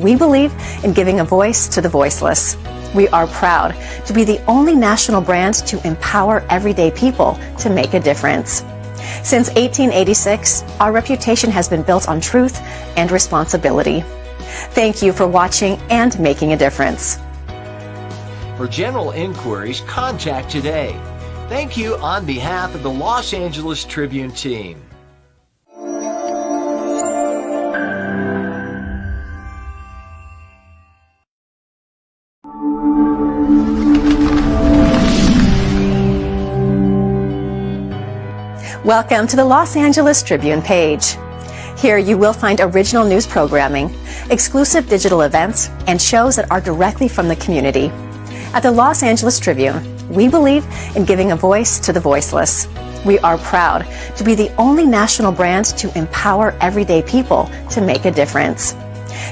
we believe in giving a voice to the voiceless. We are proud to be the only national brand to empower everyday people to make a difference. Since 1886, our reputation has been built on truth and responsibility. Thank you for watching and making a difference. For general inquiries, contact today. Thank you on behalf of the Los Angeles Tribune team. Welcome to the Los Angeles Tribune page. Here you will find original news programming, exclusive digital events, and shows that are directly from the community. At the Los Angeles Tribune, we believe in giving a voice to the voiceless. We are proud to be the only national brand to empower everyday people to make a difference.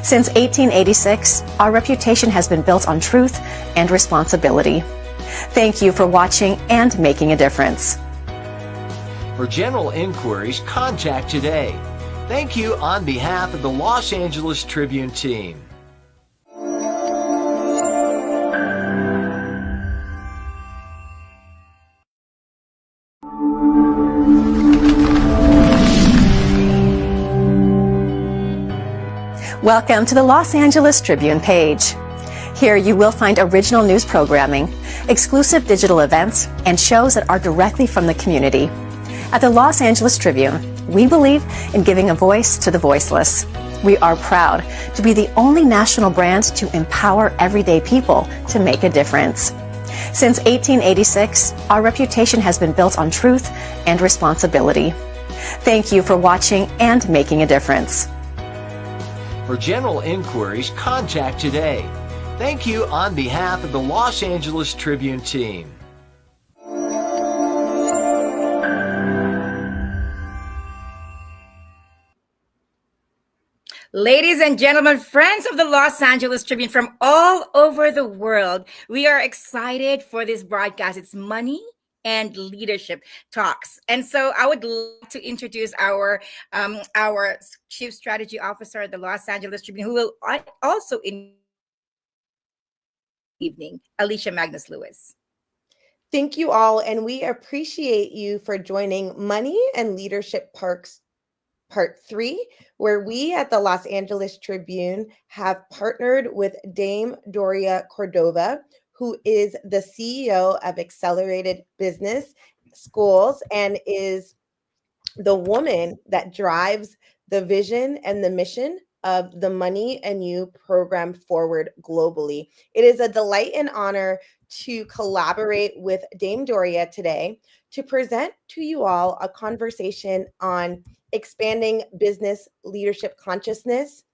Since 1886, our reputation has been built on truth and responsibility. Thank you for watching and making a difference. For general inquiries, contact today. Thank you on behalf of the Los Angeles Tribune team. Welcome to the Los Angeles Tribune page. Here you will find original news programming, exclusive digital events, and shows that are directly from the community. At the Los Angeles Tribune, we believe in giving a voice to the voiceless. We are proud to be the only national brand to empower everyday people to make a difference. Since 1886, our reputation has been built on truth and responsibility. Thank you for watching and making a difference. For general inquiries, contact today. Thank you on behalf of the Los Angeles Tribune team. Ladies and gentlemen, friends of the Los Angeles Tribune from all over the world, we are excited for this broadcast. It's Money and Leadership Talks. And so I would like to introduce our Chief Strategy Officer at the Los Angeles Tribune, who will also in evening, Alicia Magnus Lewis. Thank you all, and we appreciate you for joining Money and Leadership Parks Part 3, where we at the Los Angeles Tribune have partnered with Dame Doria Cordova, who is the CEO of Accelerated Business Schools and is the woman that drives the vision and the mission of the Money and You program forward globally. It is a delight and honor to collaborate with Dame Doria today to present to you all a conversation on expanding business leadership consciousness,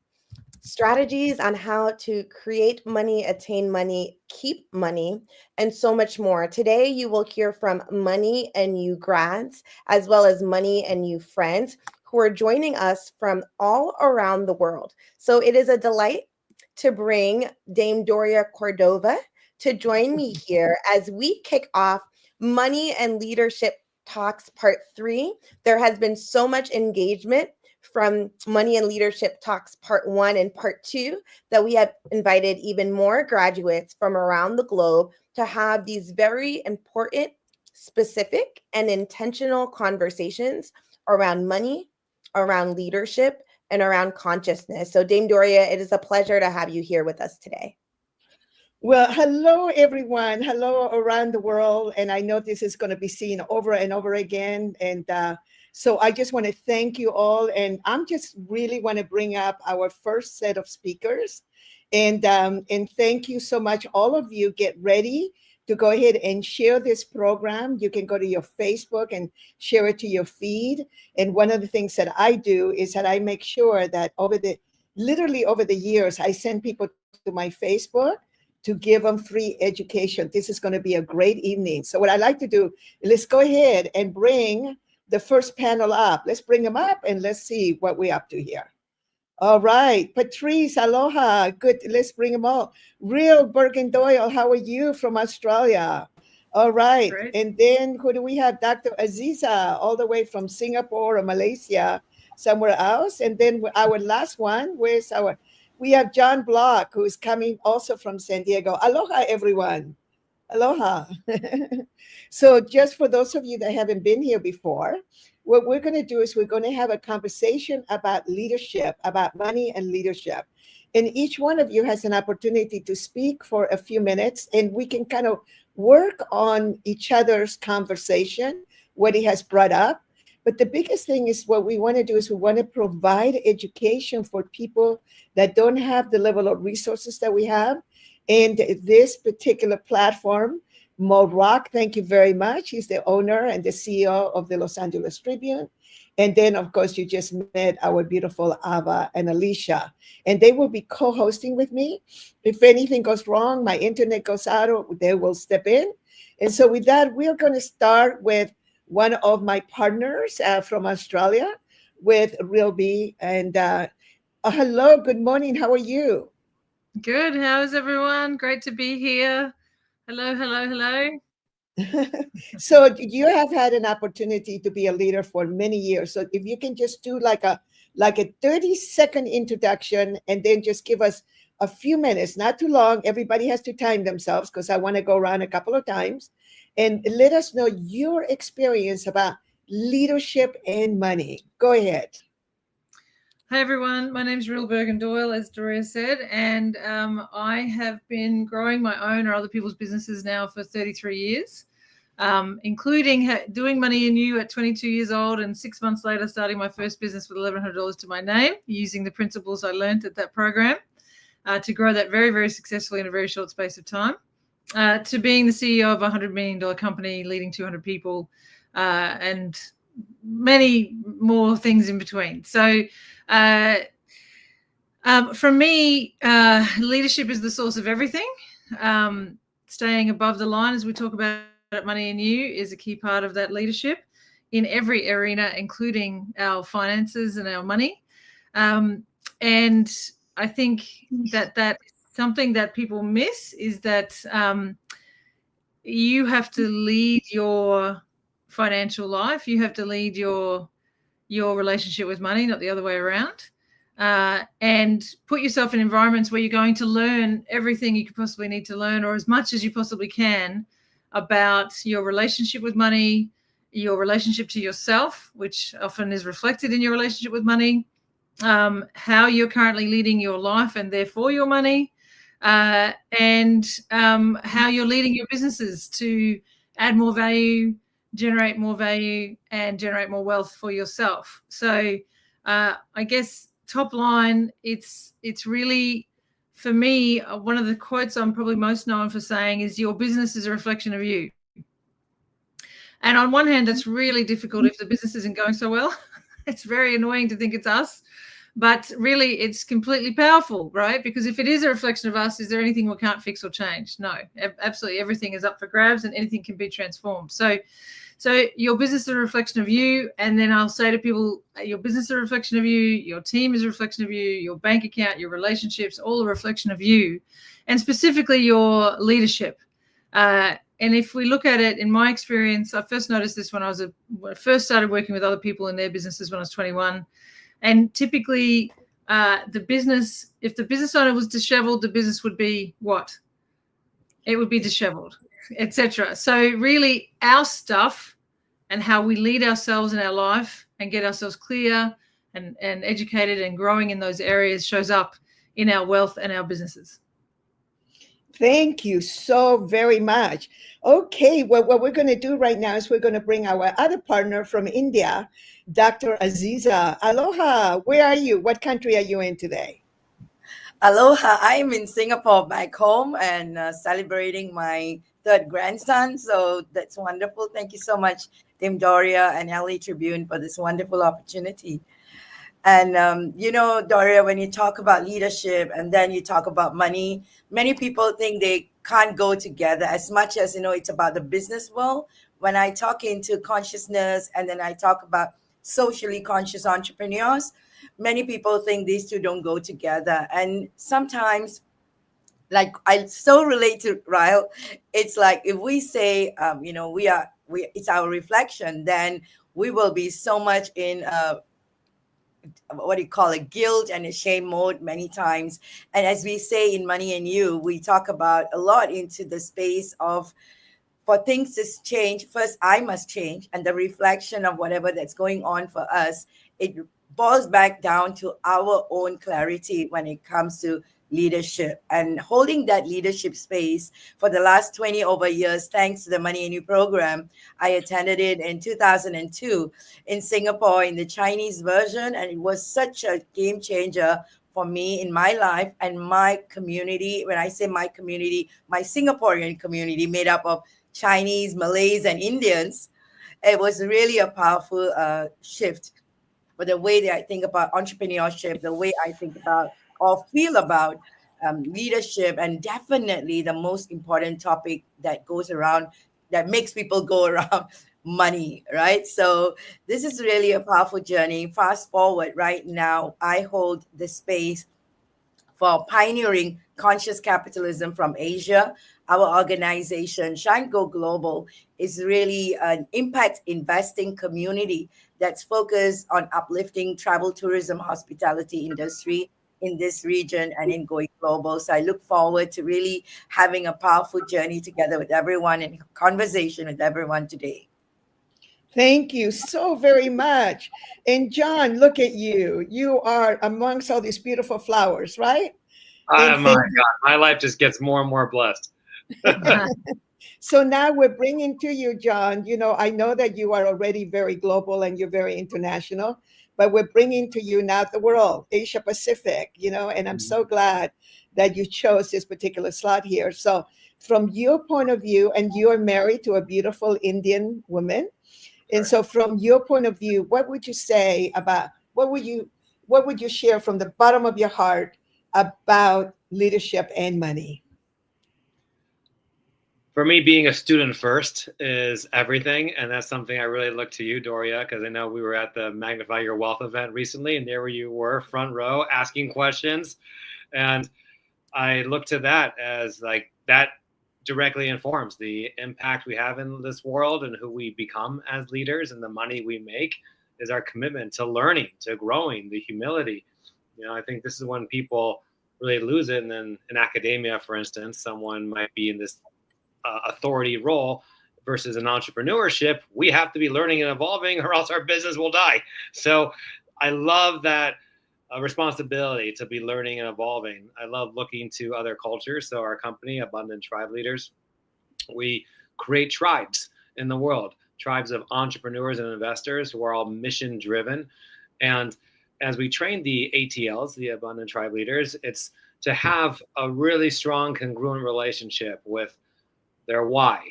strategies on how to create money, attain money, keep money, and so much more. Today, you will hear from Money and You grads, as well as Money and You friends who are joining us from all around the world. So it is a delight to bring Dame Doria Cordova to join me here as we kick off Money and Leadership Talks Part 3. There has been so much engagement from Money and Leadership Talks Part 1 and Part 2 that we have invited even more graduates from around the globe to have these very important, specific, and intentional conversations around money, around leadership, and around consciousness. So Dame Doria, it is a pleasure to have you here with us today. Well, hello, everyone. Hello around the world. And I know this is going to be seen over and over again. And so I just want to thank you all. And I'm just really want to bring up our first set of speakers. And thank you so much. All of you get ready to go ahead and share this program. You can go to your Facebook and share it to your feed. And one of the things that I do is that I make sure that literally over the years, I send people to my Facebook to give them free education. This is going to be a great evening. So what I like to do, let's go ahead and bring the first panel up. Let's bring them up and let's see what we're up to here. All right, Patrice, aloha. Good, let's bring them all. Real Bergen Doyle, how are you from Australia? All right, great. And then who do we have? Dr. Aziza, all the way from Singapore or Malaysia, somewhere else. And then our last one, where's our We have John Block, who is coming also from San Diego. Aloha, everyone. Aloha. So just for those of you that haven't been here before, what we're going to do is we're going to have a conversation about leadership, about money and leadership. And each one of you has an opportunity to speak for a few minutes, and we can kind of work on each other's conversation, what he has brought up. But the biggest thing is what we want to do is we want to provide education for people that don't have the level of resources that we have. And this particular platform, Mo Rock, thank you very much. He's the owner and the CEO of the Los Angeles Tribune. And then, of course, you just met our beautiful Ava and Alicia. And they will be co-hosting with me. If anything goes wrong, my internet goes out, they will step in. And so with that, we're going to start with one of my partners from Australia, with Real B. And hello, good morning. How are you? Good. How's everyone? Great to be here. Hello, hello, hello. So you have had an opportunity to be a leader for many years. So if you can just do like a 30-second introduction, and then just give us a few minutes, not too long. Everybody has to time themselves because I want to go around a couple of times, and let us know your experience about leadership and money. Go ahead. Hi, everyone. My name's Real Bergen-Doyle, as Doria said, and I have been growing my own or other people's businesses now for 33 years, including doing Money in You at 22 years old, and 6 months later starting my first business with $1,100 to my name, using the principles I learned at that program to grow that very, very successfully in a very short space of time, to being the CEO of a $100 million company, leading 200 people, and many more things in between. So for me, leadership is the source of everything. Staying above the line, as we talk about at Money in You, is a key part of that leadership in every arena, including our finances and our money. And I think that something that people miss is that you have to lead your financial life. You have to lead your relationship with money, not the other way around. And put yourself in environments where you're going to learn everything you could possibly need to learn, or as much as you possibly can, about your relationship with money, your relationship to yourself, which often is reflected in your relationship with money, how you're currently leading your life and therefore your money, and how you're leading your businesses to add more value, generate more value, and generate more wealth for yourself. So I guess top line, it's really, for me, one of the quotes I'm probably most known for saying is, your business is a reflection of you. And on one hand, that's really difficult if the business isn't going so well. It's very annoying to think it's us, but really it's completely powerful, right? Because if it is a reflection of us, is there anything we can't fix or change? No, absolutely everything is up for grabs and anything can be transformed. So your business is a reflection of you. And then I'll say to people, your business is a reflection of you, your team is a reflection of you, your bank account, your relationships, all a reflection of you, and specifically your leadership. And if we look at it, in my experience, I first noticed this when I first started working with other people in their businesses when I was 21. And typically if the business owner was disheveled, the business would be what? It would be disheveled, etc. So really our stuff and how we lead ourselves in our life and get ourselves clear and educated and growing in those areas shows up in our wealth and our businesses. Thank you so very much. Okay, well, what we're going to do right now is we're going to bring our other partner from India, Dr. Aziza. Aloha, where are you? What country are you in today? Aloha, I'm in Singapore back home and celebrating my third grandson. So that's wonderful. Thank you so much, Tim Doria and LA Tribune, for this wonderful opportunity. And, Doria, when you talk about leadership and then you talk about money, many people think they can't go together as much as, it's about the business world. When I talk into consciousness and then I talk about socially conscious entrepreneurs, many people think these two don't go together. And sometimes, like I so relate to Ryle, it's like if we say, it's our reflection, then we will be so much in what do you call it, guilt and a shame mode many times. And as we say in Money and You, we talk about a lot into the space of, for things to change, first I must change. And the reflection of whatever that's going on for us, it boils back down to our own clarity when it comes to leadership, and holding that leadership space for the last 20 over years, thanks to the Money and You program. I attended it in 2002 in Singapore in the Chinese version, and it was such a game changer for me in my life and my community. When I say my community, my Singaporean community made up of Chinese, Malays, and Indians. It was really a powerful shift for the way that I think about entrepreneurship, the way I think about or feel about leadership, and definitely the most important topic that goes around, that makes people go around, money, right? So this is really a powerful journey. Fast forward right now, I hold the space for pioneering conscious capitalism from Asia. Our organization, Shine Go Global, is really an impact investing community that's focused on uplifting travel, tourism, hospitality industry in this region and in going global. So I look forward to really having a powerful journey together with everyone and conversation with everyone today. Thank you so very much. And John, look at you. You are amongst all these beautiful flowers, right? Oh my God, my life just gets more and more blessed. So now we're bringing to you, John, I know that you are already very global and you're very international, but we're bringing to you now the world, Asia Pacific, and I'm so glad that you chose this particular slot here. So from your point of view, and you're married to a beautiful Indian woman. And so from your point of view, what would you say about, what would you share from the bottom of your heart about leadership and money? For me, being a student first is everything. And that's something I really look to you, Doria, because I know we were at the Magnify Your Wealth event recently, and there you were, front row, asking questions. And I look to that as like, that directly informs the impact we have in this world and who we become as leaders, and the money we make is our commitment to learning, to growing, the humility. I think this is when people really lose it. And then in academia, for instance, someone might be in this authority role versus an entrepreneurship. We have to be learning and evolving, or else our business will die. So I love that responsibility to be learning and evolving. I love looking to other cultures. So our company, Abundant Tribe Leaders, we create tribes in the world, tribes of entrepreneurs and investors who are all mission driven. And as we train the ATLs, the Abundant Tribe Leaders, it's to have a really strong, congruent relationship with their why.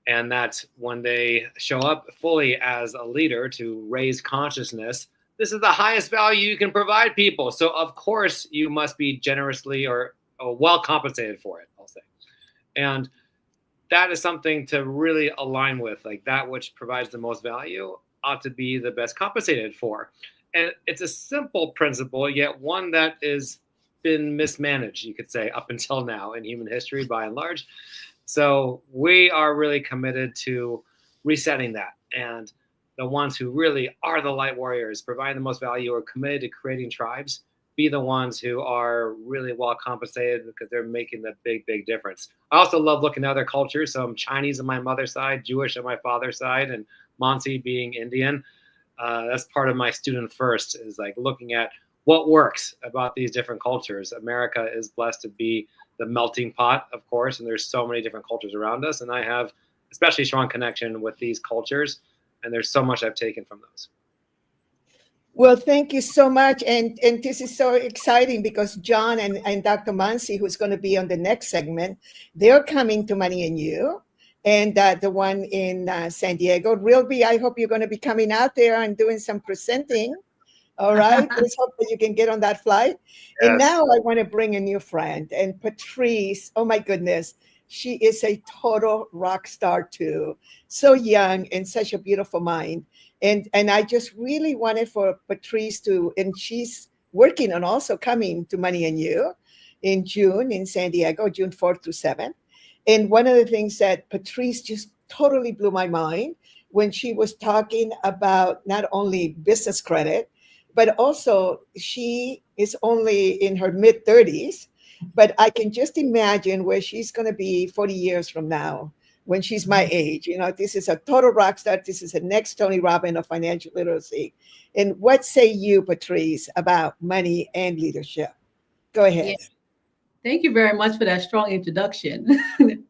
And that's when they show up fully as a leader to raise consciousness. This is the highest value you can provide people. So of course you must be generously or well compensated for it, I'll say. And that is something to really align with, like that which provides the most value ought to be the best compensated for. And it's a simple principle, yet one that is been mismanaged, you could say, up until now in human history by and large. So we are really committed to resetting that. And the ones who really are the light warriors, provide the most value, are committed to creating tribes, be the ones who are really well compensated because they're making the big, big difference. I also love looking at other cultures. So I'm Chinese on my mother's side, Jewish on my father's side, and Monsi being Indian. That's part of my student first, is like looking at what works about these different cultures. America is blessed to be the melting pot, of course, and there's so many different cultures around us. And I have especially strong connection with these cultures, and there's so much I've taken from those. Well, thank you so much. And this is so exciting because John and Dr. Mansi, who's going to be on the next segment, they're coming to Money and You. And the one in San Diego, Rilby, I hope you're going to be coming out there and doing some presenting. All right. Let's hope that you can get on that flight. Yes. And now I want to bring a new friend. And Patrice, oh my goodness, she is a total rock star too. So young and such a beautiful mind. And I just really wanted for Patrice to, and she's working on also coming to Money and You in June in San Diego, June 4th to 7th. And one of the things that Patrice just totally blew my mind when she was talking about not only business credit, but also she is only in her mid 30s. But I can just imagine where she's going to be 40 years from now when she's my age. You know, this is a total rock star. This is the next Tony Robbins of financial literacy. And what say you, Patrice, about money and leadership? Go ahead. Yes. Thank you very much for that strong introduction.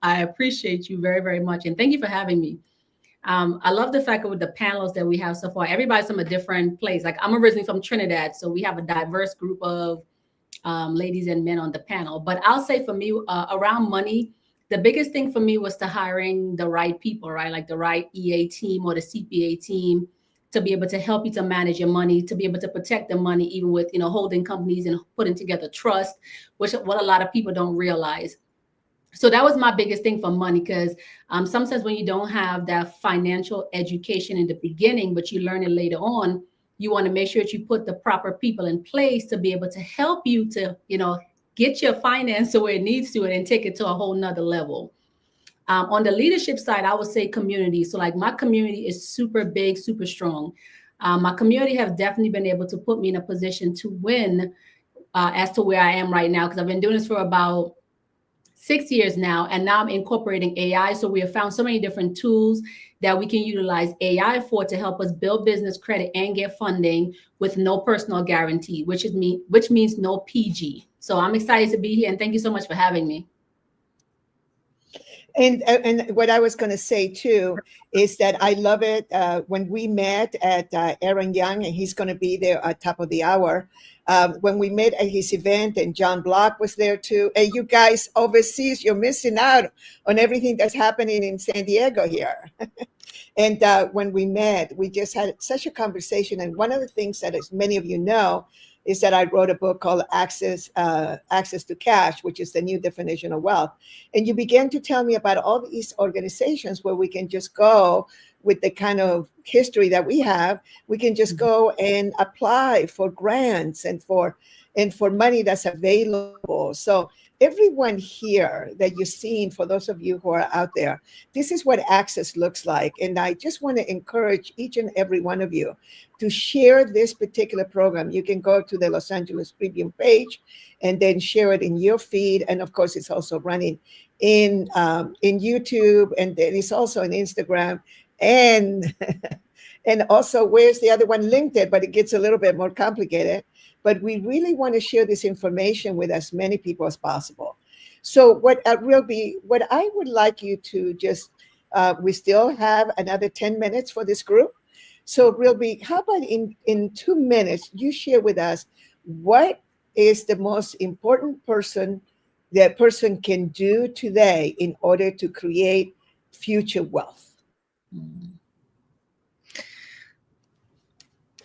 I appreciate you very, very much. And thank you for having me. I love the fact that with the panels that we have so far, everybody's from a different place. Like I'm originally from Trinidad, so we have a diverse group of ladies and men on the panel. But I'll say for me, around money, the biggest thing for me was to hiring the right people, right? Like the right EA team or the CPA team to be able to help you to manage your money, to be able to protect the money, even with, you know, holding companies and putting together trust, which what a lot of people don't realize. So that was my biggest thing for money, because sometimes when you don't have that financial education in the beginning, but you learn it later on, you want to make sure that you put the proper people in place to be able to help you to, you know, get your finance to where it needs to and take it to a whole nother level. On the leadership side, I would say community. So like my community is super big, super strong. My community have definitely been able to put me in a position to win as to where I am right now, because I've been doing this for about 6 years now, and now I'm incorporating AI. So we have found so many different tools that we can utilize AI for to help us build business credit and get funding with no personal guarantee, which means no PG. So I'm excited to be here, and thank you so much for having me. And what I was going to say too is that I love it when we met at Aaron Young, and he's going to be there at top of the hour. When we met at his event, and John Block was there too. And you guys overseas, you're missing out on everything that's happening in San Diego here. And when we met, we just had such a conversation. And one of the things that, as many of you know, is that I wrote a book called Access to Cash, which is the new definition of wealth. And you began to tell me about all these organizations where we can just go with the kind of history that we have. We can just go and apply for grants and for money that's available. So everyone here that you're seeing, for those of you who are out there, this is what access looks like. And I just want to encourage each and every one of you to share this particular program. You can go to the Los Angeles Tribune page and then share it in your feed. And of course, it's also running in YouTube, and then it's also on Instagram. And also, where's the other one? LinkedIn, but it gets a little bit more complicated. But we really want to share this information with as many people as possible. So what I would like you to just, we still have another 10 minutes for this group. So Rilby, how about in 2 minutes, you share with us what is the most important that person can do today in order to create future wealth?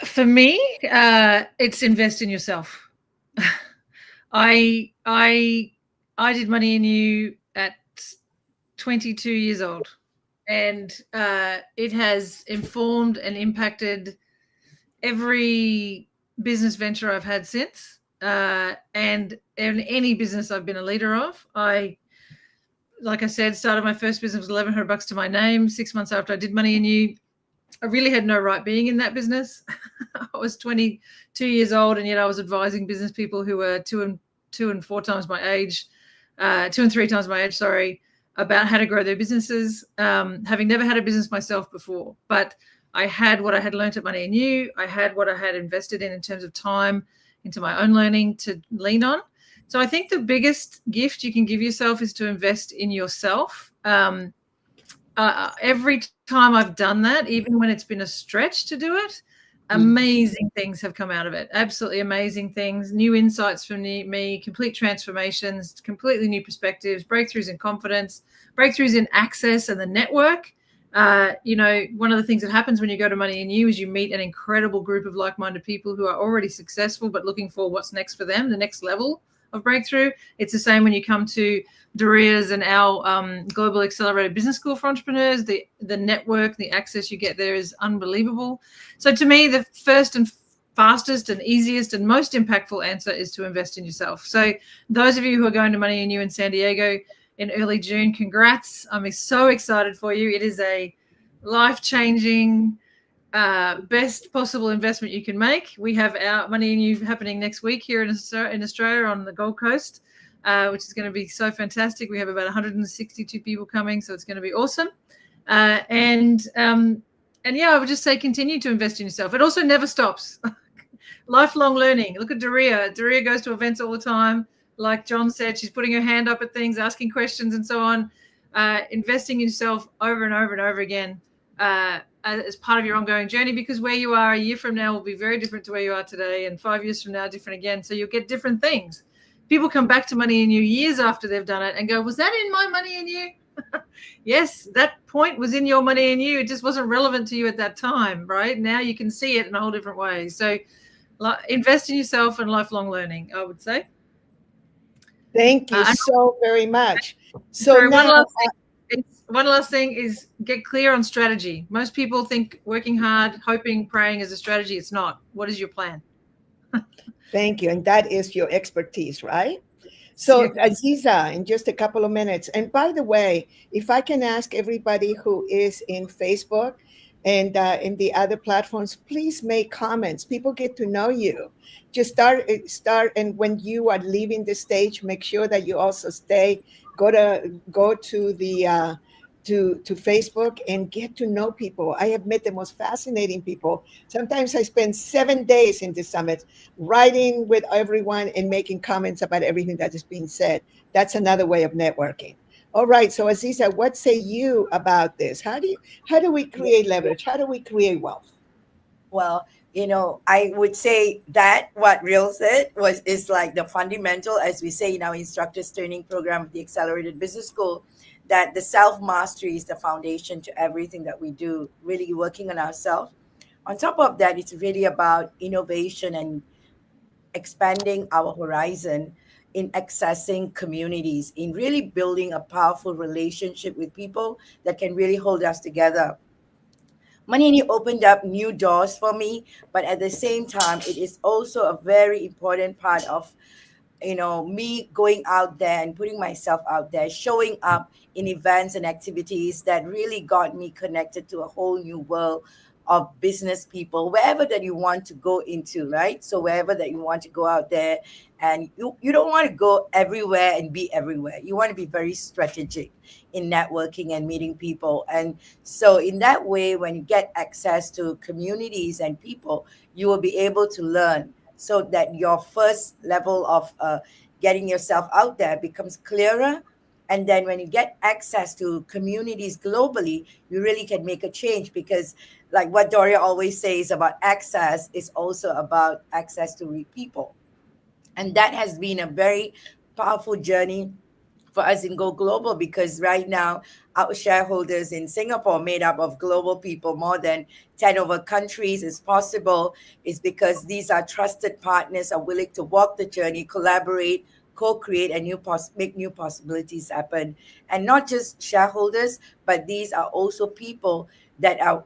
For me, it's invest in yourself. I did Money in You at 22 years old, and it has informed and impacted every business venture I've had since, and in any business I've been a leader of. Like I said, started my first business with $1,100 to my name. 6 months after I did Money in You, I really had no right being in that business. I was 22 years old, and yet I was advising business people who were two and 3 times my age, about how to grow their businesses, having never had a business myself before. But I had what I had learned at Money in You. I had what I had invested in terms of time into my own learning to lean on. So I think the biggest gift you can give yourself is to invest in yourself. Every time I've done that, even when it's been a stretch to do it, amazing things have come out of it. Absolutely amazing things, new insights from me, complete transformations, completely new perspectives, breakthroughs in confidence, breakthroughs in access and the network. One of the things that happens when you go to Money in You is you meet an incredible group of like-minded people who are already successful but looking for what's next for them, the next level of breakthrough. It's the same when you come to Doria's and our Global Accelerated Business School for Entrepreneurs. The network, the access you get there is unbelievable. So to me, the first and fastest and easiest and most impactful answer is to invest in yourself. So those of you who are going to Money in You in San Diego in early June, congrats. I'm so excited for you. It is a life-changing, best possible investment you can make. We have our Money and You happening next week here in Australia on the Gold Coast, which is going to be so fantastic. We have about 162 people coming, so it's going to be awesome. And yeah, I would just say continue to invest in yourself. It also never stops. Lifelong learning. Look at Daria. Daria goes to events all the time. Like John said, she's putting her hand up at things, asking questions and so on. Investing in yourself over and over and over again as part of your ongoing journey, because where you are a year from now will be very different to where you are today, and 5 years from now different again. So you'll get different things. People come back to Money and You years after they've done it and go, was that in my Money and You? Yes, that point was in your Money and You. It just wasn't relevant to you at that time, right? Now you can see it in a whole different way. So invest in yourself and lifelong learning, I would say. Thank you so very much. So now, one last thing is get clear on strategy. Most people think working hard, hoping, praying is a strategy. It's not. What is your plan? Thank you. And that is your expertise, right? So Aziza, in just a couple of minutes. And by the way, if I can ask everybody who is in Facebook and in the other platforms, please make comments. People get to know you. Just start, and when you are leaving the stage, make sure that you also go to the to Facebook and get to know people. I have met the most fascinating people. Sometimes I spend 7 days in the summit writing with everyone and making comments about everything that is being said. That's another way of networking. All right, so Aziza, what say you about this? How do we create leverage? How do we create wealth? Well, I would say that what Real said is like the fundamental, as we say in our instructors training program, the Accelerated Business School, that the self-mastery is the foundation to everything that we do, really working on ourselves. On top of that, it's really about innovation and expanding our horizon in accessing communities, in really building a powerful relationship with people that can really hold us together. Money and You opened up new doors for me, but at the same time, it is also a very important part of me going out there and putting myself out there, showing up in events and activities that really got me connected to a whole new world of business people, wherever that you want to go into, right? So wherever that you want to go out there, and you don't want to go everywhere and be everywhere. You want to be very strategic in networking and meeting people. And so in that way, when you get access to communities and people, you will be able to learn, so that your first level of getting yourself out there becomes clearer. And then when you get access to communities globally, you really can make a change, because like what Doria always says about access is also about access to people. And that has been a very powerful journey for us in Go Global, because right now our shareholders in Singapore, made up of global people, more than 10 over countries, is possible is because these are trusted partners, are willing to walk the journey, collaborate, co-create, and make new possibilities happen. And not just shareholders, but these are also people that are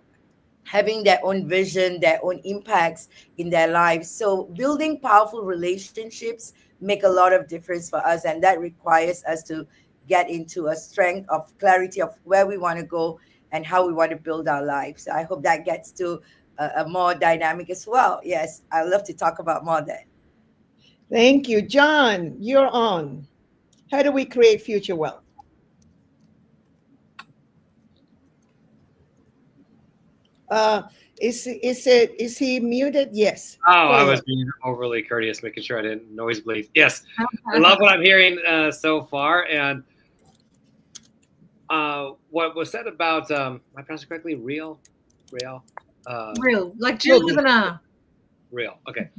having their own vision, their own impacts in their lives. So building powerful relationships make a lot of difference for us, and that requires us to get into a strength of clarity of where we want to go and how we want to build our lives. So I hope that gets to a more dynamic as well. Yes, I love to talk about more of that. Thank you. John, you're on. How do we create future wealth? Is he muted? Yes. Oh, I was being overly courteous, making sure I didn't noise bleed. Yes, I love what I'm hearing so far, and what was said about I pronounced it correctly? Real, like Jill Livener. Real. Okay.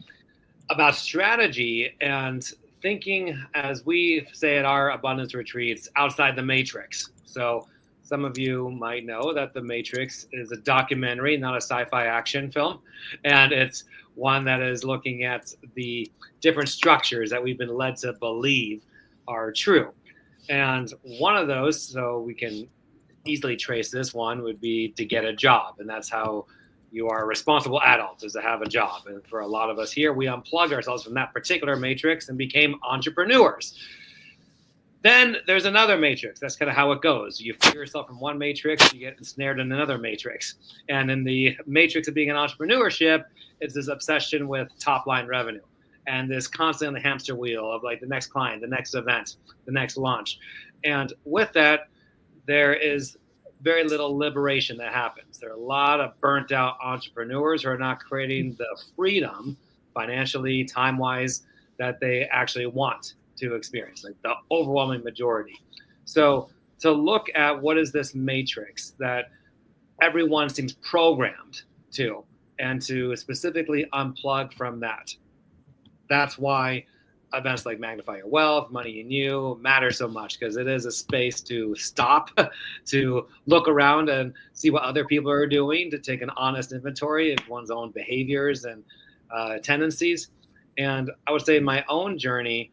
About strategy and thinking, as we say at our abundance retreats, outside the matrix. So some of you might know that The Matrix is a documentary, not a sci-fi action film. And it's one that is looking at the different structures that we've been led to believe are true. And one of those, so we can easily trace this one, would be to get a job. And that's how you are a responsible adult, is to have a job. And for a lot of us here, we unplugged ourselves from that particular matrix and became entrepreneurs. Then there's another matrix. That's kind of how it goes. You free yourself from one matrix, you get ensnared in another matrix. And in the matrix of being an entrepreneurship, it's this obsession with top line revenue and this constantly on the hamster wheel of like the next client, the next event, the next launch. And with that, there is very little liberation that happens. There are a lot of burnt out entrepreneurs who are not creating the freedom financially, time-wise, that they actually want to experience, like the overwhelming majority. So to look at what is this matrix that everyone seems programmed to, and to specifically unplug from that. That's why events like Magnify Your Wealth, Money in You matter so much, because it is a space to stop, to look around and see what other people are doing, to take an honest inventory of one's own behaviors and tendencies. And I would say in my own journey,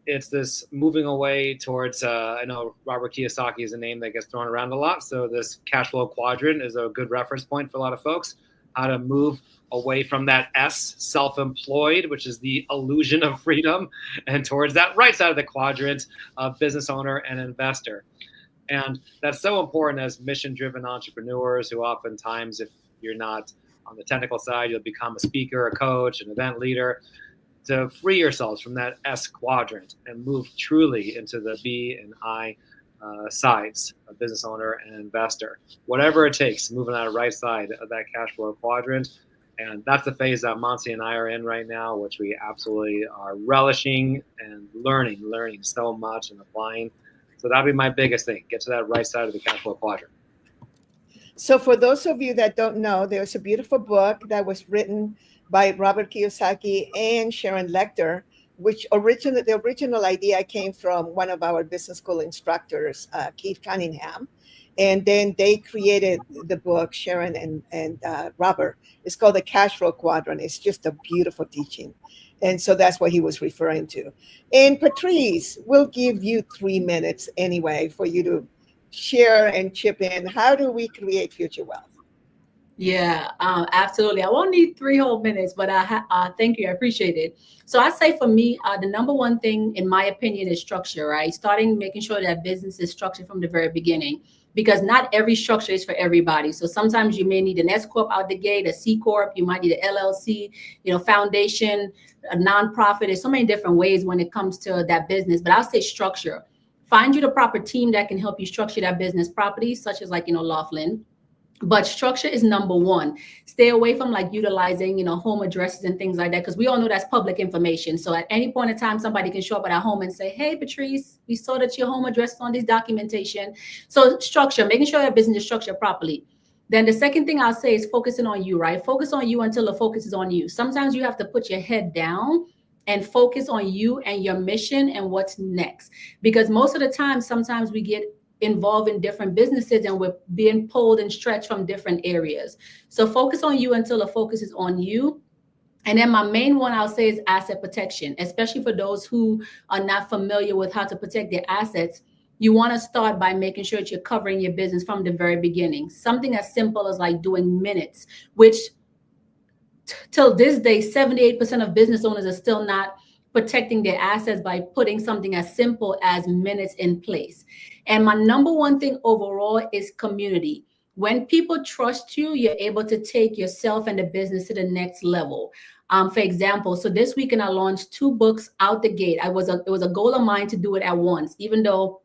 it's this moving away towards, I know Robert Kiyosaki is a name that gets thrown around a lot. So this cash flow quadrant is a good reference point for a lot of folks, how to move away from that S, self-employed, which is the illusion of freedom, and towards that right side of the quadrant of business owner and investor. And that's so important as mission-driven entrepreneurs who oftentimes, if you're not on the technical side, you'll become a speaker, a coach, an event leader, to free yourselves from that S quadrant and move truly into the B and I sides of business owner and investor. Whatever it takes, moving on the right side of that cash flow quadrant. And that's the phase that Monty and I are in right now, which we absolutely are relishing and learning so much and applying. So that'd be my biggest thing, get to that right side of the cash flow quadrant. So for those of you that don't know, there's a beautiful book that was written by Robert Kiyosaki and Sharon Lecter, which the original idea came from one of our business school instructors, Keith Cunningham. And then they created the book, Sharon and Robert. It's called The Cash Flow Quadrant. It's just a beautiful teaching. And so that's what he was referring to. And Patrice, we'll give you 3 minutes anyway for you to share and chip in. How do we create future wealth? Yeah, absolutely. I won't need 3 whole minutes, but thank you. I appreciate it. So I say for me, the number one thing, in my opinion, is structure, right? Making sure that business is structured from the very beginning, because not every structure is for everybody. So sometimes you may need an S Corp out the gate, a C Corp, you might need an LLC, foundation, a nonprofit. There's so many different ways when it comes to that business, but I'll say structure. Find you the proper team that can help you structure that business properly, such as Laughlin. But structure is number one. Stay away from utilizing, home addresses and things like that, because we all know that's public information. So at any point in time, somebody can show up at our home and say, hey, Patrice, we saw that your home address is on this documentation. So structure, making sure that business is structured properly. Then the second thing I'll say is focusing on you, right? Focus on you until the focus is on you. Sometimes you have to put your head down and focus on you and your mission and what's next. Because most of the time, sometimes we get involved in different businesses and we're being pulled and stretched from different areas. So focus on you until the focus is on you. And then my main one I'll say is asset protection, especially for those who are not familiar with how to protect their assets. You want to start by making sure that you're covering your business from the very beginning. Something as simple as doing minutes, which till this day, 78% of business owners are still not protecting their assets by putting something as simple as minutes in place. And my number one thing overall is community. When people trust you, you're able to take yourself and the business to the next level. For example, so this weekend I launched 2 books out the gate. It was a goal of mine to do it at once, even though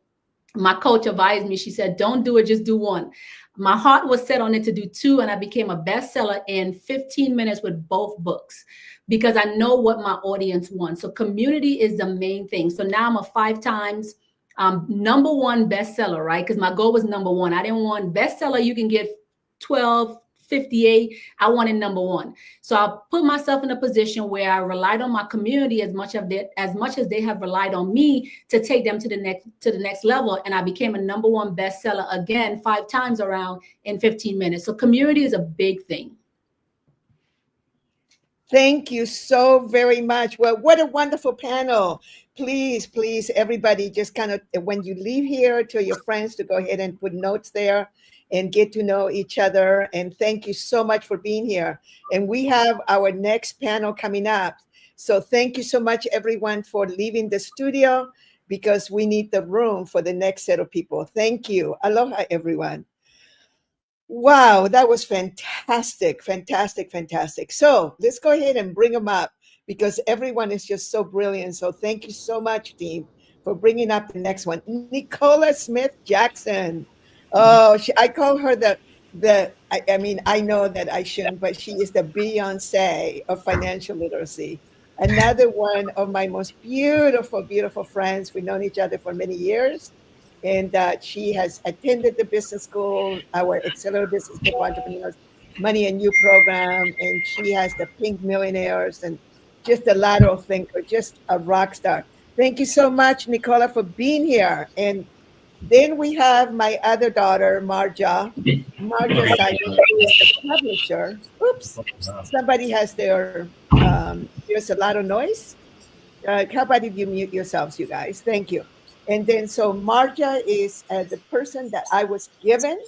my coach advised me. She said, don't do it, just do 1. My heart was set on it to do 2, and I became a bestseller in 15 minutes with both books, because I know what my audience wants. So community is the main thing. So now I'm a 5 times number 1 bestseller, right? Because my goal was number 1. I didn't want bestseller. You can get 12, 58. I wanted number 1. So I put myself in a position where I relied on my community as much as they have relied on me to take them to the next level. And I became a number 1 bestseller again 5 times around in 15 minutes. So community is a big thing. Thank you so very much. Well, what a wonderful panel. Please, everybody, just kind of, when you leave here, tell your friends to go ahead and put notes there and get to know each other. And thank you so much for being here. And we have our next panel coming up. So thank you so much, everyone, for leaving the studio. because we need the room for the next set of people. Thank you. Aloha, everyone. Wow, that was fantastic, fantastic, fantastic. So let's go ahead and bring them up because everyone is just so brilliant. So thank you so much, team, for bringing up the next one. Nicola Smith Jackson. Oh, I call her I mean, I know that I shouldn't, but she is the Beyonce of financial literacy. Another one of my most beautiful, beautiful friends. We've known each other for many years. And she has attended the business school, our Accelerated Business School for Entrepreneurs Money and You program. And she has the Pink Millionaires and just a lateral thinker, just a rock star. Thank you so much, Nicola, for being here. And then we have my other daughter, Marja Simon, who is the publisher. Oops, somebody has there's a lot of noise. How about if you mute yourselves, you guys? Thank you. And then, so Marja is the person that I was given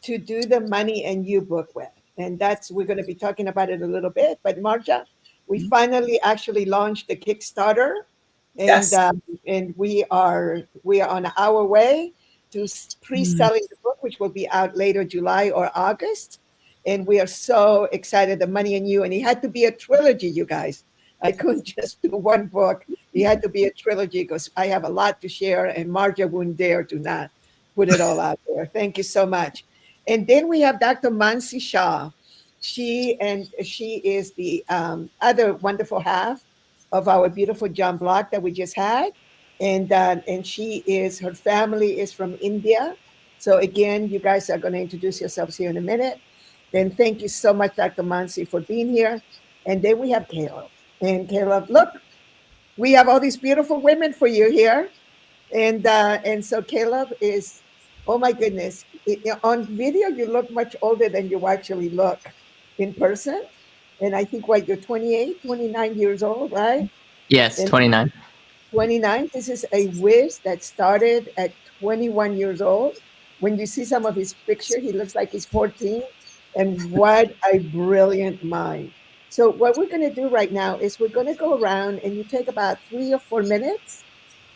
to do the Money and You book with. And we're going to be talking about it a little bit. But Marja, we finally actually launched the Kickstarter. And, Yes. and we are on our way to pre-selling the book, which will be out later July or August. And we are so excited, the Money and You. And it had to be a trilogy, you guys. I couldn't just do one book. It had to be a trilogy because I have a lot to share, and Marja wouldn't dare to not put it all out there. Thank you so much. And then we have Dr. Mansi Shah. She is the other wonderful half of our beautiful John Block that we just had. And her family is from India. So again, you guys are going to introduce yourselves here in a minute. Then thank you so much, Dr. Mansi, for being here. And then we have Caleb. And Caleb, look, we have all these beautiful women for you here. And so Caleb is, oh my goodness, on video, you look much older than you actually look in person. And I think, you're 28, 29 years old, right? Yes, And 29. 29. This is a whiz that started at 21 years old. When you see some of his picture, he looks like he's 14. And what a brilliant mind. So what we're going to do right now is we're going to go around and you take about 3 or 4 minutes.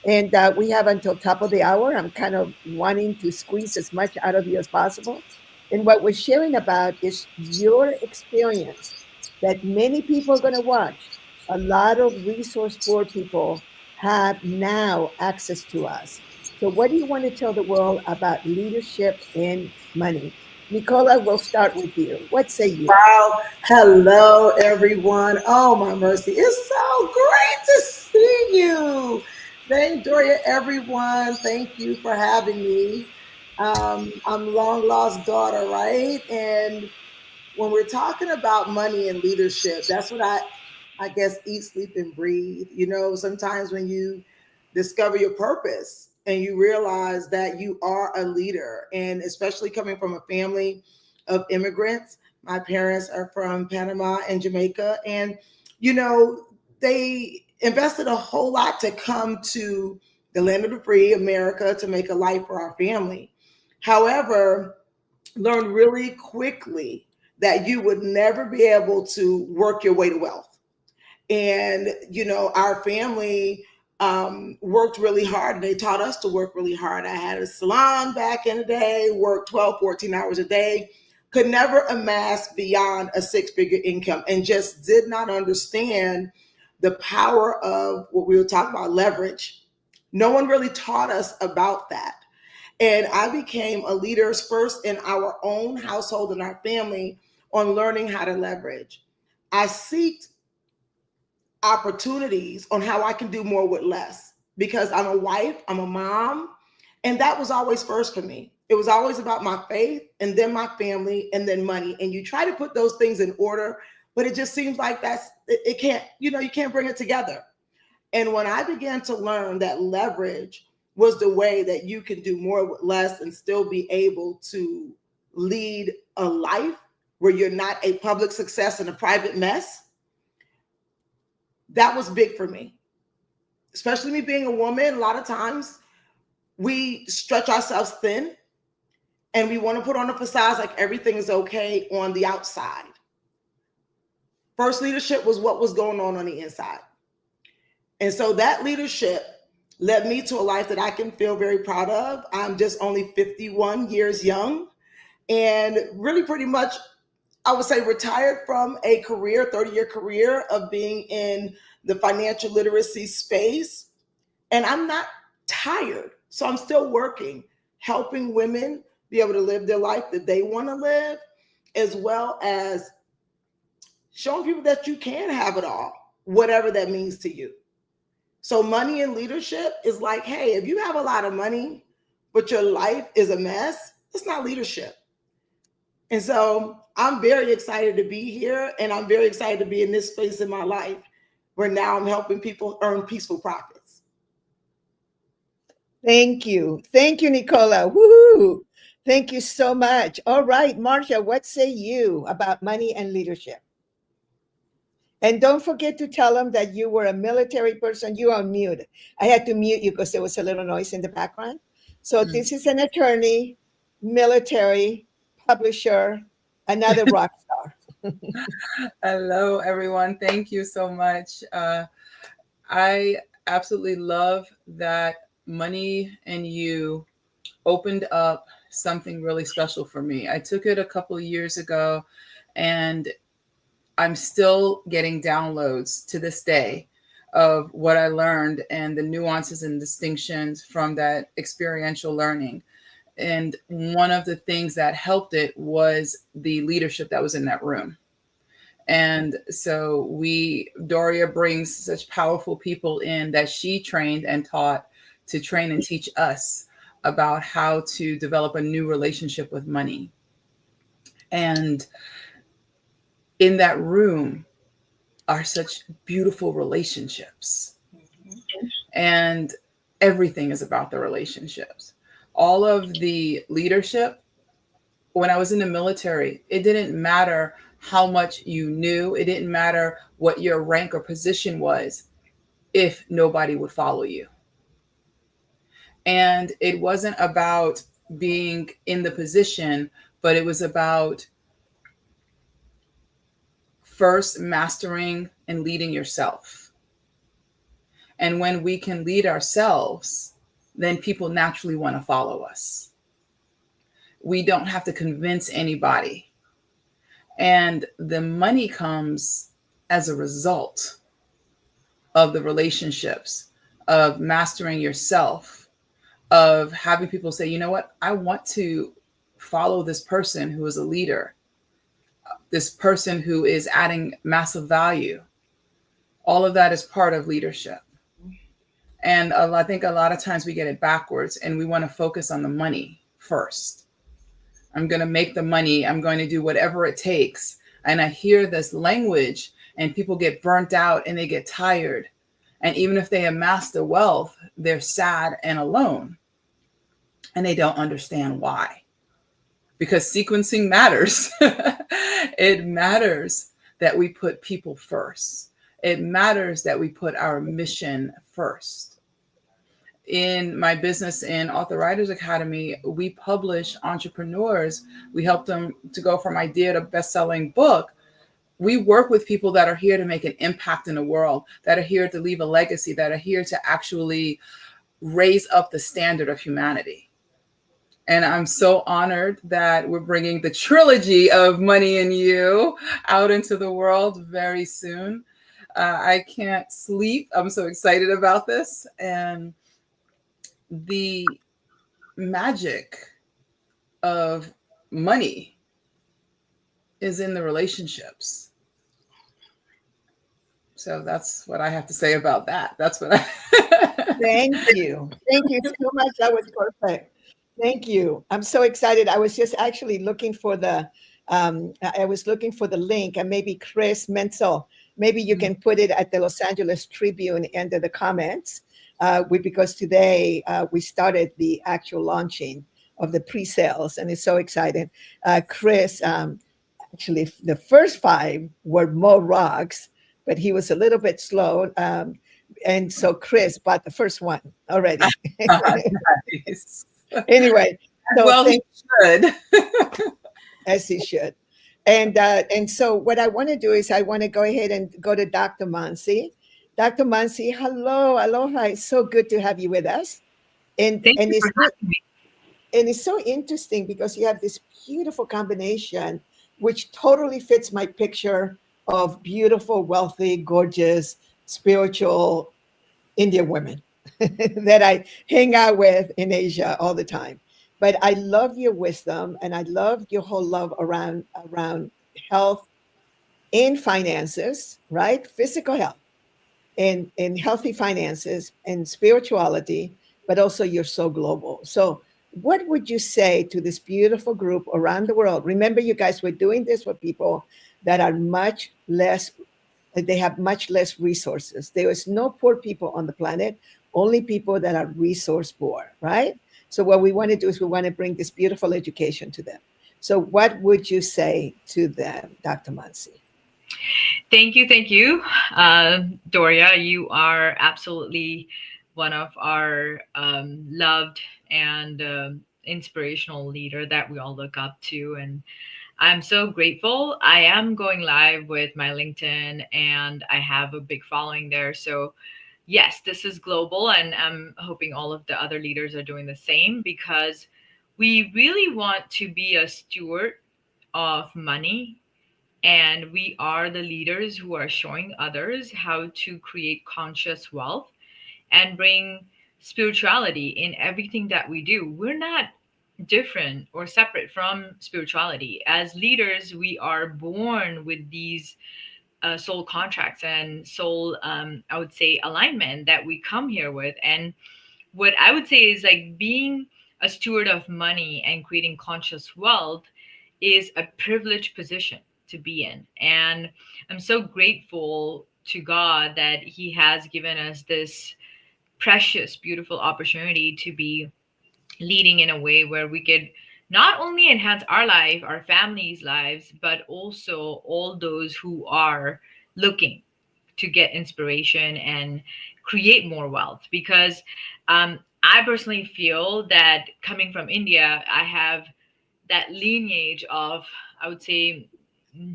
And we have until top of the hour. I'm kind of wanting to squeeze as much out of you as possible. And what we're sharing about is your experience that many people are going to watch. A lot of resource poor people have now access to us. So what do you want to tell the world about leadership and money? Nicola, we'll start with you. What say you? Wow. Hello, everyone. Oh, my mercy. It's so great to see you. Thank Doria, everyone. Thank you for having me. I'm long lost daughter, right? And when we're talking about money and leadership, that's what I guess eat, sleep, and breathe. You know, sometimes when you discover your purpose and you realize that you are a leader, and especially coming from a family of immigrants, my parents are from Panama and Jamaica, and, you know, they invested a whole lot to come to the land of the free, America, to make a life for our family. However, learned really quickly that you would never be able to work your way to wealth. And, you know, our family worked really hard. They taught us to work really hard. I had a salon back in the day, worked 12, 14 hours a day, could never amass beyond a 6-figure income, and just did not understand the power of what we were talking about, leverage. No one really taught us about that. And I became a leader first in our own household and our family on learning how to leverage. I sought opportunities on how I can do more with less, because I'm a wife, I'm a mom, and that was always first for me. It was always about my faith, and then my family, and then money. And you try to put those things in order, but it just seems like it can't, you can't bring it together. And when I began to learn that leverage was the way that you can do more with less and still be able to lead a life where you're not a public success and a private mess, that was big for me. Especially me being a woman, a lot of times we stretch ourselves thin and we want to put on a facade like everything is okay on the outside. First leadership was what was going on the inside. And so that leadership led me to a life that I can feel very proud of. I'm just only 51 years young, and really pretty much, I would say, retired from a career, 30-year career of being in the financial literacy space. And I'm not tired. So I'm still working, helping women be able to live their life that they want to live, as well as showing people that you can have it all, whatever that means to you. So money and leadership is like, hey, if you have a lot of money, but your life is a mess, it's not leadership. And so I'm very excited to be here, and I'm very excited to be in this space in my life where now I'm helping people earn peaceful profits. Thank you. Thank you, Nicola. Woo! Thank you so much. All right, Marcia, what say you about money and leadership? And don't forget to tell them that you were a military person. You are mute. I had to mute you because there was a little noise in the background. So this is an attorney, military, publisher, another rock star. Hello, everyone. Thank you so much. I absolutely love that Money and You opened up something really special for me. I took it a couple of years ago, and I'm still getting downloads to this day of what I learned and the nuances and distinctions from that experiential learning. And one of the things that helped it was the leadership that was in that room. And so Doria brings such powerful people in that she trained and taught to train and teach us about how to develop a new relationship with money. And in that room are such beautiful relationships. And everything is about the relationships. All of the leadership, when I was in the military, it didn't matter how much you knew. It didn't matter what your rank or position was if nobody would follow you. And it wasn't about being in the position, but it was about first mastering and leading yourself. And when we can lead ourselves, then people naturally want to follow us. We don't have to convince anybody. And the money comes as a result of the relationships, of mastering yourself, of having people say, you know what, I want to follow this person who is a leader, this person who is adding massive value. All of that is part of leadership. And I think a lot of times we get it backwards, and we want to focus on the money first. I'm going to make the money. I'm going to do whatever it takes. And I hear this language, and people get burnt out and they get tired. And even if they amass the wealth, they're sad and alone. And they don't understand why. Because sequencing matters. It matters that we put people first. It matters that we put our mission first. In my business in Author Writers Academy, we publish entrepreneurs. We help them to go from idea to best-selling book. We work with people that are here to make an impact in the world, that are here to leave a legacy, that are here to actually raise up the standard of humanity. And I'm so honored that we're bringing the trilogy of Money and You out into the world very soon. I can't sleep. I'm so excited about this. And the magic of money is in the relationships. So that's what I have to say about that. That's what I... Thank you. Thank you so much. That was perfect. Thank you. I'm so excited. I was just actually looking for the link, and maybe Chris Menzel, maybe you can put it at the Los Angeles Tribune under the comments, because today we started the actual launching of the pre-sales, and it's so exciting. Chris, actually the first 5 were more rocks, but he was a little bit slow. And so Chris bought the first one already. Nice. Anyway, so well, he should. As he should. And so what I want to do is I want to go ahead and go to Dr. Mansi. Dr. Mansi, hello, aloha. It's so good to have you with us. And Thank and you it's for good, having me. and it's so interesting because you have this beautiful combination, which totally fits my picture of beautiful, wealthy, gorgeous, spiritual Indian women that I hang out with in Asia all the time. But I love your wisdom, and I love your whole love around health and finances, right? Physical health and healthy finances and spirituality, but also you're so global. So what would you say to this beautiful group around the world? Remember, you guys were doing this for people that are much less, they have much less resources. There is no poor people on the planet, only people that are resource poor, right? So what we want to do is we want to bring this beautiful education to them. So what would you say to them, Dr. Mansi? Thank you, Doria. You are absolutely one of our loved and inspirational leader that we all look up to, and I'm so grateful. I am going live with my LinkedIn, and I have a big following there. So yes, this is global, and I'm hoping all of the other leaders are doing the same, because we really want to be a steward of money, and we are the leaders who are showing others how to create conscious wealth and bring spirituality in everything that we do. We're not different or separate from spirituality. As leaders, we are born with these soul contracts and soul, I would say, alignment that we come here with. And what I would say is, like, being a steward of money and creating conscious wealth is a privileged position to be in. And I'm so grateful to God that He has given us this precious, beautiful opportunity to be leading in a way where we could not only enhance our life, our families' lives, but also all those who are looking to get inspiration and create more wealth. Because I personally feel that, coming from India, I have that lineage of, I would say,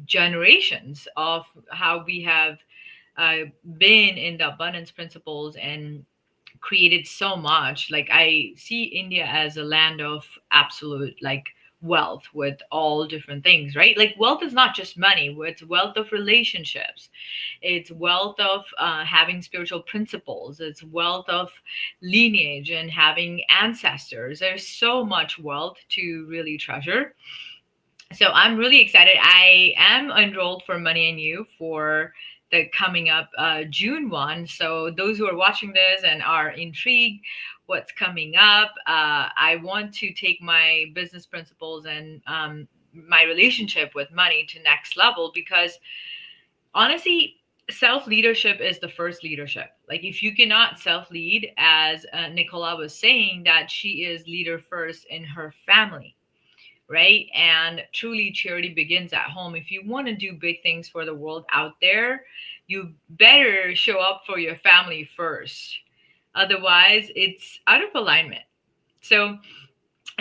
generations of how we have been in the abundance principles and created so much. Like, I see India as a land of absolute, like, wealth with all different things, right? Like, wealth is not just money, it's wealth of relationships, it's wealth of having spiritual principles, it's wealth of lineage and having ancestors. There's so much wealth to really treasure. So I'm really excited. I am enrolled for Money and You for the coming up June 1. So those who are watching this and are intrigued what's coming up, I want to take my business principles and my relationship with money to next level, because honestly, self-leadership is the first leadership. Like, if you cannot self-lead, as Nicola was saying, that she is leader first in her family, right? And truly, charity begins at home. If you want to do big things for the world out there, you better show up for your family first. Otherwise, it's out of alignment. So,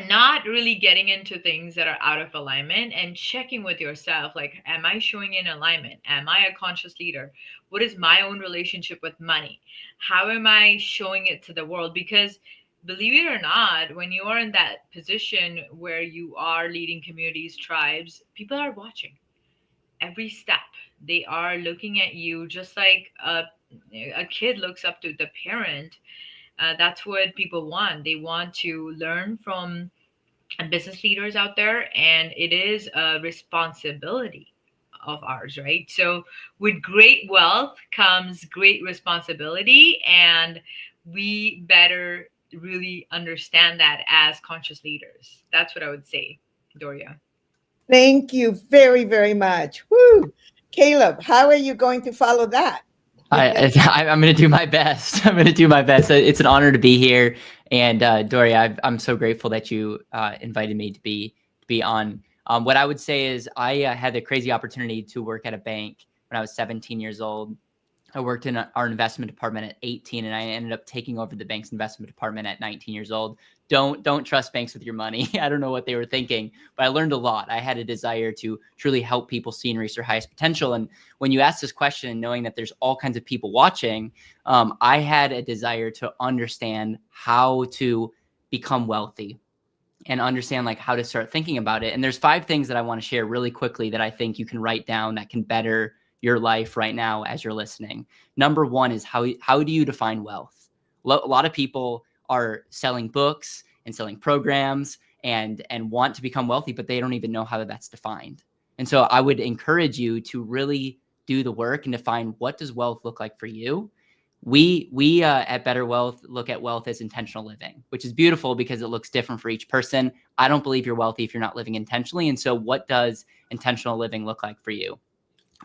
not really getting into things that are out of alignment and checking with yourself, like, am I showing in alignment? Am I a conscious leader? What is my own relationship with money? How am I showing it to the world? Because, believe it or not, when you are in that position where you are leading communities, tribes, people are watching every step. They are looking at you just like a kid looks up to the parent. That's what people want. They want to learn from business leaders out there, and it is a responsibility of ours, right? So with great wealth comes great responsibility, and we better really understand that as conscious leaders. That's what I would say, Doria. Thank you very, very much. Woo! Caleb, how are you going to follow that? I'm going to do my best. I'm going to do my best. It's an honor to be here. And Doria, I'm so grateful that you invited me to be on. What I would say is I had the crazy opportunity to work at a bank when I was 17 years old. I worked in our investment department at 18, and I ended up taking over the bank's investment department at 19 years old. Don't trust banks with your money. I don't know what they were thinking, but I learned a lot. I had a desire to truly help people see and reach their highest potential. And when you ask this question, and knowing that there's all kinds of people watching, I had a desire to understand how to become wealthy and understand like how to start thinking about it. And there's 5 things that I want to share really quickly that I think you can write down that can better your life right now as you're listening. Number 1 is how do you define wealth? A lot of people are selling books and selling programs and want to become wealthy, but they don't even know how that's defined. And so I would encourage you to really do the work and define, what does wealth look like for you? We at Better Wealth look at wealth as intentional living, which is beautiful because it looks different for each person. I don't believe you're wealthy if you're not living intentionally. And so what does intentional living look like for you?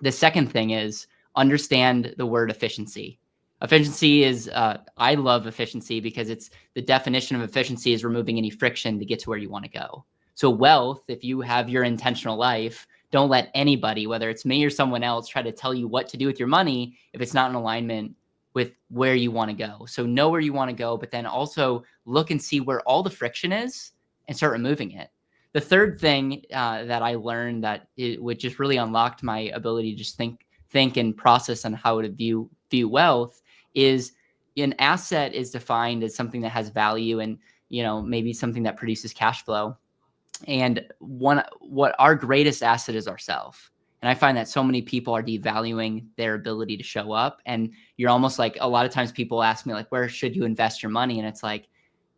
The second thing is understand the word efficiency. Efficiency is, I love efficiency because it's the definition of efficiency is removing any friction to get to where you want to go. So wealth, if you have your intentional life, don't let anybody, whether it's me or someone else, try to tell you what to do with your money if it's not in alignment with where you want to go. So know where you want to go, but then also look and see where all the friction is and start removing it. The third thing that I learned which just really unlocked my ability to just think and process on how to view wealth is an asset is defined as something that has value and, maybe something that produces cash flow. And what our greatest asset is ourselves. And I find that so many people are devaluing their ability to show up. And you're almost like, a lot of times people ask me like, where should you invest your money? And it's like,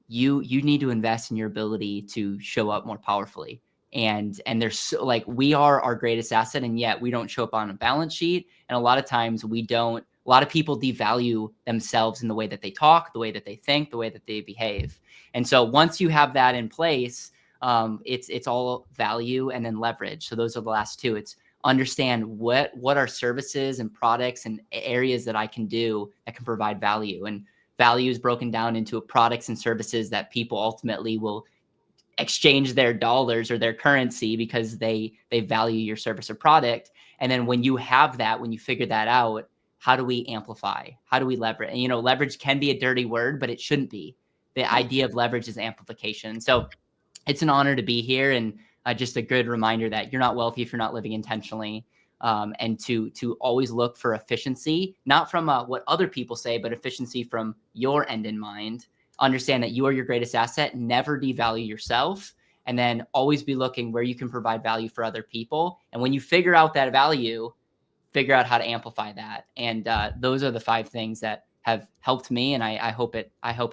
you need to invest in your ability to show up more powerfully. And there's we are our greatest asset, and yet we don't show up on a balance sheet. And a lot of times a lot of people devalue themselves in the way that they talk, the way that they think, the way that they behave. And so once you have that in place, it's all value and then leverage. So those are the last 2. It's understand what are services and products and areas that I can do that can provide value. And value is broken down into products and services that people ultimately will exchange their dollars or their currency because they value your service or product. And then when you have that, when you figure that out, how do we amplify? How do we leverage? And, leverage can be a dirty word, but it shouldn't be. The idea of leverage is amplification. So it's an honor to be here, and just a good reminder that you're not wealthy if you're not living intentionally. And to always look for efficiency, not from what other people say, but efficiency from your end in mind. Understand that you are your greatest asset. Never devalue yourself. And then always be looking where you can provide value for other people. And when you figure out that value, figure out how to amplify that. And those are the 5 things that have helped me. And I hope it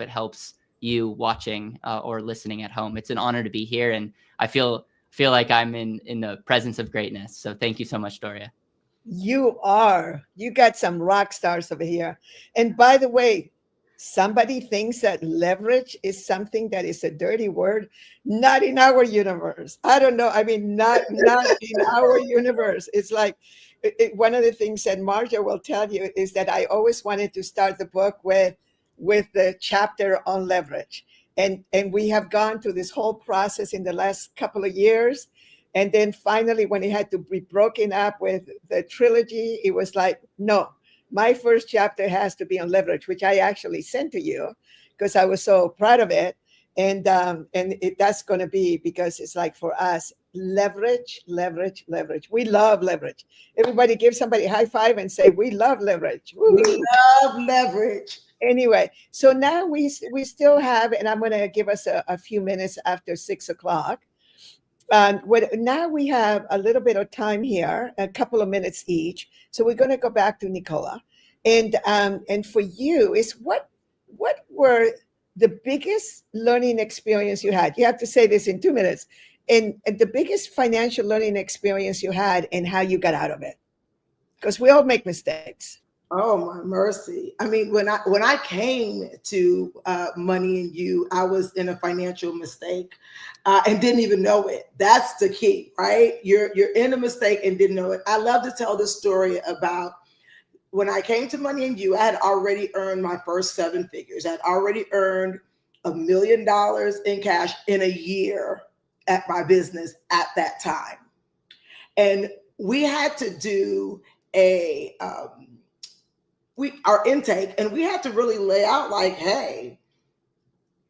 helps you watching or listening at home. It's an honor to be here. And I feel like I'm in the presence of greatness. So thank you so much, Doria. You got some rock stars over here. And by the way, somebody thinks that leverage is something that is a dirty word. Not in our universe. I don't know. I mean, not in our universe. It's like one of the things that Marja will tell you is that I always wanted to start the book with the chapter on leverage. And we have gone through this whole process in the last couple of years. And then finally, when it had to be broken up with the trilogy, it was like, no, my first chapter has to be on leverage, which I actually sent to you because I was so proud of it. And that's going to be, because it's like for us, leverage. We love leverage. Everybody give somebody a high five and say, we love leverage. Woo. We love leverage. Anyway, so now we still have, and I'm going to give us a few minutes after 6 o'clock. Now we have a little bit of time here, a couple of minutes each. So we're going to go back to Nicola, and for you is what were the biggest learning experience you had? You have to say this in 2 minutes, and the biggest financial learning experience you had and how you got out of it, because we all make mistakes. Oh my mercy! I mean, when I came to Money and You, I was in a financial mistake and didn't even know it. That's the key, right? You're in a mistake and didn't know it. I love to tell the story about when I came to Money and You. I had already earned my first 7 figures. I'd already earned $1 million in cash in a year at my business at that time, and we had to do a our intake, and we had to really lay out like, hey,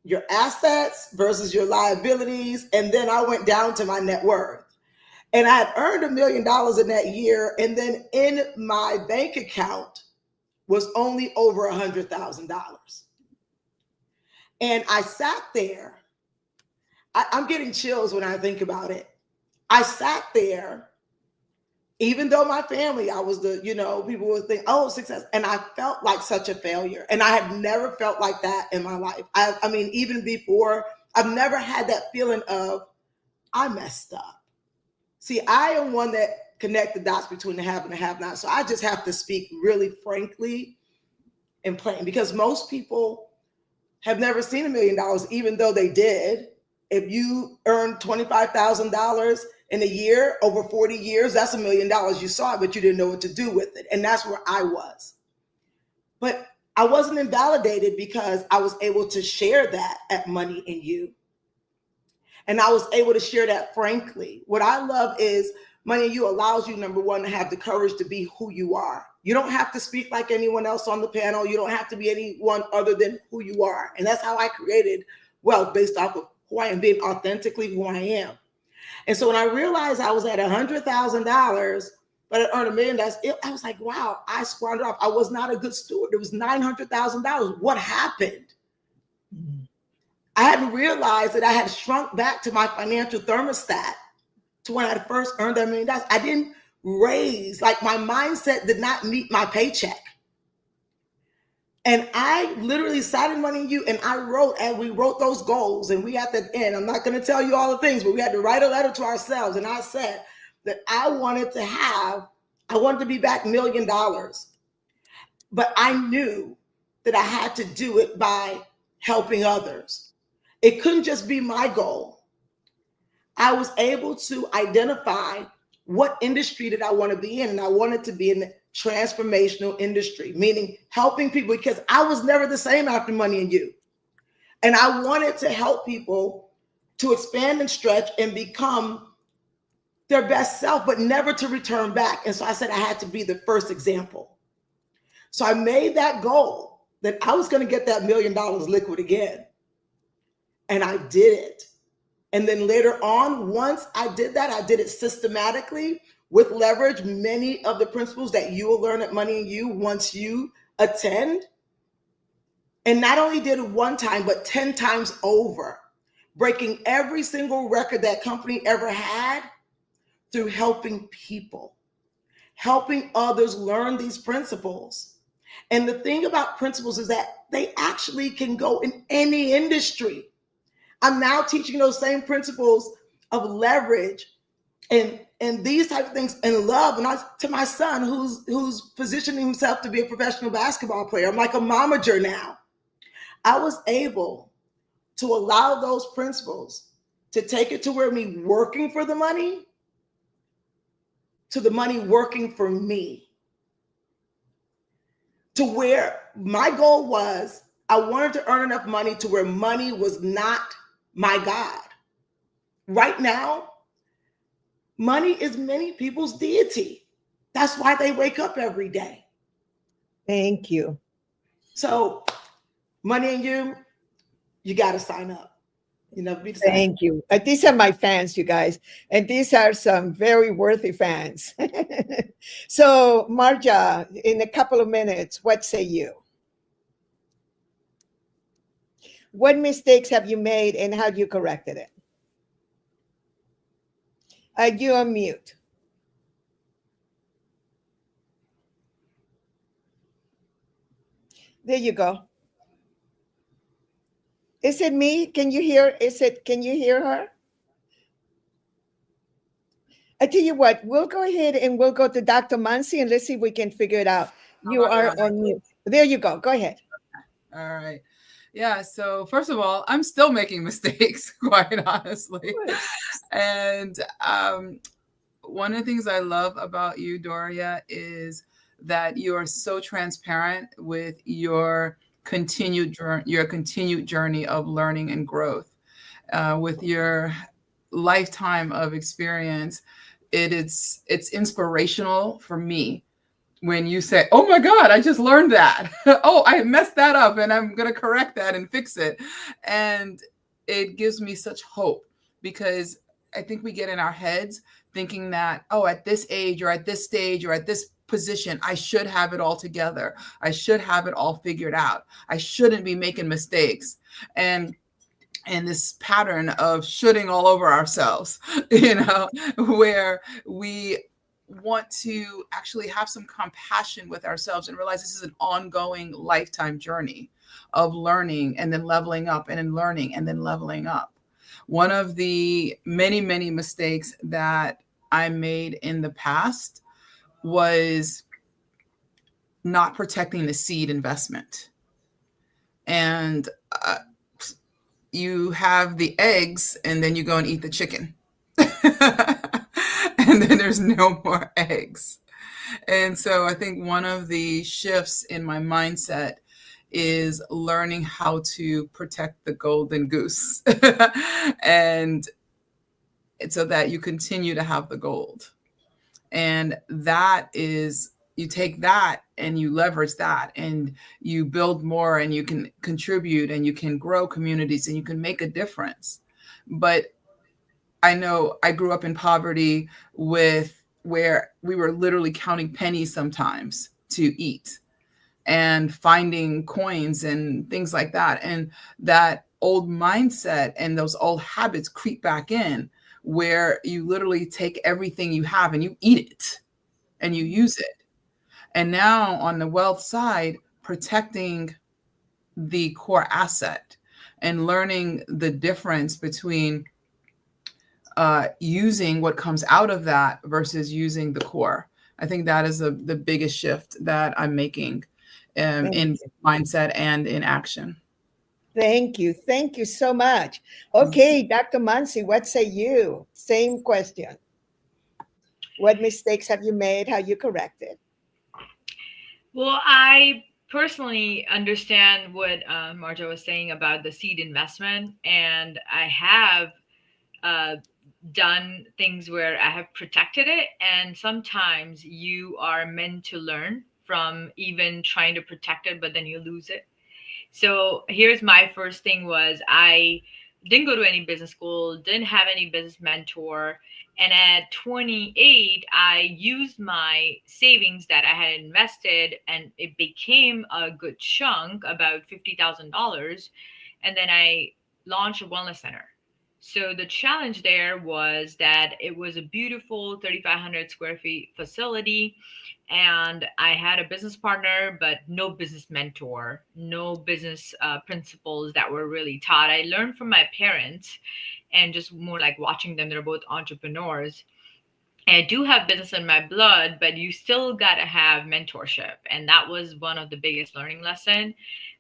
your assets versus your liabilities. And then I went down to my net worth. And I had earned $1 million in that year. And then in my bank account was only over $100,000. And I sat there. I'm getting chills when I think about it. I sat there, even though my family, I was the, people would think, oh, success. And I felt like such a failure. And I had never felt like that in my life. I mean, even before, I've never had that feeling of, I messed up. See, I am one that connect the dots between the have and the have not. So I just have to speak really frankly and plain, because most people have never seen $1 million, even though they did. If you earned $25,000 in a year over 40 years, that's $1 million. You saw it, but you didn't know what to do with it. And that's where I was. But I wasn't invalidated because I was able to share that at Money and You. And I was able to share that frankly. What I love is Money and You allows you, number one, to have the courage to be who you are. You don't have to speak like anyone else on the panel. You don't have to be anyone other than who you are. And that's how I created wealth, based off of who I am, being authentically who I am. And so when I realized I was at $100,000, but I earned $1 million, I was like, wow, I squandered off. I was not a good steward. It was $900,000. What happened? I hadn't realized that I had shrunk back to my financial thermostat to when I had first earned that $1 million. I didn't raise, like my mindset did not meet my paycheck. And I literally sat in Money and You, and we wrote those goals, and we at the end, I'm not going to tell you all the things, but we had to write a letter to ourselves. And I said that I wanted to be back $1 million, but I knew that I had to do it by helping others. It couldn't just be my goal. I was able to identify what industry did I want to be in, and I wanted to be in the transformational industry, meaning helping people, because I was never the same after Money and You. And I wanted to help people to expand and stretch and become their best self, but never to return back. And so I said I had to be the first example. So I made that goal that I was going to get that $1 million liquid again. And I did it. And then later on, once I did that, I did it systematically with leverage, many of the principles that you will learn at Money and You once you attend. And not only did it one time, but 10 times over, breaking every single record that company ever had through helping people, helping others learn these principles. And the thing about principles is that they actually can go in any industry. I'm now teaching those same principles of leverage and these type of things in love. And to my son, who's positioning himself to be a professional basketball player. I'm like a momager now. I was able to allow those principles to take it to where me working for the money, to the money working for me, to where my goal was, I wanted to earn enough money to where money was not my God. Right now, money is many people's deity. That's why they wake up every day. Thank you. So, Money and You, you got to sign up. Thank you. These are my fans, you guys. And these are some very worthy fans. So, Marja, in a couple of minutes, what say you? What mistakes have you made and how you corrected it? You are mute. There you go. Is it me? Can you hear? Can you hear her? I tell you what, we'll go ahead and we'll go to Dr. Mansi and let's see if we can figure it out. You are on mute. There you go. Go ahead. All right. Yeah. So first of all, I'm still making mistakes, quite honestly. And one of the things I love about you, Doria, is that you are so transparent with your continued journey of learning and growth. With your lifetime of experience, it's inspirational for me when you say, oh my God, I just learned that. Oh, I messed that up and I'm going to correct that and fix it. And it gives me such hope, because I think we get in our heads thinking that, oh, at this age or at this stage or at this position, I should have it all together. I should have it all figured out. I shouldn't be making mistakes. And this pattern of shoulding all over ourselves, where we want to actually have some compassion with ourselves and realize this is an ongoing lifetime journey of learning and then leveling up, and then learning and then leveling up. One of the many, many mistakes that I made in the past was not protecting the seed investment. And you have the eggs and then you go and eat the chicken. And then there's no more eggs. And so I think one of the shifts in my mindset is learning how to protect the golden goose and so that you continue to have the gold. And that is, you take that and you leverage that and you build more, and you can contribute and you can grow communities and you can make a difference. But I know I grew up in poverty where we were literally counting pennies sometimes to eat and finding coins and things like that. And that old mindset and those old habits creep back in, where you literally take everything you have and you eat it and you use it. And now on the wealth side, protecting the core asset and learning the difference between using what comes out of that versus using the core. I think that is the biggest shift that I'm making in mindset and in action. Thank you. Thank you so much. Okay, Dr. Mansi, what say you? Same question. What mistakes have you made? How you corrected? Well, I personally understand what Marjo was saying about the seed investment, and I have done things where I have protected it, and sometimes you are meant to learn from even trying to protect it, but then you lose it. So here's my first thing was I didn't go to any business school, didn't have any business mentor. And at 28, I used my savings that I had invested, and it became a good chunk, about $50,000. And then I launched a wellness center. So the challenge there was that it was a beautiful 3,500 square feet facility. And I had a business partner, but no business mentor, no business principles that were really taught. I learned from my parents and just more like watching them. They're both entrepreneurs. And I do have business in my blood, but you still got to have mentorship. And that was one of the biggest learning lesson,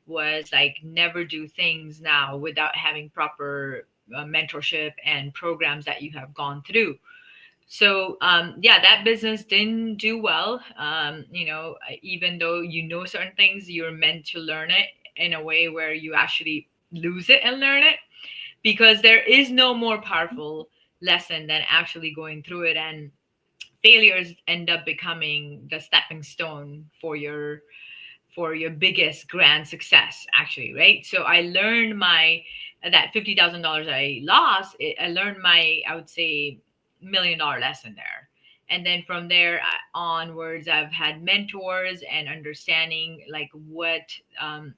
was like never do things now without having proper mentorship and programs that you have gone through. So yeah, that business didn't do well. Even though you know certain things, you're meant to learn it in a way where you actually lose it and learn it, because there is no more powerful lesson than actually going through it. And failures end up becoming the stepping stone for your biggest grand success, actually, right? So I learned that $50,000 I lost, I learned I would say, $1 million lesson there. And then from there onwards, I've had mentors and understanding like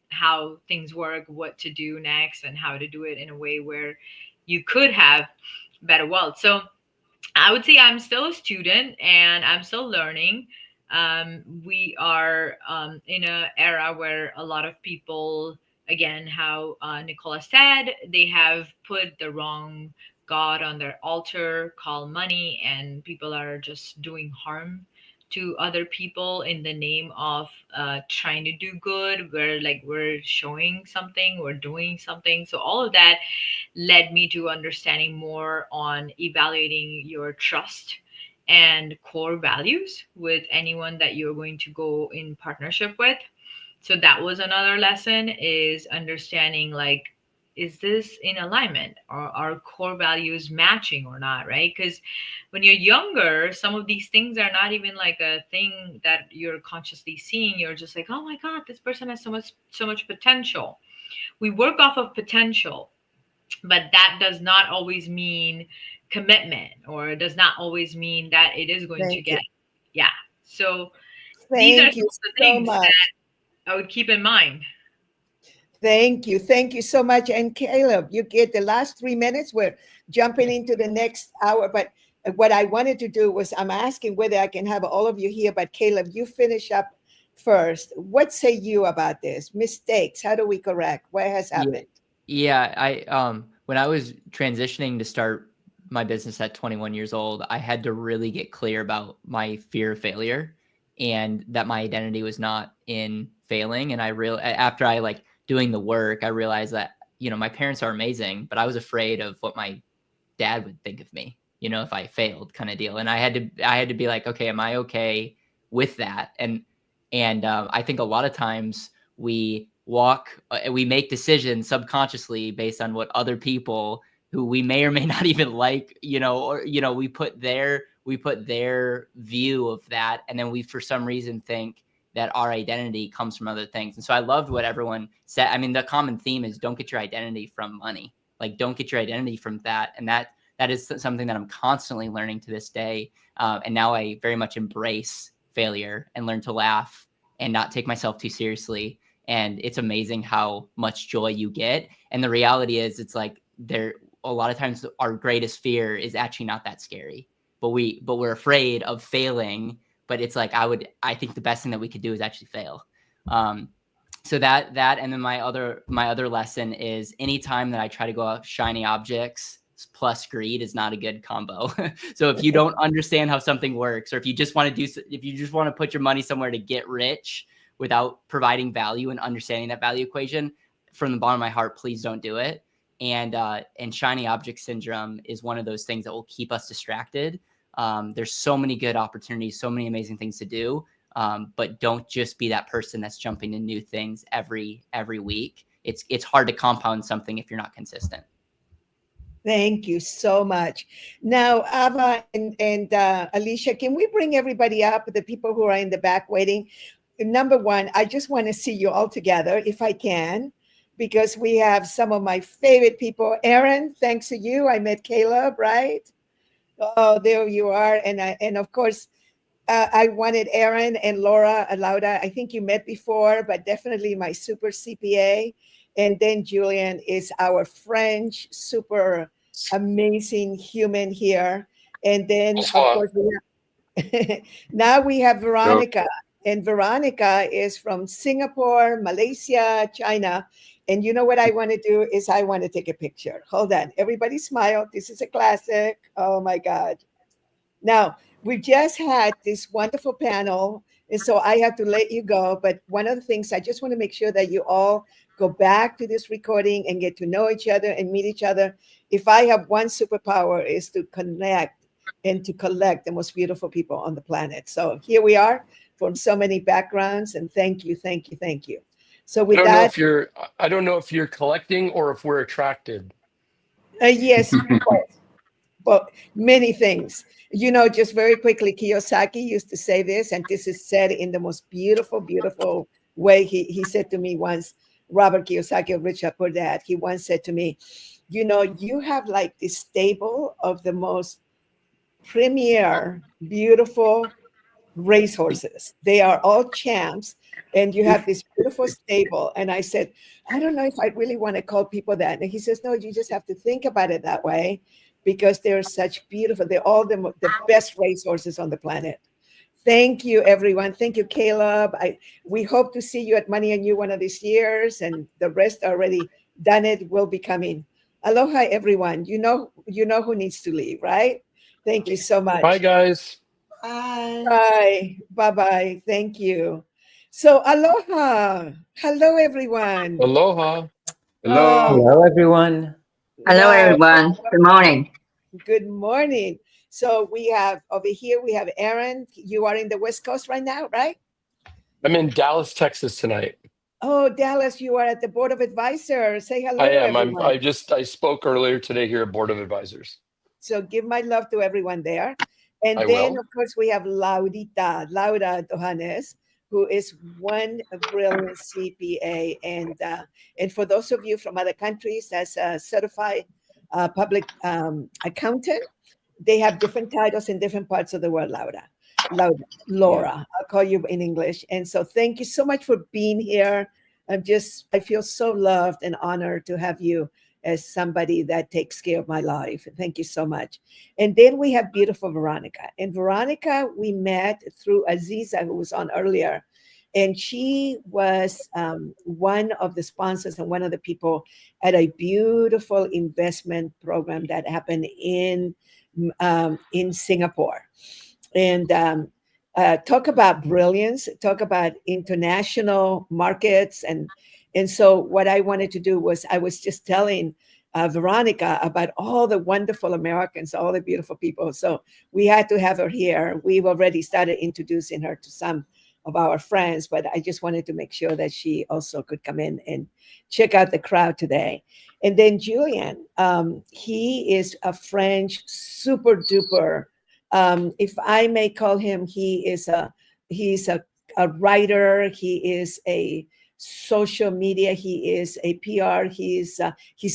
how things work, what to do next, and how to do it in a way where you could have better wealth. So I would say I'm still a student and I'm still learning. We are in an era where a lot of people, again, how Nicola said, they have put the wrong God on their altar, called money, and people are just doing harm to other people in the name of trying to do good. We're showing something, we're doing something. So all of that led me to understanding more on evaluating your trust and core values with anyone that you're going to go in partnership with. So that was another lesson, is understanding like is this in alignment? Are our core values matching or not, right? Because when you're younger, some of these things are not even like a thing that you're consciously seeing. You're just like, oh my God, this person has so much potential. We work off of potential, but that does not always mean commitment, or it does not always mean that it is going to Thank you. get, yeah. So these are Thank some you of the so things much. that I would keep in mind. Thank you. Thank you so much. And Caleb, you get the last 3 minutes. We're jumping into the next hour. But what I wanted to do was I'm asking whether I can have all of you here. But Caleb, you finish up first. What say you about this? Mistakes. How do we correct? What has happened? Yeah, I when I was transitioning to start my business at 21 years old, I had to really get clear about my fear of failure and that my identity was not in failing. And after I like doing the work, I realized that, you know, my parents are amazing, but I was afraid of what my dad would think of me, you know, if I failed, kind of deal. And I had to be like, okay, am I okay with that? And I think a lot of times we make decisions subconsciously based on what other people who we may or may not even like, you know, or, you know, we put their view of that. And then we, for some reason, think that our identity comes from other things. And so I loved what everyone said. I mean, the common theme is don't get your identity from money. Like, don't get your identity from that. And that is something that I'm constantly learning to this day. And now I very much embrace failure and learn to laugh and not take myself too seriously. And it's amazing how much joy you get. And the reality is, it's like a lot of times our greatest fear is actually not that scary, but we're afraid of failing. But it's like, I think the best thing that we could do is actually fail. So that, and then my other lesson is anytime that I try to go out shiny objects plus greed is not a good combo. So if you don't understand how something works, or if you just want to put your money somewhere to get rich without providing value and understanding that value equation, from the bottom of my heart, please don't do it. And shiny object syndrome is one of those things that will keep us distracted. There's so many good opportunities, so many amazing things to do. But don't just be that person that's jumping to new things every week. It's hard to compound something if you're not consistent. Thank you so much. Now, Ava and Alicia, can we bring everybody up, the people who are in the back waiting? Number one, I just want to see you all together, if I can, because we have some of my favorite people. Aaron, thanks to you, I met Caleb, right? Oh, there you are. And of course, I wanted Aaron and Laura Lauda. I think you met before, but definitely my super CPA. And then Julian is our French super amazing human here. And then, of course, now we have Veronica. And Veronica is from Singapore, Malaysia, China. And you know what I want to do is I want to take a picture. Hold on. Everybody smile. This is a classic. Oh, my God. Now, we just had this wonderful panel, and so I have to let you go. But one of the things, I just want to make sure that you all go back to this recording and get to know each other and meet each other. If I have one superpower, is to connect and to collect the most beautiful people on the planet. So here we are from so many backgrounds, and thank you, thank you, thank you. So with that, I don't know if you're collecting or if we're attracted. Yes, but many things. You know, just very quickly, Kiyosaki used to say this, and this is said in the most beautiful, beautiful way. He said to me once, Robert Kiyosaki of Rich Dad Poor Dad, he once said to me, you know, you have like this stable of the most premier, beautiful racehorses. They are all champs, and you have this beautiful stable. And I said, I don't know if I really want to call people that. And he says, no, you just have to think about it that way, because they're such beautiful, they're all the best racehorses on the planet. Thank you, everyone. Thank you, Caleb. We hope to see you at Money and You one of these years, and the rest already done it, will be coming. Aloha, everyone. You know who needs to leave, right? Thank you so much. Bye, guys. Bye. Bye. Bye-bye. Thank you. So aloha. Hello, everyone. Aloha. Hello. Hello, everyone. Hello, everyone. Good morning. Good morning. So we have over here, we have Aaron. You are in the West Coast right now, right? I'm in Dallas, Texas tonight. Oh, Dallas, you are at the Board of Advisors. Say hello I to am. everyone. I spoke earlier today here at Board of Advisors. So give my love to everyone there. And I then, will. of course, we have Laura Dohanes, who is one brilliant CPA. And for those of you from other countries, as a certified public accountant, they have different titles in different parts of the world, Laura, I'll call you in English. And so thank you so much for being here. I feel so loved and honored to have you as somebody that takes care of my life. Thank you so much. And then we have beautiful Veronica. And Veronica, we met through Aziza, who was on earlier. And she was one of the sponsors and one of the people at a beautiful investment program that happened in Singapore. And talk about brilliance, talk about international markets. And so what I wanted to do was, I was just telling Veronica about all the wonderful Americans, all the beautiful people. So we had to have her here. We've already started introducing her to some of our friends, but I just wanted to make sure that she also could come in and check out the crowd today. And then Julian, he is a French super duper, if I may call him, he's a writer. He is a social media. He is a PR. He's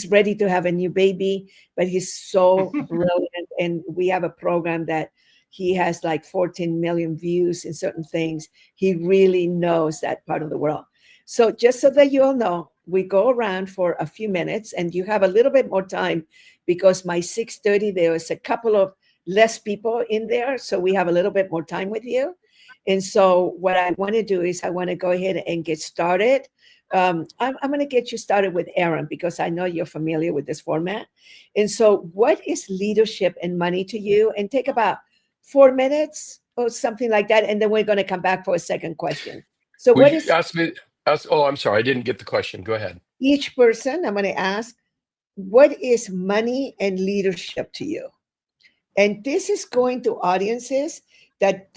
ready to have a new baby, but he's so brilliant. And we have a program that he has like 14 million views in certain things. He really knows that part of the world. So just so that you all know, we go around for a few minutes, and you have a little bit more time because my 6:30, there was a couple of less people in there. So we have a little bit more time with you. And so what I want to do is I want to go ahead and get started. I'm going to get you started with Aaron, because I know you're familiar with this format. And so what is leadership and money to you? And take about 4 minutes or something like that. And then we're going to come back for a second question. So what is... Oh, I'm sorry. I didn't get the question. Go ahead. Each person, I'm going to ask, what is money and leadership to you? And this is going to audiences that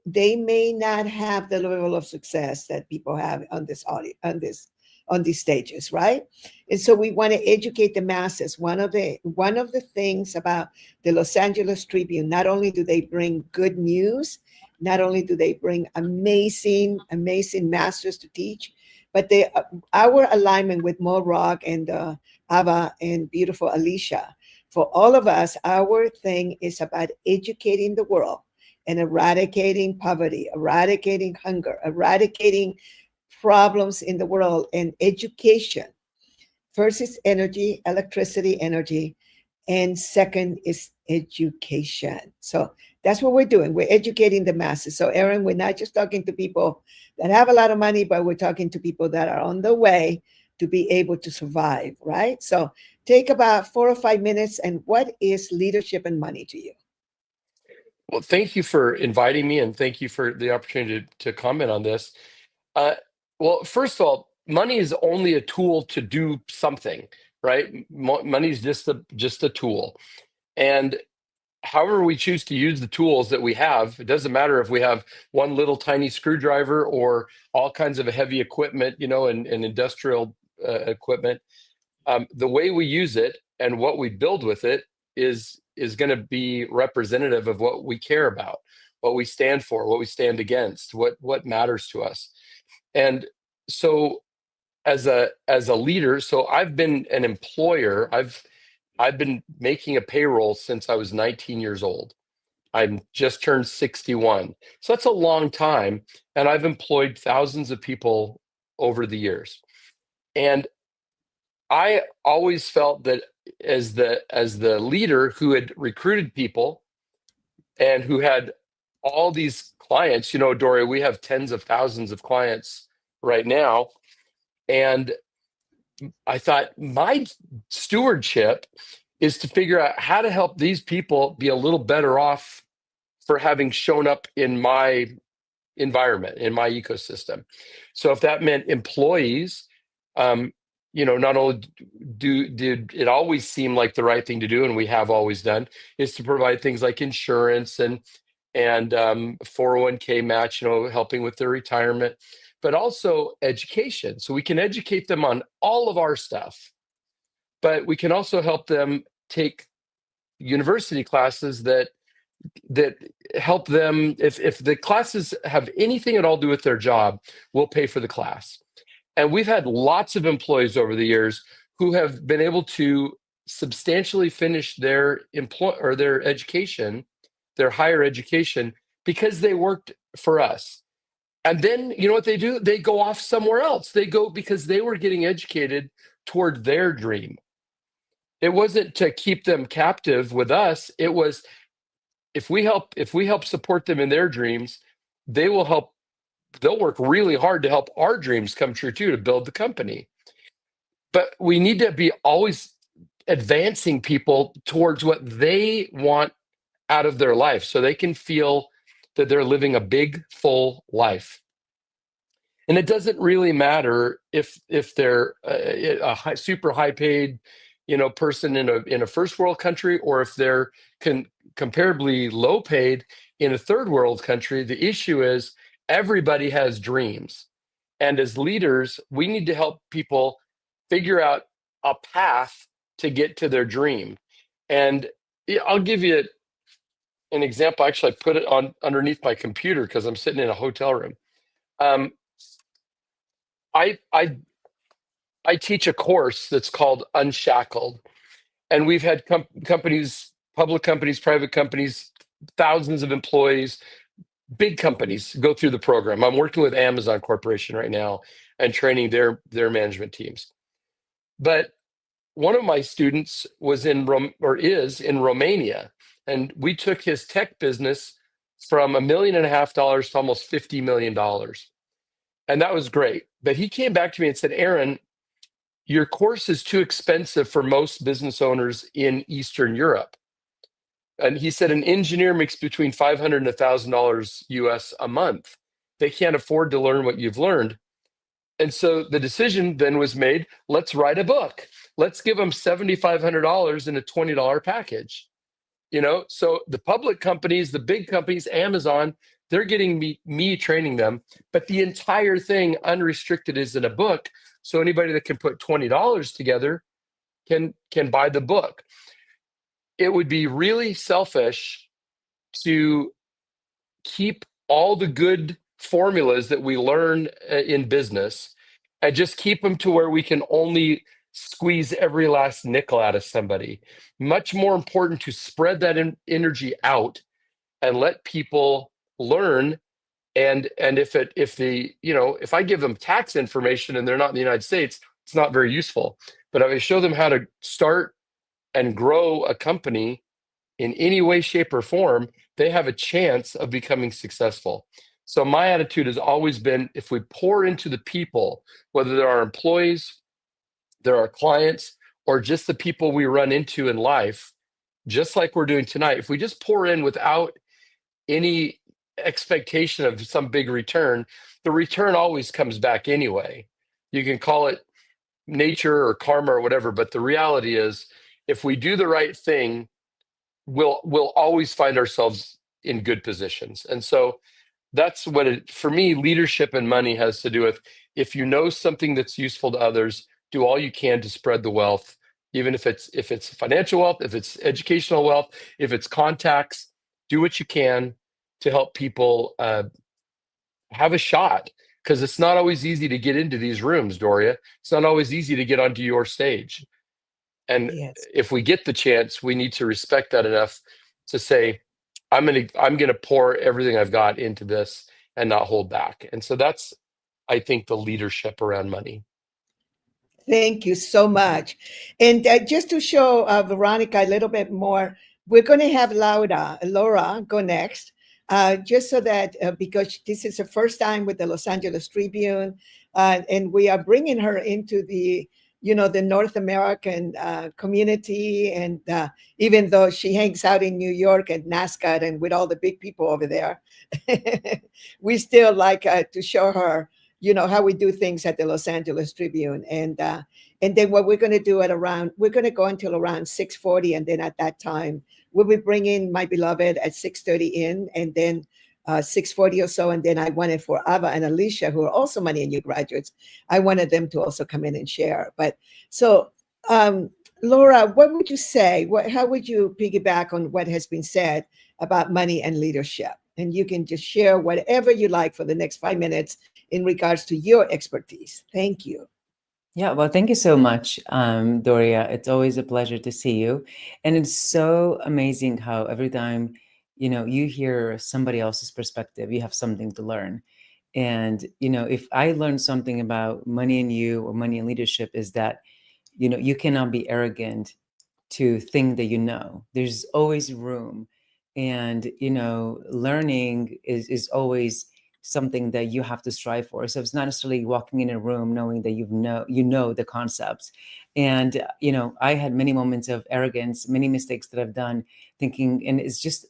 they may not have the level of success that people have on these stages, right? And so we want to educate the masses. One of the things about the Los Angeles Tribune, not only do they bring good news, not only do they bring amazing masters to teach, but our alignment with Mo Rock and Ava and beautiful Alicia, for all of us, our thing is about educating the world and eradicating poverty, eradicating hunger, eradicating problems in the world. And education. First is energy, electricity, energy. And second is education. So that's what we're doing. We're educating the masses. So Aaron, we're not just talking to people that have a lot of money, but we're talking to people that are on the way to be able to survive, right? So take about 4 or 5 minutes. And what is leadership and money to you? Well, thank you for inviting me, and thank you for the opportunity to comment on this. Well, first of all, money is only a tool to do something, right? Money is just a tool. And however we choose to use the tools that we have, it doesn't matter if we have one little tiny screwdriver or all kinds of heavy equipment, and industrial equipment. The way we use it and what we build with it is going to be representative of what we care about, what we stand for, what we stand against, what matters to us. And so as a leader, so I've been an employer. I've been making a payroll since I was 19 years old. I'm just turned 61. So that's a long time. And I've employed thousands of people over the years. And I always felt that as the leader who had recruited people and who had all these clients, Doria, we have tens of thousands of clients right now. And I thought my stewardship is to figure out how to help these people be a little better off for having shown up in my environment, in my ecosystem. So if that meant employees, not only did it always seem like the right thing to do, and we have always done, is to provide things like insurance and 401k match, helping with their retirement. but also education. So we can educate them on all of our stuff, but we can also help them take university classes that help them. If the classes have anything at all to do with their job, we'll pay for the class. And we've had lots of employees over the years who have been able to substantially finish their their education, their higher education, because they worked for us. And then you know what they do? They go off somewhere else. They go because they were getting educated toward their dream. It wasn't to keep them captive with us. It was if we help support them in their dreams, they'll work really hard to help our dreams come true too, to build the company. But we need to be always advancing people towards what they want out of their life so they can feel that they're living a big, full life. And it doesn't really matter if they're a super high paid, person in a first world country, or if they're comparably low paid in a third world country. The issue is everybody has dreams. And as leaders, we need to help people figure out a path to get to their dream. And I'll give you an example. Actually, I put it on underneath my computer because I'm sitting in a hotel room. I teach a course that's called Unshackled. And we've had companies, public companies, private companies, thousands of employees, big companies go through the program. I'm working with Amazon Corporation right now and training their management teams. But one of my students is in Romania, and we took his tech business from $1.5 million to almost $50 million. And that was great. But he came back to me and said, Aaron, your course is too expensive for most business owners in Eastern Europe. And he said an engineer makes between $500 and $1,000 US a month. They can't afford to learn what you've learned. And so the decision then was made, let's write a book. Let's give them $7,500 in a $20 package. So the public companies, the big companies, Amazon, they're getting me training them, but the entire thing unrestricted is in a book. So anybody that can put $20 together can buy the book. It would be really selfish to keep all the good formulas that we learn in business and just keep them to where we can only squeeze every last nickel out of somebody. Much more important to spread that energy out and let people learn. And if I give them tax information and they're not in the United States, it's not very useful. But if I show them how to start and grow a company in any way, shape, or form, they have a chance of becoming successful. So my attitude has always been, if we pour into the people, whether they're our employees, they're our clients, or just the people we run into in life, just like we're doing tonight, if we just pour in without any expectation of some big return, the return always comes back anyway. You can call it nature or karma or whatever, but the reality is, if we do the right thing, we'll always find ourselves in good positions. And so that's what for me, leadership and money has to do with. If you know something that's useful to others, do all you can to spread the wealth, even if it's financial wealth, if it's educational wealth, if it's contacts. Do what you can to help people have a shot, because it's not always easy to get into these rooms, Doria. It's not always easy to get onto your stage. And if we get the chance, we need to respect that enough to say, I'm gonna pour everything I've got into this and not hold back. And so that's, I think, the leadership around money. Thank you so much. And just to show Veronica a little bit more, we're going to have Laura go next, just so that because this is her first time with the Los Angeles Tribune, and we are bringing her into the North American community. And even though she hangs out in New York at NASCAR and with all the big people over there, we still like to show her how we do things at the Los Angeles Tribune. And then what we're going to do we're going to go until around 6:40. And then at that time, we'll be bringing my beloved at 6:30 in. And then 6:40 or so, and then I wanted for Ava and Alicia, who are also Money and You graduates, I wanted them to also come in and share. But so, Laura, what would you say? How would you piggyback on what has been said about money and leadership? And you can just share whatever you like for the next 5 minutes in regards to your expertise. Thank you. Yeah, well, thank you so much, Doria. It's always a pleasure to see you. And it's so amazing how every time, you hear somebody else's perspective, you have something to learn. And, if I learn something about money and you or money and leadership is that, you cannot be arrogant to think that there's always room. And, learning is always something that you have to strive for. So it's not necessarily walking in a room knowing that you know the concepts. And I had many moments of arrogance, many mistakes that I've done, thinking, and it's just,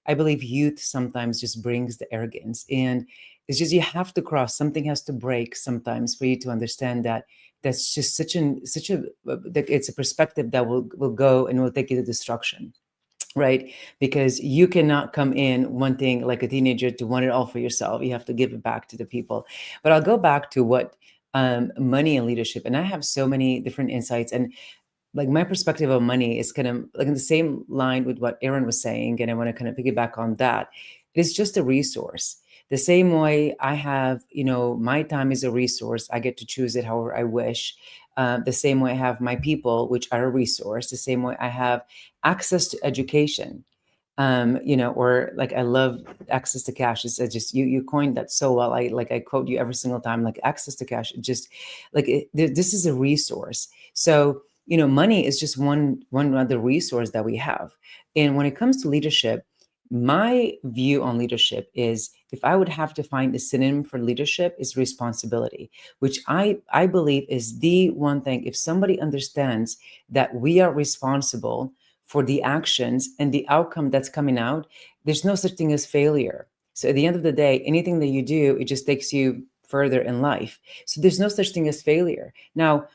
I believe youth sometimes just brings the arrogance, and it's just you have to cross, something has to break sometimes for you to understand that that's just such a that it's a perspective that will go and will take you to destruction. Right? Because you cannot come in wanting, like a teenager, to want it all for yourself. You have to give it back to the people. But I'll go back to what money and leadership, and I have so many different insights, and like my perspective of money is kind of like in the same line with what Aaron was saying, and I want to kind of piggyback on that. It's just a resource. The same way I have, my time is a resource. I get to choose it however I wish. The same way I have my people, which are a resource. The same way I have access to education. Or like I love access to cash. It's just you coined that so well. I quote you every single time. Like access to cash, just like this is a resource. So money is just one other resource that we have. And when it comes to leadership, my view on leadership is, if I would have to find a synonym for leadership, is responsibility, which I believe is the one thing. If somebody understands that we are responsible for the actions and the outcome that's coming out, there's no such thing as failure. So at the end of the day, anything that you do, it just takes you further in life. So there's no such thing as failure. Now,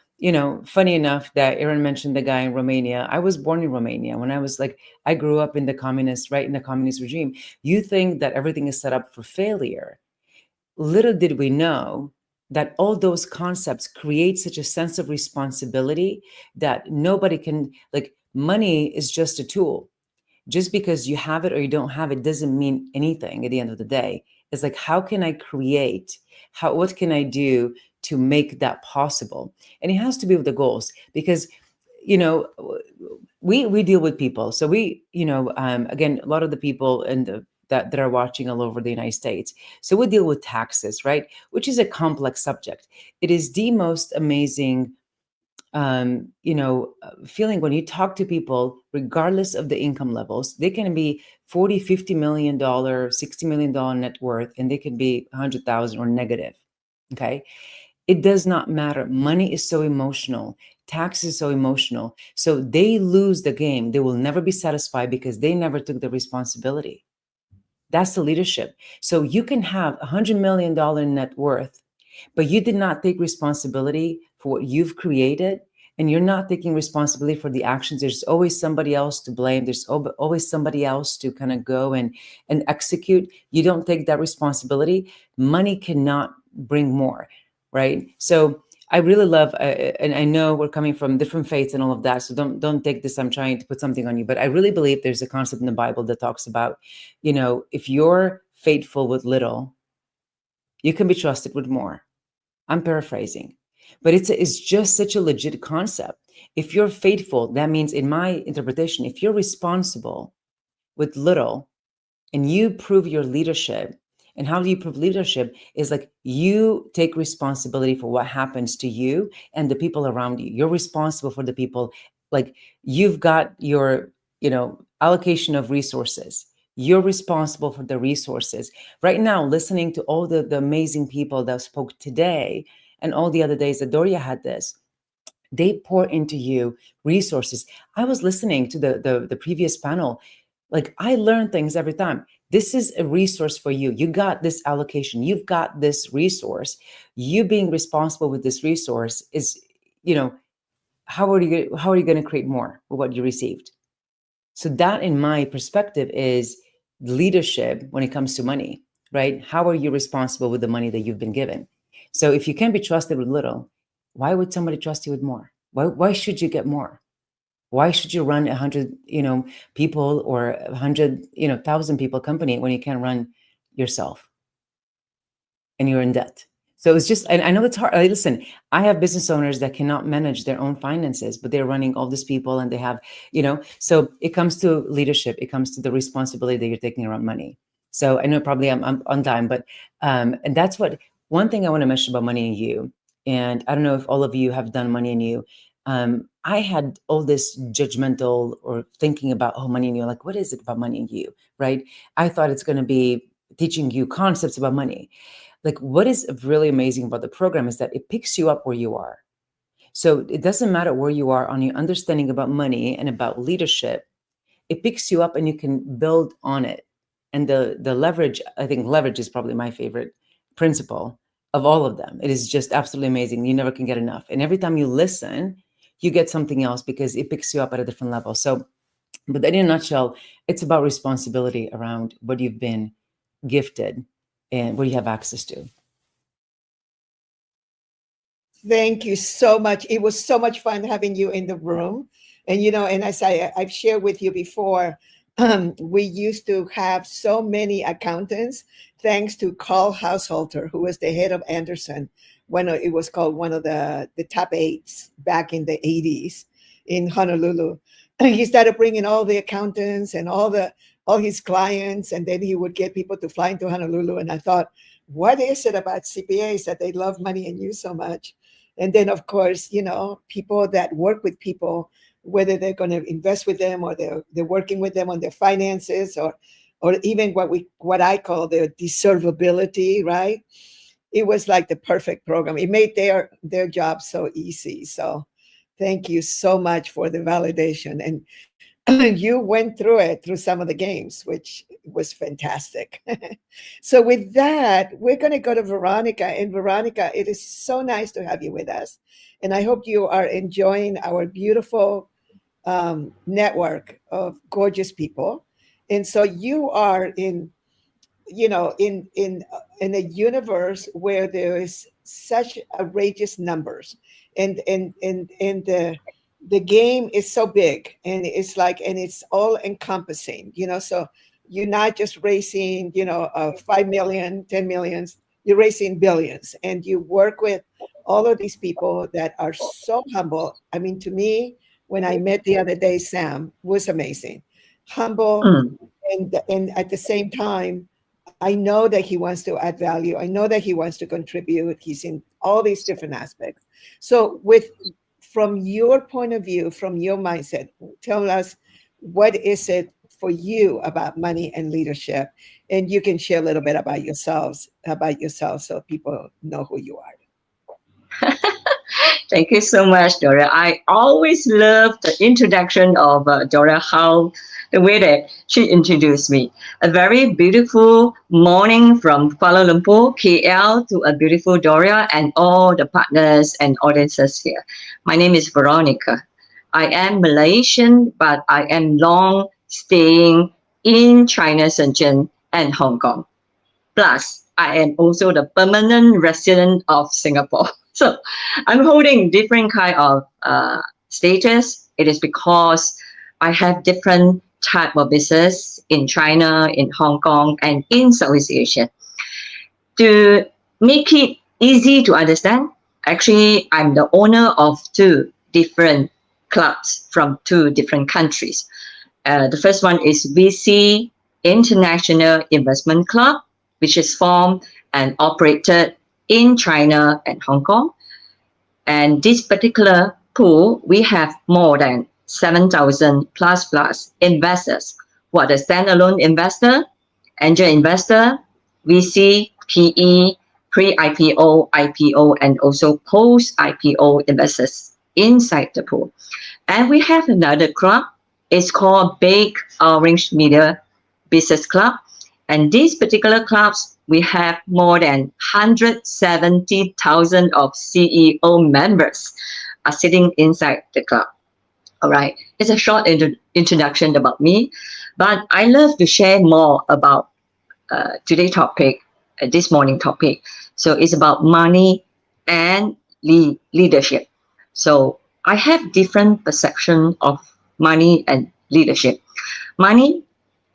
funny enough that Aaron mentioned the guy in Romania. I was born in Romania. When I grew up in the communist regime. You think that everything is set up for failure. Little did we know that all those concepts create such a sense of responsibility that nobody can, like, money is just a tool. Just because you have it or you don't have it doesn't mean anything at the end of the day. It's like, how can I create? What can I do to make that possible? And it has to be with the goals, because, we deal with people. So again, a lot of the people that are watching all over the United States. So we deal with taxes, right? Which is a complex subject. It is the most amazing feeling when you talk to people, regardless of the income levels. They can be $40, $50 million, $60 million net worth, and they can be 100,000 or negative. Okay. It does not matter. Money is so emotional. Tax is so emotional. So they lose the game. They will never be satisfied because they never took the responsibility. That's the leadership. So you can have $100 million net worth, but you did not take responsibility for what you've created, and you're not taking responsibility for the actions. There's always somebody else to blame. There's always somebody else to kind of go and execute. You don't take that responsibility. Money cannot bring more, right? So I really love, and I know we're coming from different faiths and all of that, so don't take this, I'm trying to put something on you, but I really believe there's a concept in the Bible that talks about, if you're faithful with little, you can be trusted with more. I'm paraphrasing, but it's just such a legit concept. If you're faithful, that means, in my interpretation, if you're responsible with little and you prove your leadership, and how do you prove leadership is like you take responsibility for what happens to you and the people around you. You're responsible for the people. Like, you've got your, allocation of resources. You're responsible for the resources. Right now, listening to all the amazing people that spoke today and all the other days that Doria had this, they pour into you resources. I was listening to the previous panel. Like, I learn things every time. This is a resource for you. You got this allocation. You've got this resource. You being responsible with this resource is, how are you going to create more with what you received? So that, in my perspective, is leadership when it comes to money, right? How are you responsible with the money that you've been given? So if you can be trusted with little, why would somebody trust you with more? Why should you get more? Why should you run 100, people or 100, 1,000 people company when you can't run yourself and you're in debt? So it's just, I know it's hard. Listen, I have business owners that cannot manage their own finances, but they're running all these people and they have, so it comes to leadership. It comes to the responsibility that you're taking around money. So I know probably I'm on time, but, and that's one thing I want to mention about Money and You. And I don't know if all of you have done Money and You. I had all this judgmental or thinking about, Money and You, like, what is it about Money and You, right? I thought it's going to be teaching you concepts about money. Like, what is really amazing about the program is that it picks you up where you are. So it doesn't matter where you are on your understanding about money and about leadership. It picks you up and you can build on it. And the leverage, I think leverage is probably my favorite principle of all of them. It is just absolutely amazing. You never can get enough. And every time you listen, you get something else because it picks you up at a different level. So, but in a nutshell, it's about responsibility around what you've been gifted and what you have access to. Thank you so much. It was so much fun having you in the room. And, and as I've shared with you before, we used to have so many accountants, thanks to Carl Haushalter, who was the head of Anderson, when it was called one of the top 8s back in the 80s in Honolulu. And he started bringing all the accountants and all his clients, and then he would get people to fly into Honolulu. And I thought, what is it about CPAs that they love Money and You so much? And then, of course, people that work with people, whether they're going to invest with them or they're working with them on their finances or even what I call their deservability, right? It was like the perfect program. It made their job so easy. So thank you so much for the validation. And you went through some of the games, which was fantastic. So with that, we're going to go to Veronica. And Veronica, it is so nice to have you with us. And I hope you are enjoying our beautiful network of gorgeous people. And so you are in a universe where there is such outrageous numbers, and the game is so big, and it's all encompassing, so you're not just raising 5 million, 10 millions, you're raising billions, and you work with all of these people that are so humble. I mean, to me, when I met the other day, Sam was amazing, humble, and at the same time, I know that he wants to add value. I know that he wants to contribute. He's in all these different aspects. So from your point of view, from your mindset, tell us, what is it for you about money and leadership? And you can share a little bit about yourself so people know who you are. Thank you so much, Dora. I always love the introduction of Dora, the way that she introduced me. A very beautiful morning from Kuala Lumpur, KL, to a beautiful Dora and all the partners and audiences here. My name is Veronica. I am Malaysian, but I am long staying in China, Shenzhen, and Hong Kong. Plus, I am also the permanent resident of Singapore. So I'm holding different kind of status. It is because I have different type of business in China, in Hong Kong, and in Southeast Asia. To make it easy to understand, actually, I'm the owner of 2 different clubs from 2 different countries. The first one is VC International Investment Club, which is formed and operated in China and Hong Kong. And this particular pool, we have more than 7,000 plus investors. What a standalone investor, angel investor, VC, PE, pre-IPO, IPO, and also post-IPO investors inside the pool. And we have another club. It's called Big Orange Media Business Club. And these particular clubs, we have more than 170,000 of CEO members are sitting inside the club. All right. It's a short introduction about me, but I love to share more about today's topic, this morning topic. So it's about money and leadership. So I have different perception of money and leadership. Money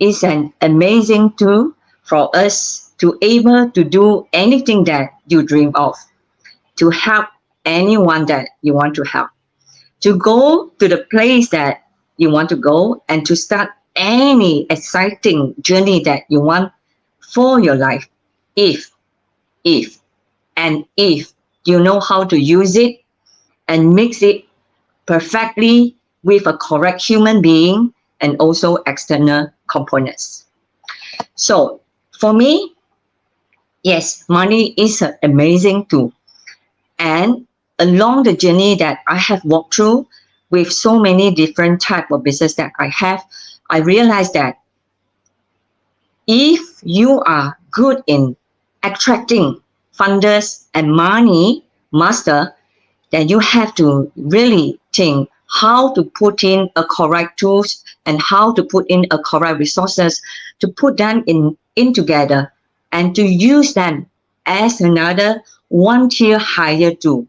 is an amazing tool for us to able to do anything that you dream of, to help anyone that you want to help, to go to the place that you want to go, and to start any exciting journey that you want for your life. If you know how to use it and mix it perfectly with a correct human being and also external components. So for me, yes, money is an amazing tool. And along the journey that I have walked through with so many different type of business that I have, I realized that if you are good in attracting funders and money master, then you have to really think how to put in a correct tools and how to put in a correct resources to put them in together and to use them as another one tier higher tool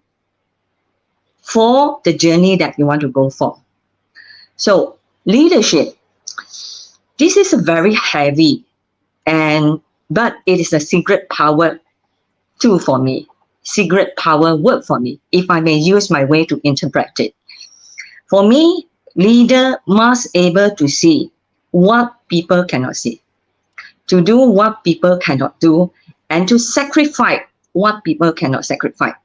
for the journey that you want to go for. So leadership, this is a very heavy but it is a secret power tool for me, secret power word for me, if I may use my way to interpret it. For me, leader must able to see what people cannot see, to do what people cannot do, and to sacrifice what people cannot sacrifice.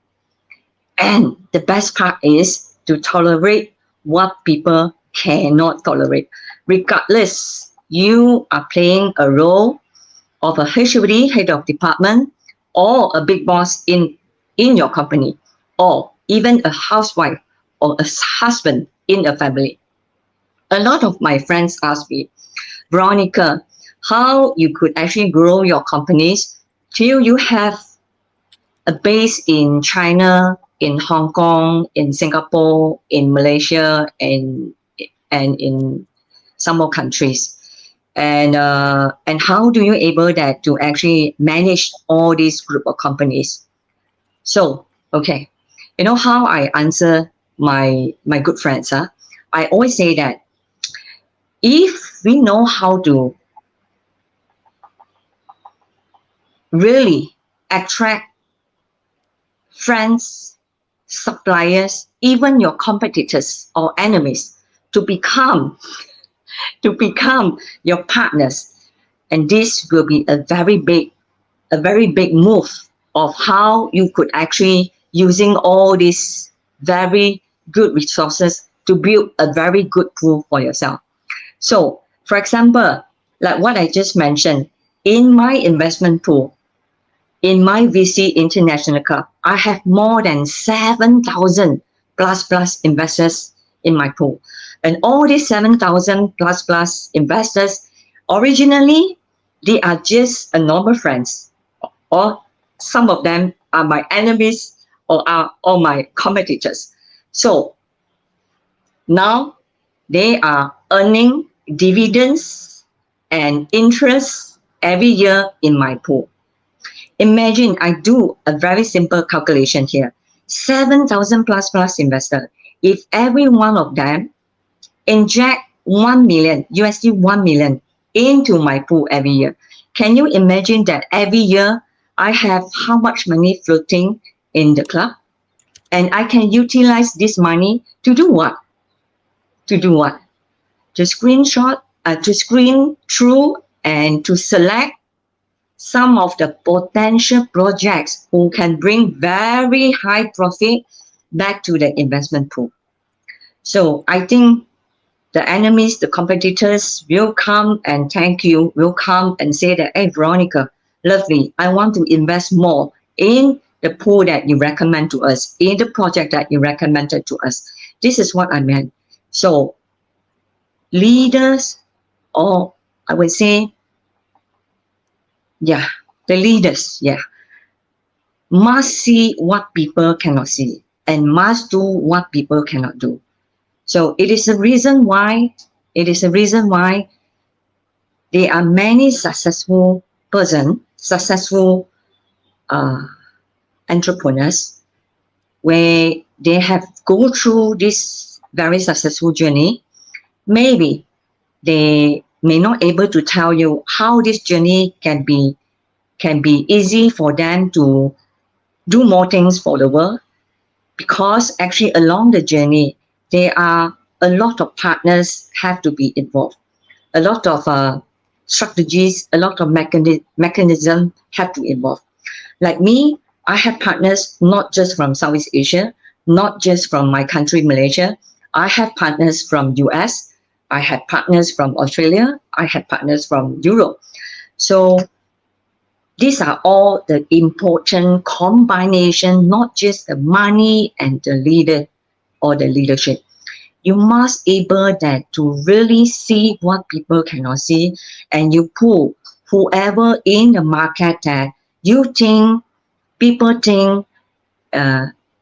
And the best part is to tolerate what people cannot tolerate. Regardless, you are playing a role of a HOD, head of department, or a big boss in your company, or even a housewife or a husband in a family. A lot of my friends ask me, Veronica, how you could actually grow your companies till you have a base in China, in Hong Kong, in Singapore, in Malaysia, and in some more countries. And how do you able that to actually manage all these group of companies? So, okay, you know how I answer my good friends, huh? I always say that if we know how to really attract friends, suppliers, even your competitors or enemies to become your partners, and this will be a very big move of how you could actually using all these very good resources to build a very good pool for yourself. So, for example, like what I just mentioned, in my investment pool, in my VC International Club, I have more than 7,000 plus investors in my pool. And all these 7,000 plus investors, originally, they are just a normal friends, or some of them are my enemies or are all my competitors. So now they are earning dividends and interest every year in my pool. Imagine I do a very simple calculation here. 7,000 plus investors. If every one of them inject $1 million into my pool every year, can you imagine that every year I have how much money floating in the club? And I can utilize this money to do what? To screenshot, to screen through and to select some of the potential projects who can bring very high profit back to the investment pool. So I think the enemies, the competitors will come and thank you, will come and say that, hey, Veronica, lovely, I want to invest more in the pool that you recommend to us, in the project that you recommended to us. This is what I meant. So leaders, or I would say, the leaders, must see what people cannot see and must do what people cannot do. So it is a reason why there are many successful entrepreneurs where they have go through this very successful journey. Maybe they may not able to tell you how this journey can be easy for them to do more things for the world, because actually along the journey there are a lot of partners have to be involved, a lot of strategies, a lot of mechanism have to involve. Like me, I have partners not just from Southeast Asia, not just from my country, Malaysia. I have partners from US, I had partners from Australia, I had partners from Europe. So these are all the important combination, not just the money and the leader or the leadership. You must able that to really see what people cannot see, and you pull whoever in the market that you think people think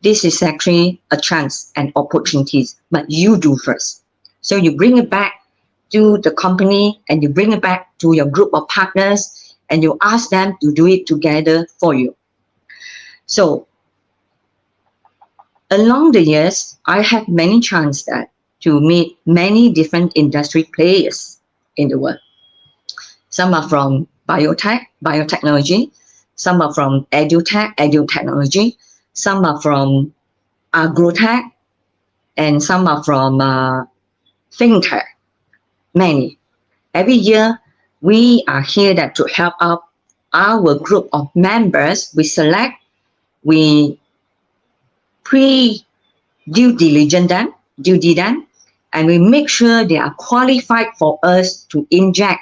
this is actually a chance and opportunities, but you do first. So you bring it back to the company and you bring it back to your group of partners and you ask them to do it together for you. So along the years, I had many chances to meet many different industry players in the world. Some are from biotechnology, some are from edutechnology, some are from agrotech, and some are from fintech, many. Every year, we are here to help out our group of members. We select, we due diligence them, and we make sure they are qualified for us to inject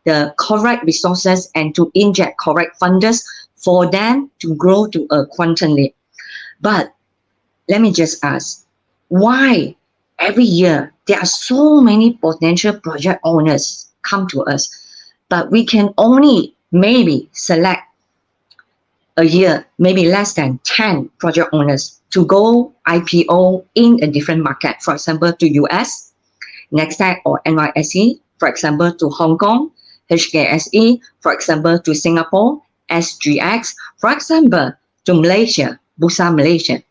the correct resources and to inject correct funders for them to grow to a quantum leap. But let me just ask, why every year there are so many potential project owners come to us, but we can only maybe select a year, maybe less than 10 project owners to go IPO in a different market, for example, to US, NASDAQ or NYSE, for example, to Hong Kong, HKSE, for example, to Singapore, SGX, for example, to Malaysia, Bursa Malaysia.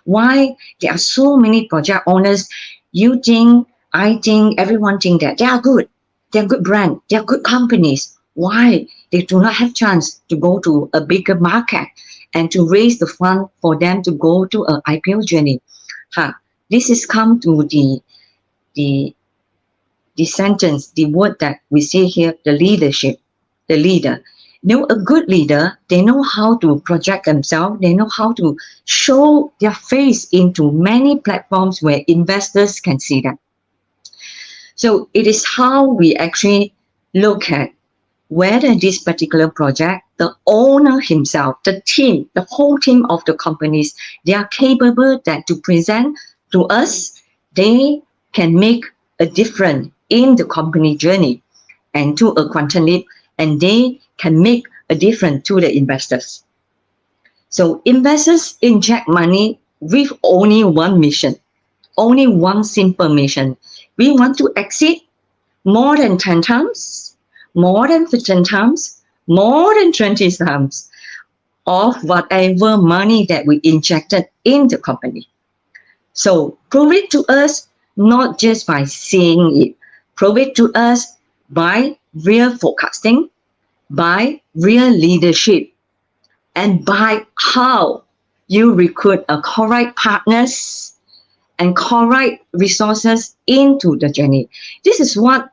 Why there are so many project owners? You think, I think, everyone think that they are good. They're good brand. They're good companies. Why they do not have chance to go to a bigger market and to raise the fund for them to go to an IPO journey? This is come to the sentence, the word that we see here, the leadership, the leader. A good leader, they know how to project themselves. They know how to show their face into many platforms where investors can see them. So it is how we actually look at whether this particular project, the owner himself, the team, the whole team of the companies, they are capable that to present to us, they can make a difference in the company journey and to a quantum leap, and they can make a difference to the investors. So investors inject money with only one mission, only one simple mission. We want to exceed more than 10 times, more than 15 times, more than 20 times of whatever money that we injected in the company. So prove it to us, not just by seeing it. Prove it to us by real forecasting, by real leadership, and by how you recruit a correct partners and correct resources into the journey. This is what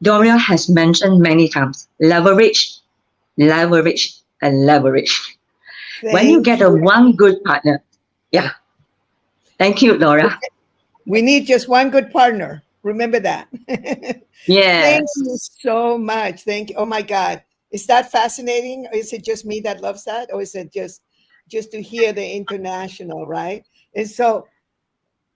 Doria has mentioned many times. Leverage, leverage, and leverage. When you get a one good partner, yeah. Thank you, Dora. We need just one good partner. Remember that. Yes. Thank you so much. Thank you. Oh my God. Is that fascinating? Or is it just me that loves that? Or is it just to hear the international, right? And so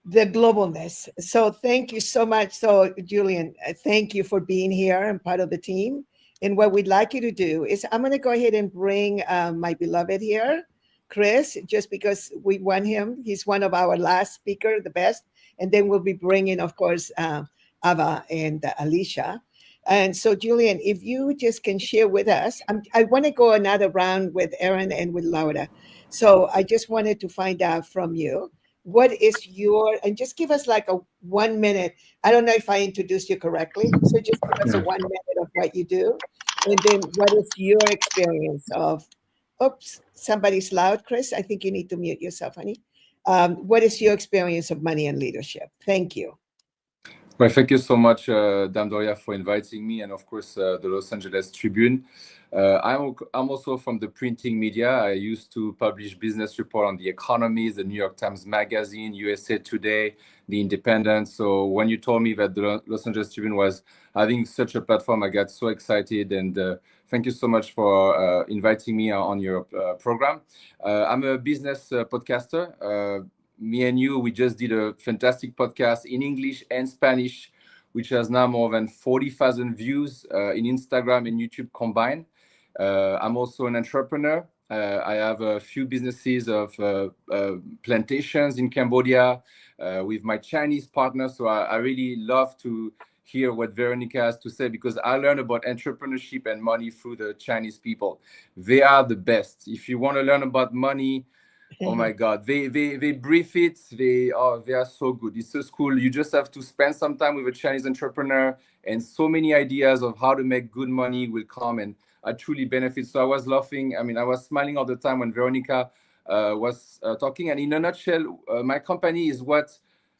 the globalness. So thank you so much. So Julian, thank you for being here and part of the team. And what we'd like you to do is I'm going to go ahead and bring my beloved here, Chris, just because we want him. He's one of our last speaker, the best. And then we'll be bringing, of course, Ava and Alicia. And so, Julian, if you just can share with us, I want to go another round with Erin and with Laura. So I just wanted to find out from you, what is your, and just give us like a 1 minute. I don't know if I introduced you correctly. So just give us a 1 minute of what you do. And then what is your experience of, oops, somebody's loud, Chris. I think you need to mute yourself, honey. What is your experience of money and leadership? Thank you. Well, thank you so much, Dame Doria, for inviting me, and of course, the Los Angeles Tribune. I'm also from the printing media. I used to publish business report on the economy, the New York Times Magazine, USA Today, The Independent. So when you told me that the Los Angeles Tribune was having such a platform, I got so excited, and thank you so much for inviting me on your program. I'm a business podcaster. Me and you, we just did a fantastic podcast in English and Spanish, which has now more than 40,000 views in Instagram and YouTube combined. I'm also an entrepreneur. I have a few businesses of plantations in Cambodia with my Chinese partner. So I really love to hear what Veronica has to say, because I learned about entrepreneurship and money through the Chinese people. They are the best. If you want to learn about money, oh my God, they brief it. They are so good. It's so cool. You just have to spend some time with a Chinese entrepreneur, and so many ideas of how to make good money will come, and I truly benefit. So I was laughing. I mean, I was smiling all the time when Veronica was talking. And in a nutshell, my company is what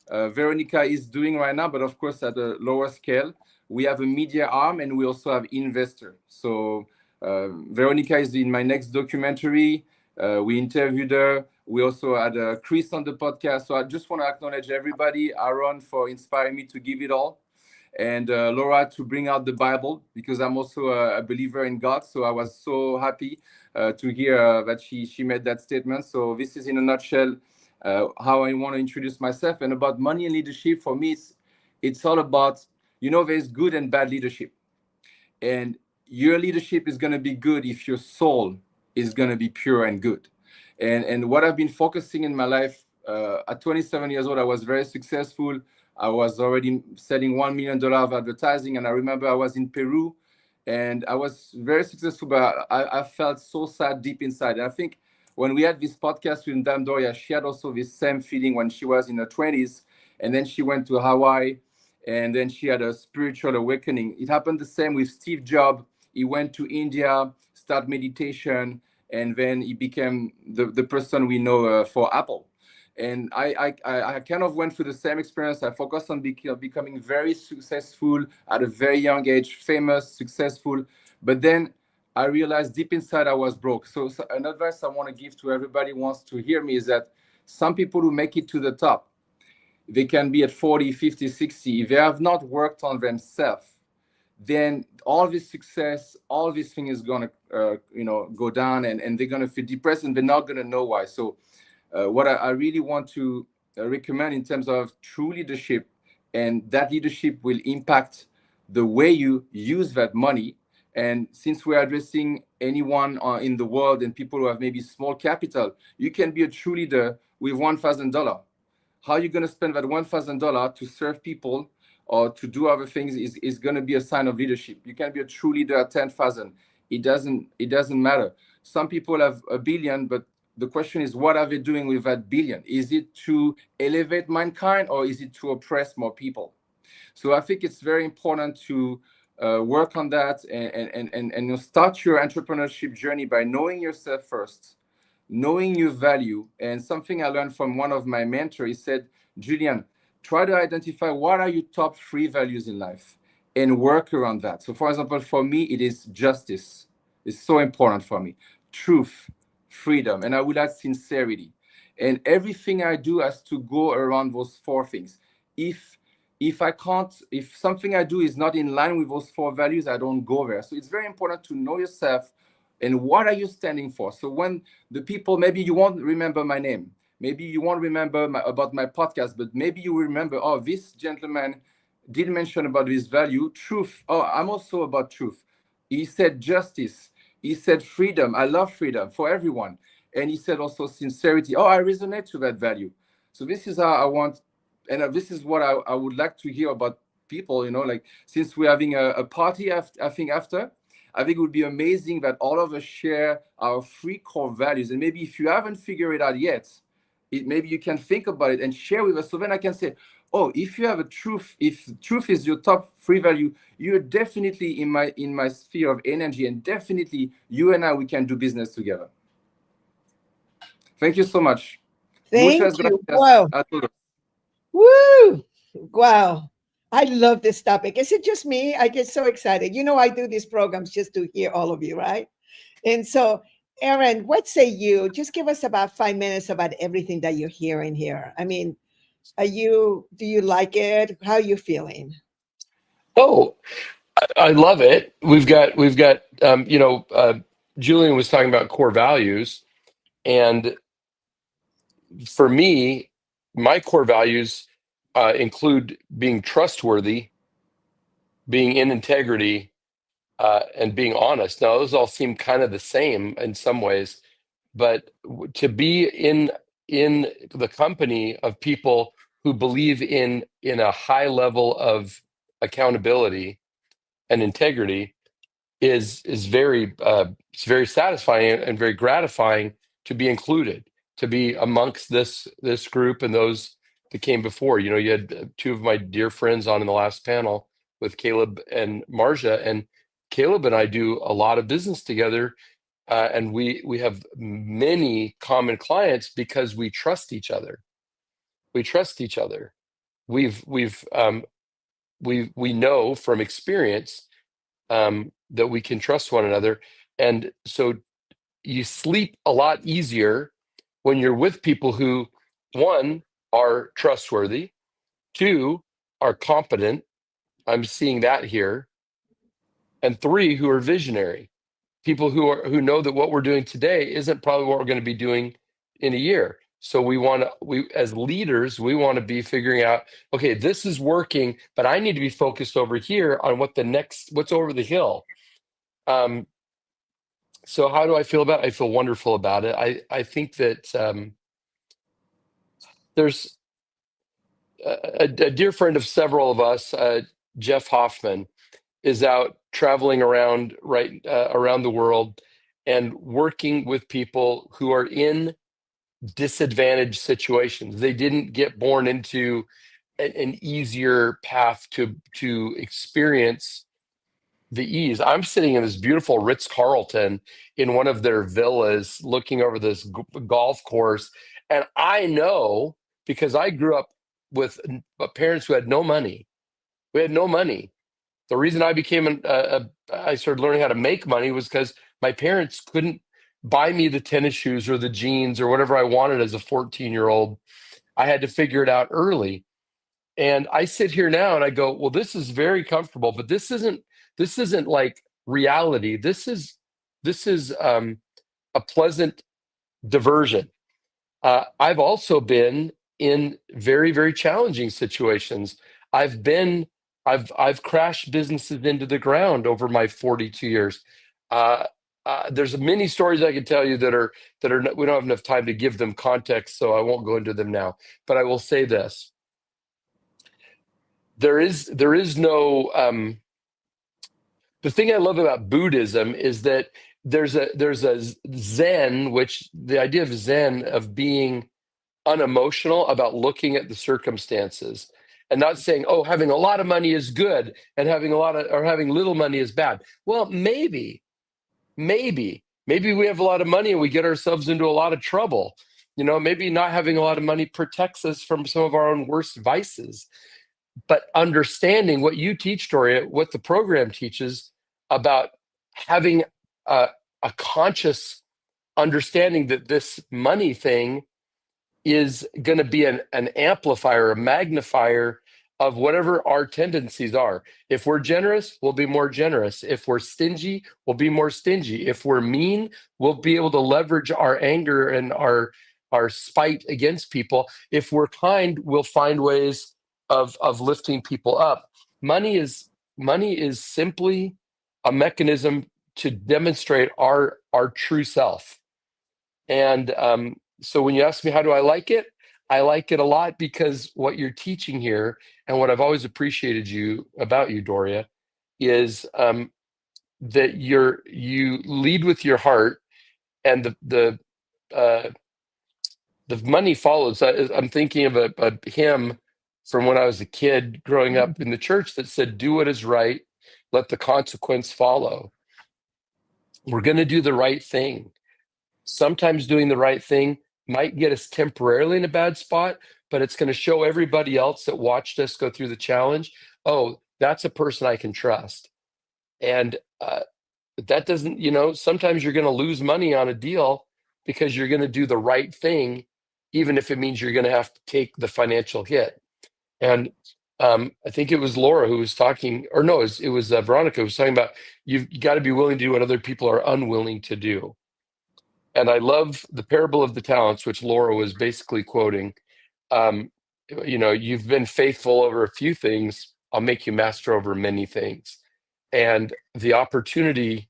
Veronica is doing right now, but of course at a lower scale. We have a media arm, and we also have investor. So Veronica is in my next documentary. We interviewed her. We also had Chris on the podcast. So I just want to acknowledge everybody, Aaron for inspiring me to give it all, and Laura to bring out the Bible, because I'm also a believer in God. So I was so happy to hear that she made that statement. So this is in a nutshell how I want to introduce myself. And about money and leadership, for me, it's all about, there's good and bad leadership. And your leadership is going to be good if your soul is going to be pure and good. And what I've been focusing in my life, at 27 years old, I was very successful. I was already selling $1 million of advertising. And I remember I was in Peru, and I was very successful, but I felt so sad deep inside. And I think when we had this podcast with Dame Doria, she had also this same feeling when she was in her 20s. And then she went to Hawaii, and then she had a spiritual awakening. It happened the same with Steve Jobs. He went to India, start meditation, and then he became the person we know for Apple. And I kind of went through the same experience. I focused on becoming very successful at a very young age, famous, successful. But then I realized deep inside I was broke. So an advice I want to give to everybody who wants to hear me is that some people who make it to the top, they can be at 40, 50, 60. If they have not worked on themselves, then all this success, all this thing is going to, go down, and they're going to feel depressed, and they're not going to know why. So what I really want to recommend in terms of true leadership, and that leadership will impact the way you use that money. And since we're addressing anyone in the world and people who have maybe small capital, you can be a true leader with $1,000. How are you going to spend that $1,000 to serve people or to do other things is going to be a sign of leadership. You can be a true leader at 10,000. It doesn't matter. Some people have $1 billion, but the question is, what are they doing with that $1 billion? Is it to elevate mankind, or is it to oppress more people? So I think it's very important to work on that and start your entrepreneurship journey by knowing yourself first, knowing your value. And something I learned from one of my mentors, he said, Julian, try to identify what are your top 3 values in life and work around that. So for example, for me, it is justice. It's so important for me. Truth, freedom, and I would add sincerity. And everything I do has to go around those 4 things. If something I do is not in line with those 4 values, I don't go there. So it's very important to know yourself and what are you standing for. So when the people, maybe you won't remember my name, maybe you won't remember about my podcast, but maybe you remember, oh, this gentleman did mention about his value, truth. Oh, I'm also about truth. He said justice. He said freedom. I love freedom for everyone. And he said also sincerity. Oh, I resonate to that value. So this is how I want and this is what I would like to hear about people, like, since we're having a party after, I think it would be amazing that all of us share our 3 core values. And maybe if you haven't figured it out yet, maybe you can think about it and share with us. So then I can say, oh, if you have if truth is your top 3 value, you're definitely in my sphere of energy, and definitely you and I, we can do business together. Thank you so much. Thank Muchas you. gracias Wow. a todos. Woo! Wow. I love this topic. Is it just me? I get so excited. I do these programs just to hear all of you, right? And so, Aaron, what say you? Just give us about 5 minutes about everything that you're hearing here. I mean, do you like it? How are you feeling? Oh, I love it. We've got Julian was talking about core values, and for me, my core values include being trustworthy, being in integrity, and being honest. Now, those all seem kind of the same in some ways, but to be in the company of people who believe in a high level of accountability and integrity is very it's very satisfying and very gratifying to be included, to be amongst this group and those that came before. You had 2 of my dear friends on in the last panel with Caleb and Marja, and Caleb and I do a lot of business together, and we have many common clients because we trust each other. We trust each other. We know from experience that we can trust one another. And so you sleep a lot easier when you're with people who, 1, are trustworthy, 2, are competent. I'm seeing that here. And 3, who are visionary. People who know that what we're doing today isn't probably what we're going to be doing in a year. So we as leaders, we want to be figuring out, okay, this is working, but I need to be focused over here on what's over the hill. So how do I feel about it? I feel wonderful about it. I think that there's a dear friend of several of us, Jeff Hoffman, is out traveling around around the world and working with people who are in disadvantaged situations. They didn't get born into an easier path to experience the ease. I'm sitting in this beautiful Ritz-Carlton in one of their villas looking over this golf course. And I know, because I grew up with parents who had no money. We had no money. The reason I became I started learning how to make money was because my parents couldn't buy me the tennis shoes or the jeans or whatever I wanted as a 14-year-old. I had to figure it out early. And I sit here now and I go, well, this is very comfortable, but this isn't like reality. This is a pleasant diversion. I've also been in very, very challenging situations. I've crashed businesses into the ground over my 42 years. There's many stories I could tell you that are we don't have enough time to give them context, so I won't go into them now. But I will say this: there is no. The thing I love about Buddhism is that there's a Zen, which the idea of Zen, of being unemotional about looking at the circumstances and not saying, oh, having a lot of money is good and having little money is bad. Well, maybe we have a lot of money and we get ourselves into a lot of trouble. Maybe not having a lot of money protects us from some of our own worst vices. But understanding what you teach, Doria, what the program teaches about having a conscious understanding that this money thing is going to be an amplifier, a magnifier of whatever our tendencies are. If we're generous, we'll be more generous. If we're stingy, we'll be more stingy. If we're mean, we'll be able to leverage our anger and our spite against people. If we're kind, we'll find ways of lifting people up. Money is simply a mechanism to demonstrate our true self. And so when you ask me how do I like it, I like it a lot because what you're teaching here, and what I've always appreciated about you, Doria, is that you lead with your heart, and uh, the money follows. I'm thinking of a hymn from when I was a kid growing up in the church that said, "Do what is right, let the consequence follow." We're going to do the right thing. Sometimes doing the right thing might get us temporarily in a bad spot, but it's going to show everybody else that watched us go through the challenge, oh, that's a person I can trust. And that doesn't, sometimes you're going to lose money on a deal because you're going to do the right thing, even if it means you're going to have to take the financial hit. And I think it was Laura who was talking, or no, it was Veronica who was talking about you got to be willing to do what other people are unwilling to do. And I love the parable of the talents, which Laura was basically quoting. You've been faithful over a few things, I'll make you master over many things. And the opportunities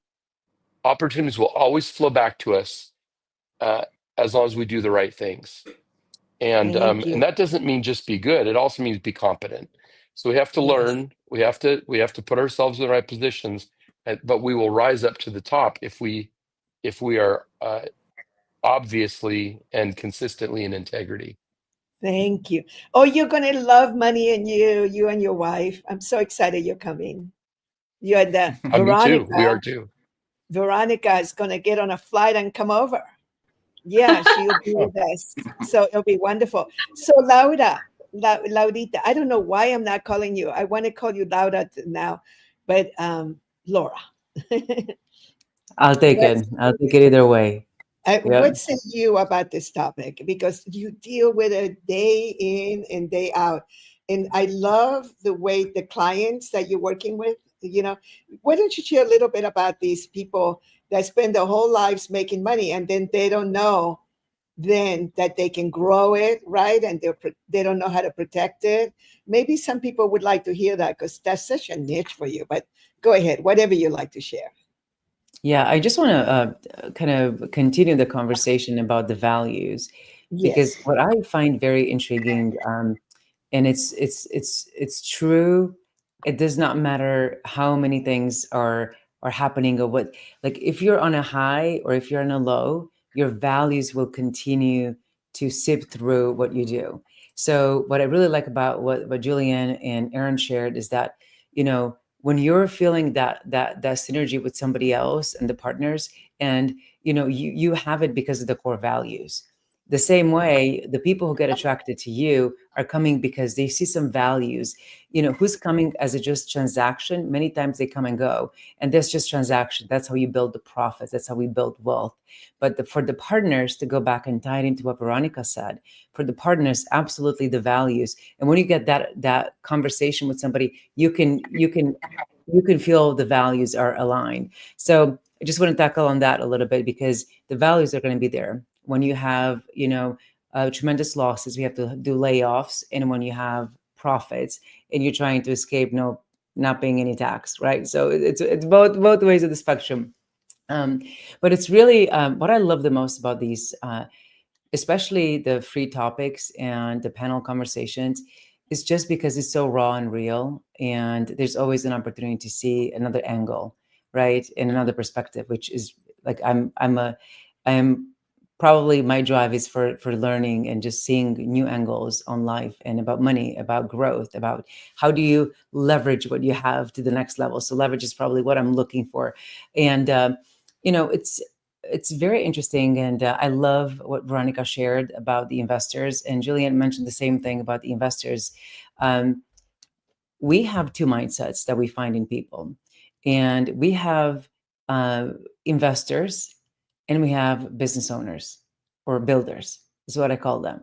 will always flow back to us as long as we do the right things. And that doesn't mean just be good. It also means be competent. So we have to learn. We have to put ourselves in the right positions. But we will rise up to the top if we are obviously and consistently in integrity. Thank you. Oh, you're going to love money, and you and your wife. I'm so excited you're coming. You and Me too. We are too. Veronica is going to get on a flight and come over. Yeah, she'll be with us. So it'll be wonderful. So Laudita, I don't know why I'm not calling you. I want to call you Lauda now, but Laura. I'll take it. I'll take it either way. What say you about this topic? Because you deal with it day in and day out. And I love the way the clients that you're working with, why don't you share a little bit about these people that spend their whole lives making money, and then they don't know then that they can grow it, right? And they don't know how to protect it. Maybe some people would like to hear that because that's such a niche for you. But go ahead, whatever you like to share. Yeah, I just want to kind of continue the conversation about the values, because what I find very intriguing, and it's true. It does not matter how many things are happening or what. Like if you're on a high or if you're on a low, your values will continue to sift through what you do. So what I really like about what Julian and Aaron shared is that, when you're feeling that synergy with somebody else and the partners, and you have it because of the core values. The same way, the people who get attracted to you are coming because they see some values. Who's coming as a just transaction? Many times they come and go, and that's just transaction. That's how you build the profits. That's how we build wealth. But for the partners, to go back and tie it into what Veronica said, for the partners, absolutely the values. And when you get that conversation with somebody, you can feel the values are aligned. So I just want to tackle on that a little bit, because the values are going to be there. When you have, tremendous losses, we have to do layoffs. And when you have profits and you're trying to escape not paying any tax, right? So it's both ways of the spectrum. But it's really what I love the most about these, especially the free topics and the panel conversations, is just because it's so raw and real. And there's always an opportunity to see another angle, right? And another perspective, which is like, I am probably, my drive is for learning and just seeing new angles on life and about money, about growth, about how do you leverage what you have to the next level. So leverage is probably what I'm looking for. And, it's very interesting. And I love what Veronica shared about the investors, and Julian mentioned the same thing about the investors. We have two mindsets that we find in people, and we have investors, and we have business owners or builders, is what I call them.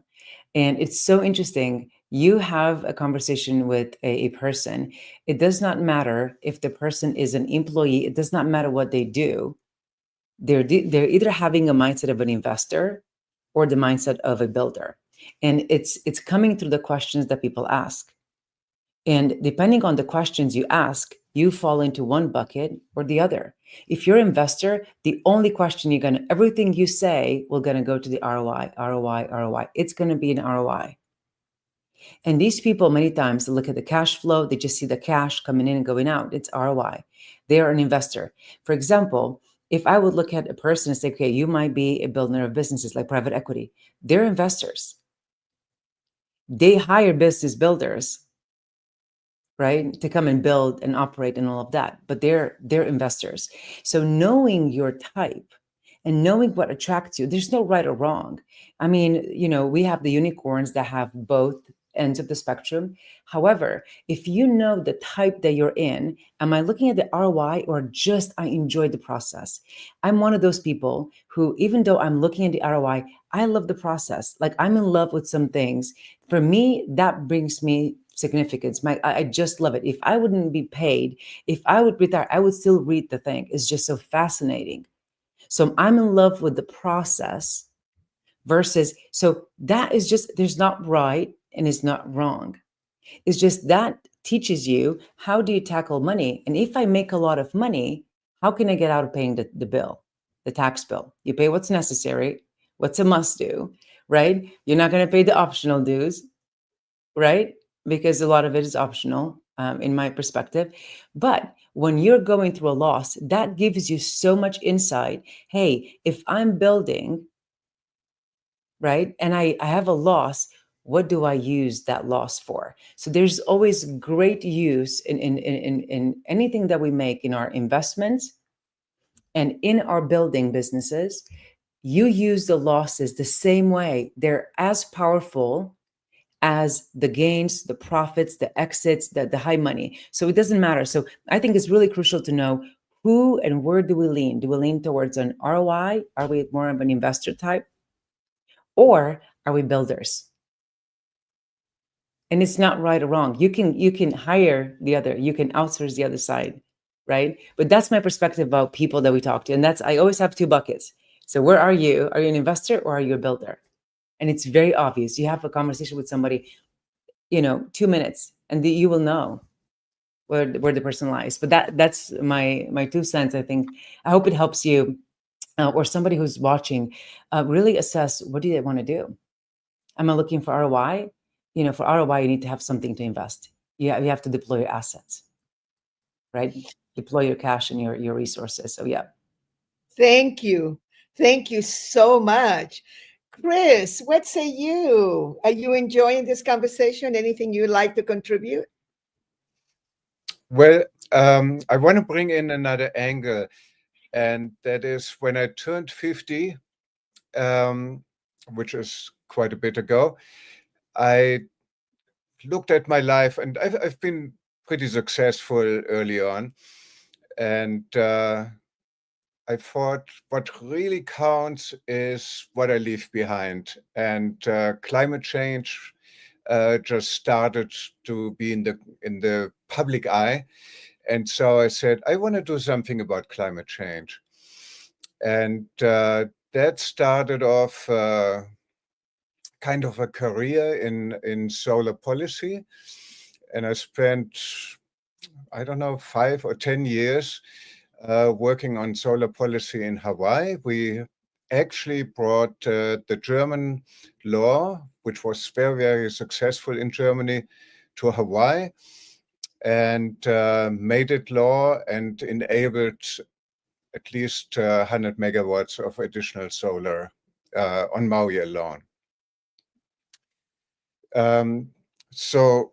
And it's so interesting. You have a conversation with a person. It does not matter if the person is an employee. It does not matter what they do. They're either having a mindset of an investor or the mindset of a builder. And it's coming through the questions that people ask. And depending on the questions you ask, you fall into one bucket or the other. If you're an investor, the only question everything you say will gonna go to the ROI, ROI, ROI. It's gonna be an ROI. And these people, many times, they look at the cash flow, they just see the cash coming in and going out. It's ROI. They are an investor. For example, if I would look at a person and say, okay, you might be a builder of businesses like private equity, they're investors. They hire business builders, right, to come and build and operate and all of that, but they're investors. So knowing your type and knowing what attracts you, there's no right or wrong. I mean, we have the unicorns that have both ends of the spectrum. However, if you know the type that you're in, am I looking at the ROI or just I enjoy the process? I'm one of those people who, even though I'm looking at the ROI, I love the process. Like, I'm in love with some things. For me, that brings me significance. I just love it. If I wouldn't be paid, if I would retire, I would still read the thing. It's just so fascinating. So I'm in love with the process versus, so that is just, there's not right and it's not wrong. It's just that teaches you, how do you tackle money? And if I make a lot of money, how can I get out of paying the bill, the tax bill? You pay what's necessary, what's a must do, right? You're not going to pay the optional dues, right? Because a lot of it is optional, in my perspective. But when you're going through a loss, that gives you so much insight. Hey, if I'm building, right, and I have a loss, what do I use that loss for? So there's always great use in anything that we make in our investments and in our building businesses. You use the losses the same way. They're as powerful as the gains, the profits, the exits, the high money. So it doesn't matter. So I think it's really crucial to know who and where do we lean? Do we lean towards an ROI? Are we more of an investor type? Or are we builders? And it's not right or wrong. You can hire the other, you can outsource the other side, right? But that's my perspective about people that we talk to. And I always have two buckets. So where are you? Are you an investor or are you a builder? And it's very obvious. You have a conversation with somebody, 2 minutes, and you will know where the person lies. But that's my 2 cents. I think, I hope it helps you, or somebody who's watching, really assess, what do they want to do? Am I looking for ROI? For ROI, you need to have something to invest. You have to deploy your assets, right? Deploy your cash and your resources. So yeah. Thank you. Thank you so much. Chris, what say you? Are you enjoying this conversation? Anything you'd like to contribute? Well, I want to bring in another angle, and that is when I turned 50, which is quite a bit ago, I looked at my life, and I've been pretty successful early on. And I thought what really counts is what I leave behind. And climate change just started to be in the public eye. And so I said, I want to do something about climate change. And that started off kind of a career in solar policy. And I spent, I don't know, 5 or 10 years working on solar policy in Hawaii. We actually brought the German law, which was very, very successful in Germany, to Hawaii, and made it law and enabled at least 100 megawatts of additional solar on Maui alone. So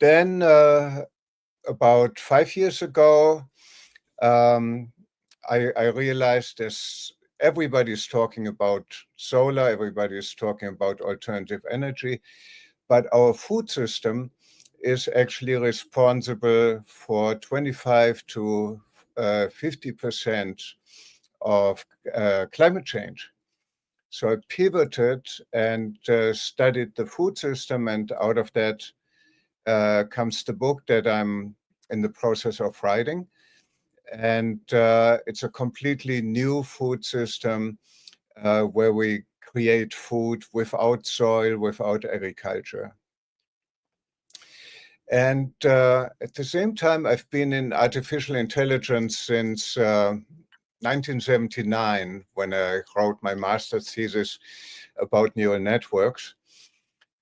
then about 5 years ago, I realized everybody's talking about solar, everybody's talking about alternative energy, but our food system is actually responsible for 25 to 50% of climate change. So I pivoted and studied the food system, and out of that comes the book that I'm in the process of writing. And it's a completely new food system where we create food without soil, without agriculture. And at the same time, I've been in artificial intelligence since 1979, when I wrote my master's thesis about neural networks,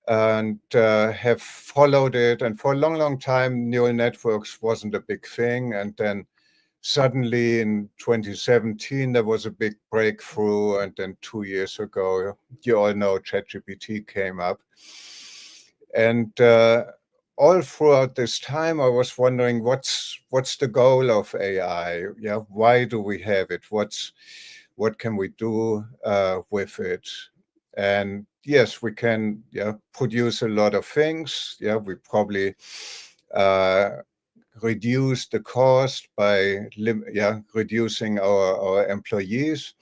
and have followed it. And for a long, long time, neural networks wasn't a big thing. And then suddenly in 2017, there was a big breakthrough. And then 2 years ago, you all know ChatGPT came up. And all throughout this time, I was wondering, what's the goal of AI? Yeah, why do we have it? What can we do with it? And yes, we can produce a lot of things. Yeah, we probably reduce the cost by reducing our employees.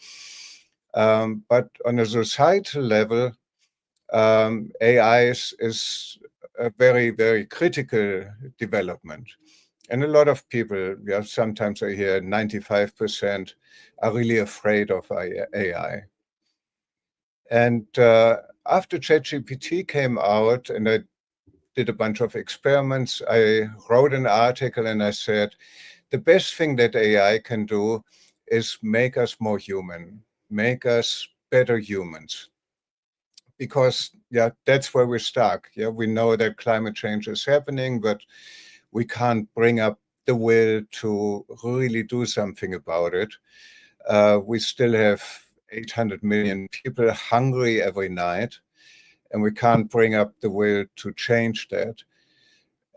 But on a societal level, AI is a very, very critical development. And a lot of people, sometimes I hear 95% are really afraid of AI. And after ChatGPT came out and I did a bunch of experiments, I wrote an article and I said, the best thing that AI can do is make us more human, make us better humans. Because that's where we're stuck. We know that climate change is happening, but we can't bring up the will to really do something about it. We still have 800 million people hungry every night, and we can't bring up the will to change that.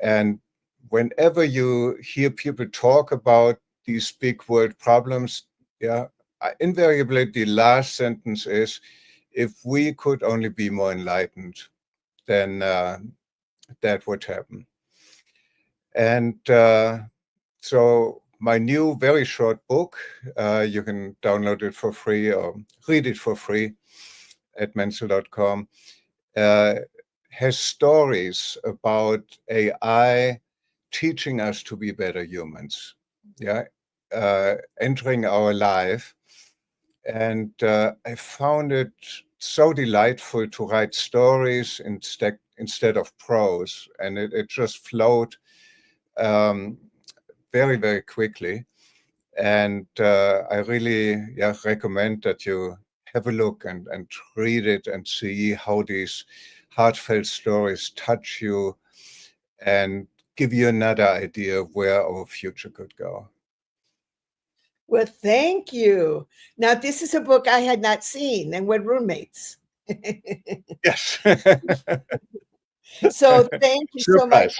And whenever you hear people talk about these big world problems, invariably the last sentence is, if we could only be more enlightened, then that would happen. And so my new very short book, you can download it for free or read it for free at menzel.com, has stories about AI teaching us to be better humans, entering our life. And I found it so delightful to write stories instead of prose. And it just flowed very, very quickly. And I really recommend that you have a look and read it and see how these heartfelt stories touch you and give you another idea of where our future could go. Well, thank you. Now, this is a book I had not seen, and we're roommates. Yes. So thank you so much.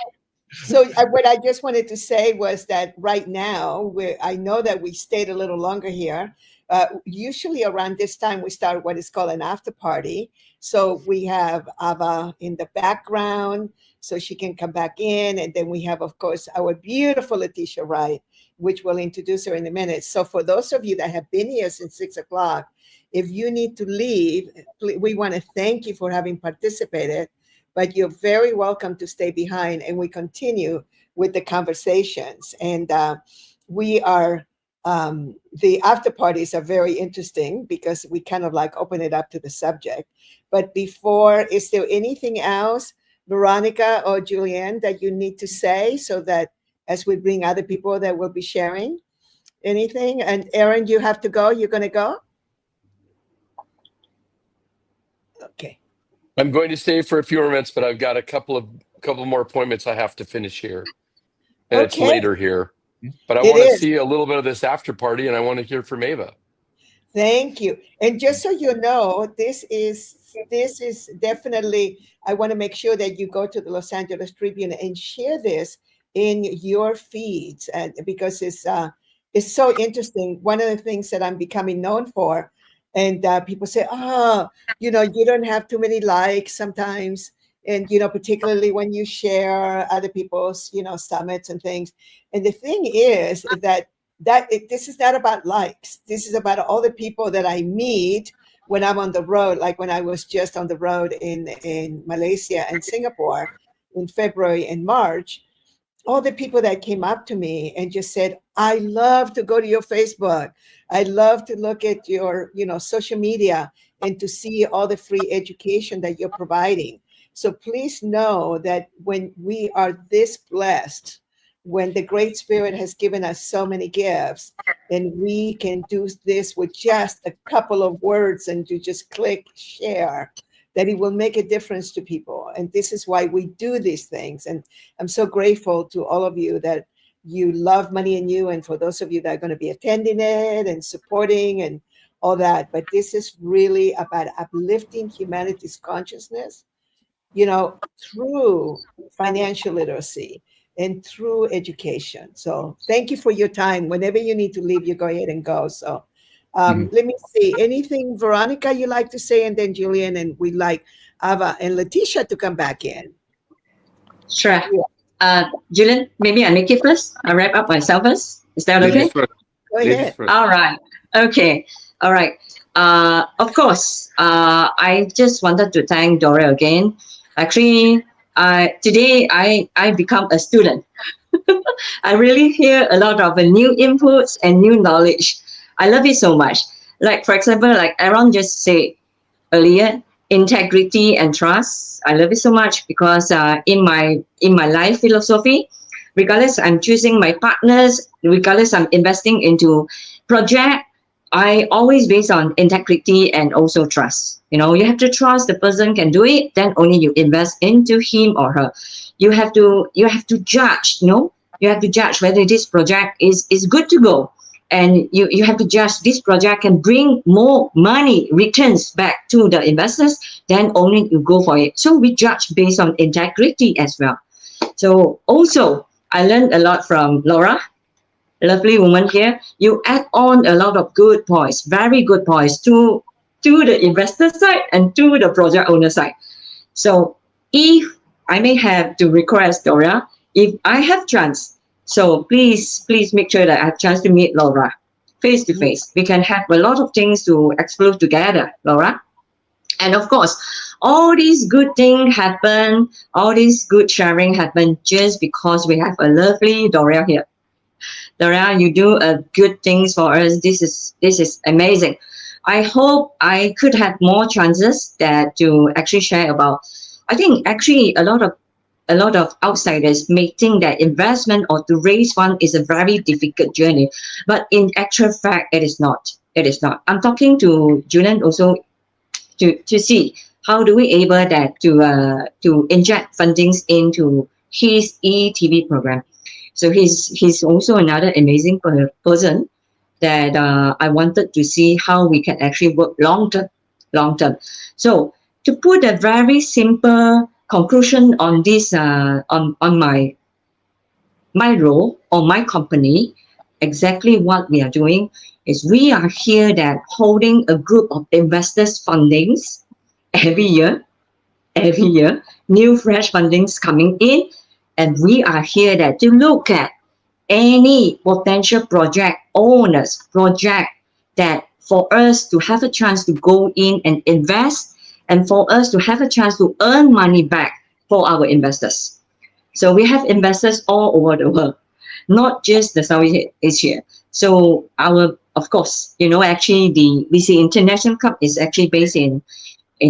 So what I just wanted to say was that right now, I know that we stayed a little longer here. Usually around this time, we start what is called an after party. So we have Ava in the background, so she can come back in. And then we have, of course, our beautiful Letitia Wright, which we'll introduce her in a minute. So for those of you that have been here since 6 o'clock, if you need to leave, we want to thank you for having participated. But you're very welcome to stay behind, and we continue with the conversations. And we are, the after parties are very interesting because we kind of like open it up to the subject. But before, is there anything else, Veronica or Julianne, that you need to say so that as we bring other people that will be sharing anything? And Erin, you have to go. You're going to go? Okay. I'm going to stay for a few more minutes, but I've got a couple more appointments I have to finish here. And it's later here. But I want to see a little bit of this after party, and I want to hear from Ava. Thank you. And just so you know, this is definitely, I want to make sure that you go to the Los Angeles Tribune and share this in your feeds, because it's so interesting. One of the things that I'm becoming known for, and people say, you don't have too many likes sometimes. And, particularly when you share other people's, summits and things. And the thing is that this is not about likes. This is about all the people that I meet when I'm on the road, like when I was just on the road in Malaysia and Singapore in February and March. All the people that came up to me and just said, I love to go to your Facebook. I love to look at your, social media and to see all the free education that you're providing. So please know that when we are this blessed, when the Great Spirit has given us so many gifts, and we can do this with just a couple of words and you just click share, that it will make a difference to people. And this is why we do these things. And I'm so grateful to all of you that you love Money and You, and for those of you that are going to be attending it and supporting and all that. But this is really about uplifting humanity's consciousness, through financial literacy and through education. So thank you for your time. Whenever you need to leave, you go ahead and go. So let me see. Anything, Veronica, you like to say? And then Julian, and we'd like Ava and Letitia to come back in. Sure. Julian, maybe I make it first. I wrap up myself first. Is that okay? Go ahead. All right. Okay. All right. Of course, I just wanted to thank Dora again. Actually, today I become a student. I really hear a lot of new inputs and new knowledge. I love it so much. Like, for example, like Aaron just said earlier, integrity and trust. I love it so much because in my life philosophy, regardless I'm choosing my partners, regardless I'm investing into project, I always based on integrity and also trust. You have to trust the person can do it, then only you invest into him or her. You have to judge, you have to judge whether this project is good to go. And you have to judge this project can bring more money, returns back to the investors, then only you go for it. So we judge based on integrity as well. So also, I learned a lot from Laura, lovely woman here. You add on a lot of good points, very good points to the investor side and to the project owner side. So if I may have to request Dora, if I have chance, so please make sure that I have chance to meet Laura face to face. We can have a lot of things to explore together, Laura. And of course, all these good things happen, all this good sharing happen just because we have a lovely Dora here. Dora, you do good things for us. This is amazing. I hope I could have more chances to actually share about. I think actually a lot of outsiders may think that investment or to raise fund is a very difficult journey, but in actual fact, it is not. It is not. I'm talking to Julian also to see how do we able that to inject fundings into his ETV program. So he's also another amazing person that I wanted to see how we can actually work long term. So to put a very simple conclusion on this, on my role or my company, exactly what we are doing is we are here that holding a group of investors fundings every year, new fresh fundings coming in, and we are here that to look at any potential project owners, project that for us to have a chance to go in and invest and for us to have a chance to earn money back for our investors. So we have investors all over the world, not just the Southeast Asia. So of course, actually the VC International Cup is actually based in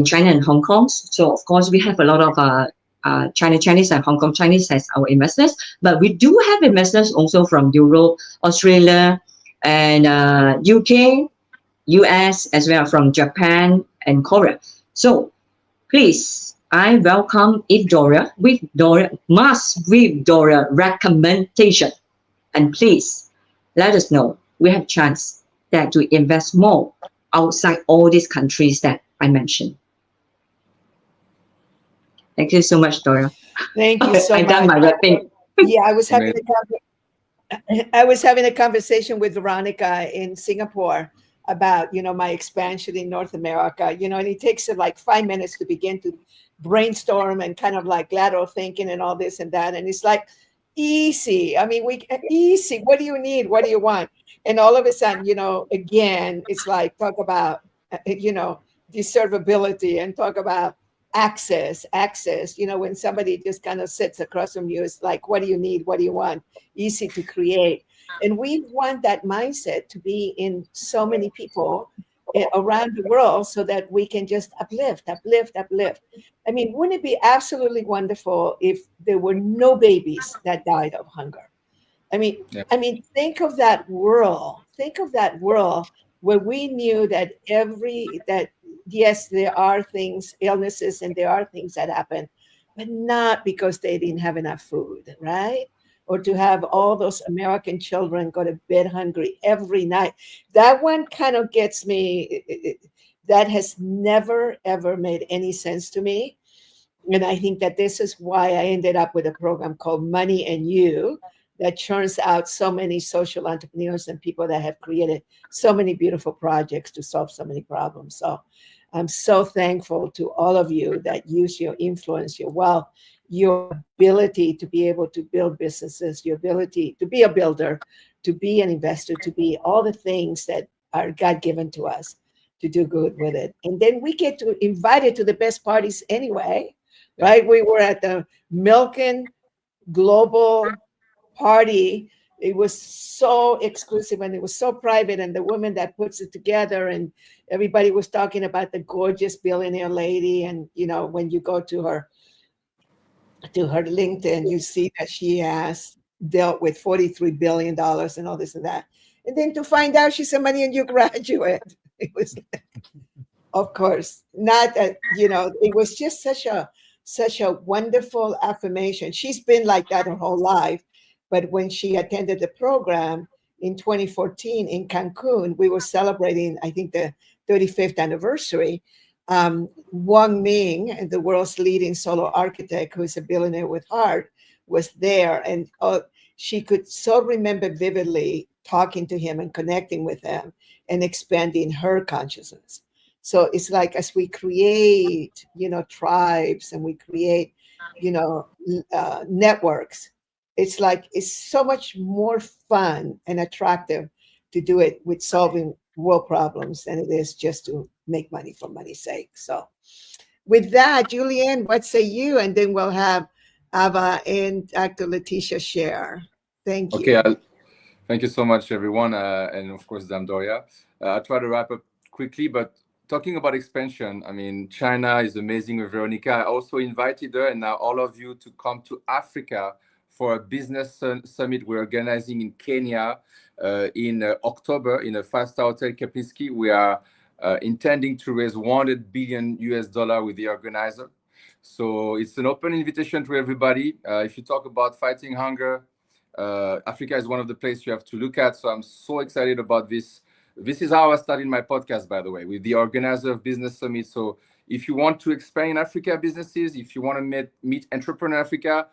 China and Hong Kong. So of course we have a lot of China Chinese and Hong Kong Chinese as our investors, but we do have investors also from Europe, Australia, and UK, US, as well from Japan and Korea. So please, I welcome with Dora recommendation, and please let us know we have chance that to invest more outside all these countries that I mentioned. Thank you so much, Dora. Thank you so much. I've done my wrapping. Yeah, I was having a conversation with Veronica in Singapore about, my expansion in North America, and it takes like 5 minutes to begin to brainstorm and kind of like lateral thinking and all this and that. And it's like easy. I mean, easy. What do you need? What do you want? And all of a sudden, again, it's like talk about, deservability and talk about access, when somebody just kind of sits across from you, it's like, what do you need? What do you want? Easy to create. And we want that mindset to be in so many people around the world so that we can just uplift. I mean, wouldn't it be absolutely wonderful if there were no babies that died of hunger? Yeah. I mean, think of that world. Think of that world where we knew that yes, there are things, illnesses, and there are things that happen, but not because they didn't have enough food, right? Or to have all those American children go to bed hungry every night. That one kind of gets me. That has never, ever made any sense to me. And I think that this is why I ended up with a program called Money and You that churns out so many social entrepreneurs and people that have created so many beautiful projects to solve so many problems. So I'm so thankful to all of you that use your influence, your wealth, your ability to be able to build businesses, your ability to be a builder, to be an investor, to be all the things that are God given to us to do good with it. And then we get to invite it to the best parties anyway, right? We were at the Milken Global party. It was so exclusive and it was so private, and the woman that puts it together, and everybody was talking about the gorgeous billionaire lady. And when you go to her LinkedIn, you see that she has dealt with $43 billion and all this and that. And then to find out she's a Money and You graduate, it was, of course, not that, it was just such a wonderful affirmation. She's been like that her whole life. But when she attended the program in 2014 in Cancun, we were celebrating, I think, the 35th anniversary. Wang Ming, the world's leading solo architect, who is a billionaire with heart, was there. And she could so remember vividly talking to him and connecting with him and expanding her consciousness. So it's like as we create, tribes, and we create, networks, it's like it's so much more fun and attractive to do it with solving world problems than it is just to make money for money's sake. So with that, Julianne, what say you? And then we'll have Ava and Dr. Letitia share. Thank you. Okay, thank you so much, everyone, and of course, Dame Doria. I'll try to wrap up quickly, but talking about expansion, I mean, China is amazing with Veronica. I also invited her and now all of you to come to Africa for a business summit we're organizing in Kenya in October in a 5-star hotel, Kempinski. We are intending to raise $100 billion with the organizer. So it's an open invitation to everybody. If you talk about fighting hunger, Africa is one of the places you have to look at. So I'm so excited about this. This is how I started my podcast, by the way, with the organizer of Business Summit. So if you want to expand in Africa businesses, if you want to meet entrepreneur Africa,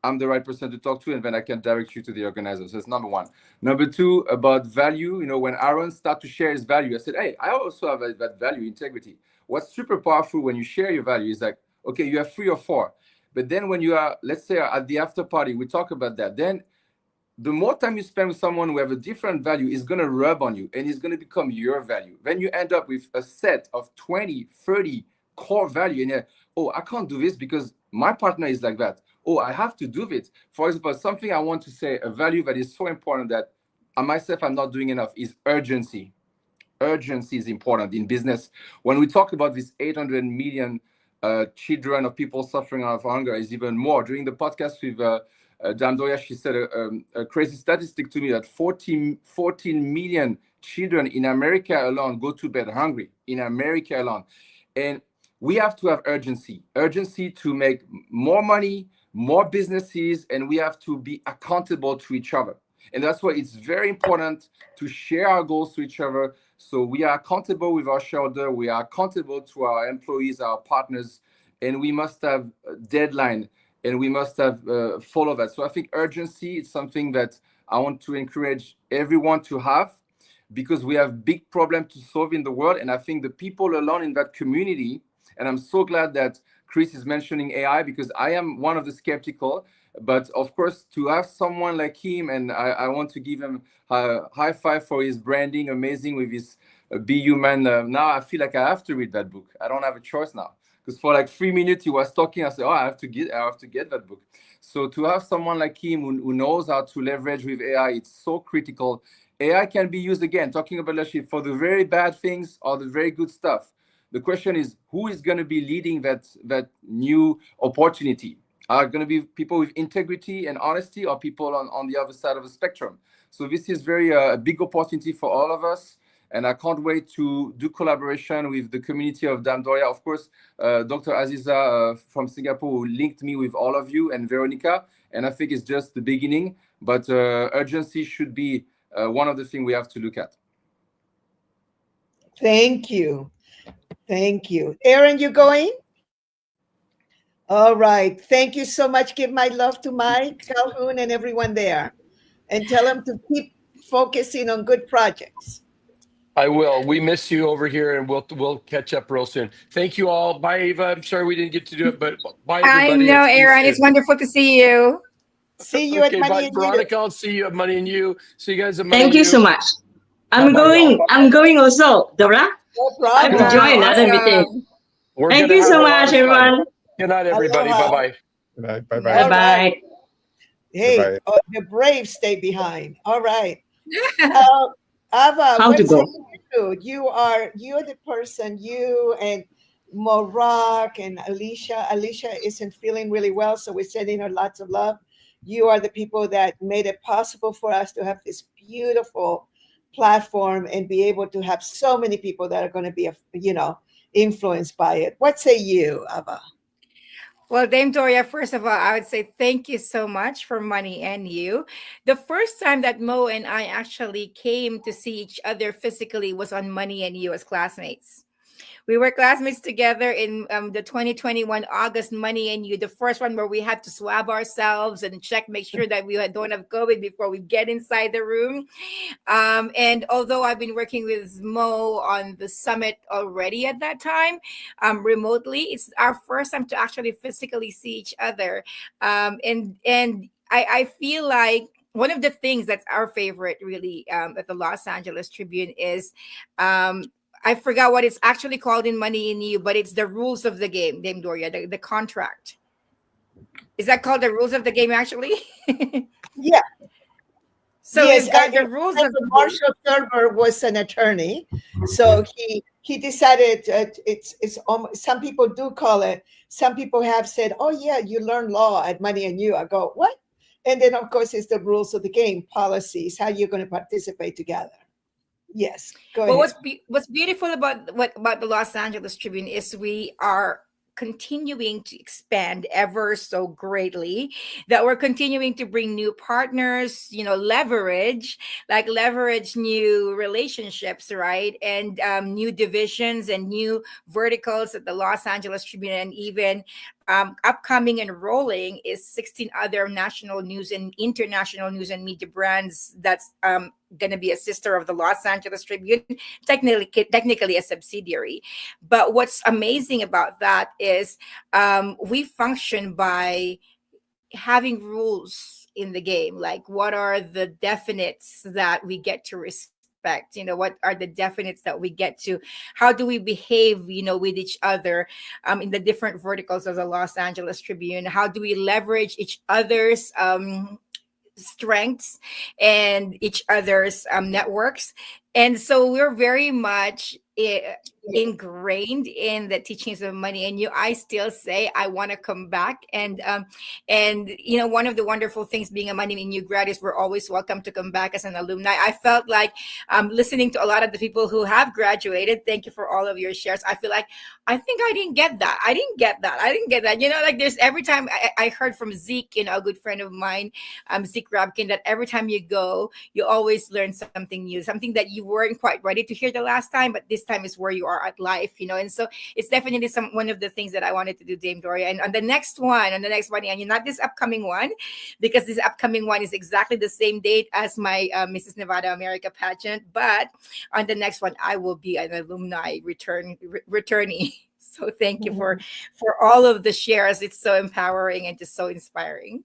I'm the right person to talk to, and then I can direct you to the organizer. So that's number one. Number two, about value. When Aaron started to share his value, I said, hey, I also have that value, integrity. What's super powerful when you share your value is like, okay, you have 3 or 4. But then when you are, let's say at the after party, we talk about that. Then the more time you spend with someone who have a different value is going to rub on you and it's going to become your value. Then you end up with a set of 20, 30 core value. And oh, I can't do this because my partner is like that. Oh, I have to do this. For example, something I want to say, a value that is so important that myself, I'm not doing enough, is urgency. Urgency is important in business. When we talk about this 800 million children of people suffering of hunger, is even more. During the podcast with Dame Doria, she said a crazy statistic to me that 14 million children in America alone go to bed hungry, in America alone. And we have to have urgency to make more money, more businesses, and we have to be accountable to each other. And that's why it's very important to share our goals to each other. So we are accountable with our shareholder, we are accountable to our employees, our partners, and we must have a deadline and we must have follow that. So I think urgency is something that I want to encourage everyone to have, because we have big problems to solve in the world. And I think the people alone in that community, and I'm so glad that Chris is mentioning AI, because I am one of the skeptical. But of course, to have someone like him, and I want to give him a high five for his branding, amazing with his Be Human. Now I feel like I have to read that book. I don't have a choice now, because for like 3 minutes he was talking. I said, oh, I have to get that book. So to have someone like him who knows how to leverage with AI, it's so critical. AI can be used, again, talking about leadership, for the very bad things or the very good stuff. The question is, who is going to be leading that new opportunity? Are going to be people with integrity and honesty, or people on the other side of the spectrum? So this is very a big opportunity for all of us. And I can't wait to do collaboration with the community of Dame Doria. Of course, Dr. Aziza from Singapore, who linked me with all of you, and Veronica. And I think it's just the beginning. But urgency should be one of the things we have to look at. Thank you. Thank you. Aaron, you going? All right. Thank you so much. Give my love to Mike, Calhoun, and everyone there. And tell them to keep focusing on good projects. I will. We miss you over here, and we'll catch up real soon. Thank you all. Bye, Eva. I'm sorry we didn't get to do it, but bye, everybody. I know, Aaron. It's wonderful to see you. See you okay, at Money bye, and Veronica. You. I'll see you at Money and You. See you guys at Money Thank and you so much. I'm Bye-bye. going also, Dora. No I problem. will join another Awesome. meeting. We're Thank gonna you have so a lot much, of fun. everyone. Good night, everybody. Aloha. Bye-bye. Bye bye. All right. Bye-bye. Hey, the brave stay behind. All right. Ava, How to what say go? you? You're the person, you and Morak and Alicia. Alicia isn't feeling really well, so we're sending her lots of love. You are the people that made it possible for us to have this beautiful platform and be able to have so many people that are going to be, influenced by it. What say you, Ava? Well, Dame Doria, first of all, I would say thank you so much for Money and You. The first time that Mo and I actually came to see each other physically was on Money and You as classmates. We were classmates together in the 2021 August Money and You, the first one where we had to swab ourselves and make sure that we don't have COVID before we get inside the room. And although I've been working with Mo on the summit already at that time, remotely, it's our first time to actually physically see each other. And I feel like one of the things that's our favorite really at the Los Angeles Tribune is I forgot what it's actually called in Money in You, but it's the rules of the game, Dame Doria, the contract. Is that called the rules of the game actually? Yeah. So yes, we've got the rules of the Marshall Thurber was an attorney, so he decided it's some people do call it. Some people have said, "Oh yeah, you learn law at Money and You." I go, "What?" And then of course it's the rules of the game, policies, how you're going to participate together. Yes, go ahead. Well, what's beautiful about the Los Angeles Tribune is we are continuing to expand ever so greatly, that we're continuing to bring new partners, leverage new relationships, right? And new divisions and new verticals at the Los Angeles Tribune, and even upcoming and rolling is 16 other national news and international news and media brands that's going to be a sister of the Los Angeles Tribune, technically a subsidiary. But what's amazing about that is we function by having rules in the game. Like, what are the definites that we get to respect? What are the definites that we get to? How do we behave, with each other in the different verticals of the Los Angeles Tribune? How do we leverage each other's strengths and each other's networks? And so we're very much ingrained in the teachings of Money and You. I still say I want to come back, and one of the wonderful things being a Money and You grad is we're always welcome to come back as an alumni. I felt like listening to a lot of the people who have graduated. Thank you for all of your shares. I feel like I think I didn't get that. I didn't get that. Like there's every time I heard from Zeke, a good friend of mine, Zeke Rabkin, that every time you go, you always learn something new, something that you weren't quite ready to hear the last time, but this time is where you are at life, and so it's definitely one of the things that I wanted to do, Dame Doria. And on the next one, and not this upcoming one, because this upcoming one is exactly the same date as my Mrs. Nevada America pageant, but on the next one, I will be an alumni returnee. So thank you for all of the shares. It's so empowering and just so inspiring.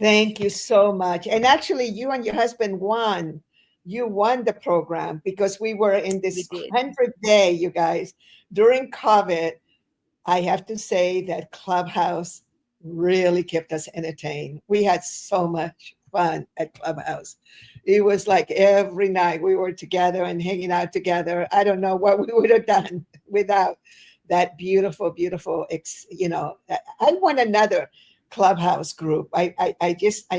Thank you so much. And actually, you and your husband won. You won the program because we were in this 100th day, you guys, during COVID. I have to say that Clubhouse really kept us entertained. We had so much fun at Clubhouse. It was like every night we were together and hanging out together. I don't know what we would have done without that beautiful, beautiful, I want another Clubhouse group. I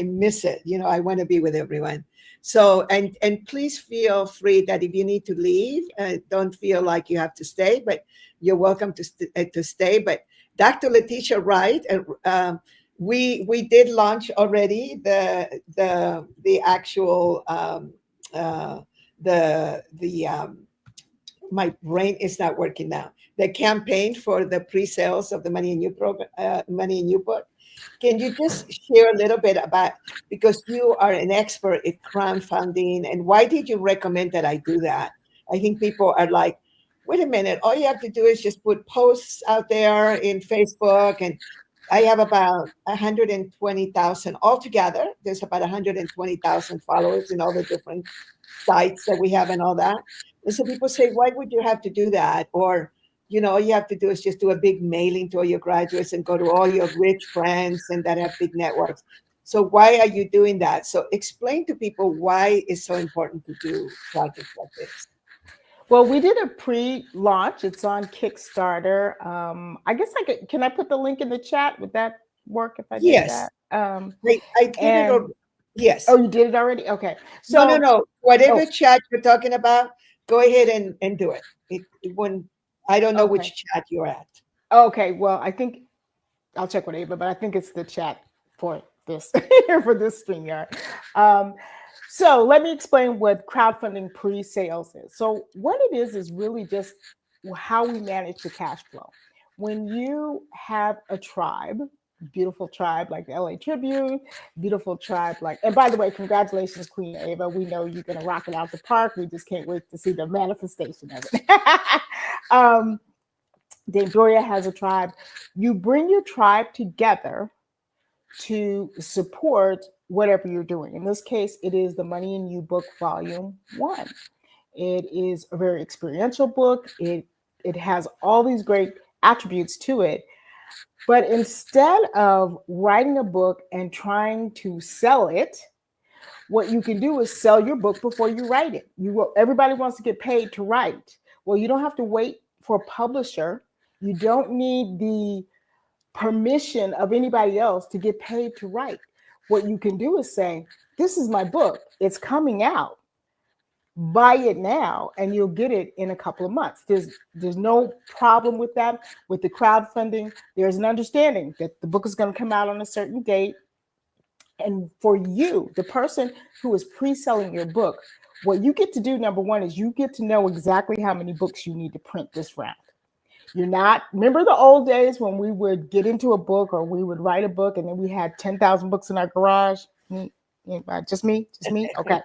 miss it. I want to be with everyone. So, and please feel free that if you need to leave, don't feel like you have to stay, but you're welcome to stay. But Dr. Letitia Wright, we did launch already the actual my brain is not working now. The campaign for the pre-sales of the Money in You program, Money in You book. Can you just share a little bit about, because you are an expert at crowdfunding, and why did you recommend that I do that? I think people are like, wait a minute, all you have to do is just put posts out there in Facebook, and I have about 120,000 altogether. There's about 120,000 followers in all the different sites that we have and all that. And so people say, why would you have to do that? Or, all you have to do is just do a big mailing to all your graduates and go to all your rich friends and that have big networks. So why are you doing that? So explain to people why it's so important to do projects like this. Well, we did a pre-launch. It's on Kickstarter. I guess can I put the link in the chat? Would that work if I did that? I did it. Yes. Oh, you did it already? Okay. So no. Whatever chat you're talking about, go ahead and do it. I don't know which chat you're at. Okay. Well, I think I'll check with Ava, but I think it's the chat for this for this StreamYard. So let me explain what crowdfunding pre-sales is. So what it is really just how we manage the cash flow. When you have a tribe, beautiful tribe like the LA Tribune, beautiful tribe like, and by the way, congratulations, Queen Ava. We know you're going to rock it out the park. We just can't wait to see the manifestation of it. Dame Doria has a tribe. You bring your tribe together to support whatever you're doing. In this case, it is the Money in You book, Volume 1. It is a very experiential book. It has all these great attributes to it. But instead of writing a book and trying to sell it, what you can do is sell your book before you write it. Everybody wants to get paid to write. Well, you don't have to wait for a publisher. You don't need the permission of anybody else to get paid to write. What you can do is say, this is my book. It's coming out. Buy it now, and you'll get it in a couple of months. There's no problem with that. With the crowdfunding, there's an understanding that the book is going to come out on a certain date. And for you, the person who is pre-selling your book, what you get to do, number one, is you get to know exactly how many books you need to print this round. Remember the old days when we would get into a book or we would write a book and then we had 10,000 books in our garage? Just me? Okay.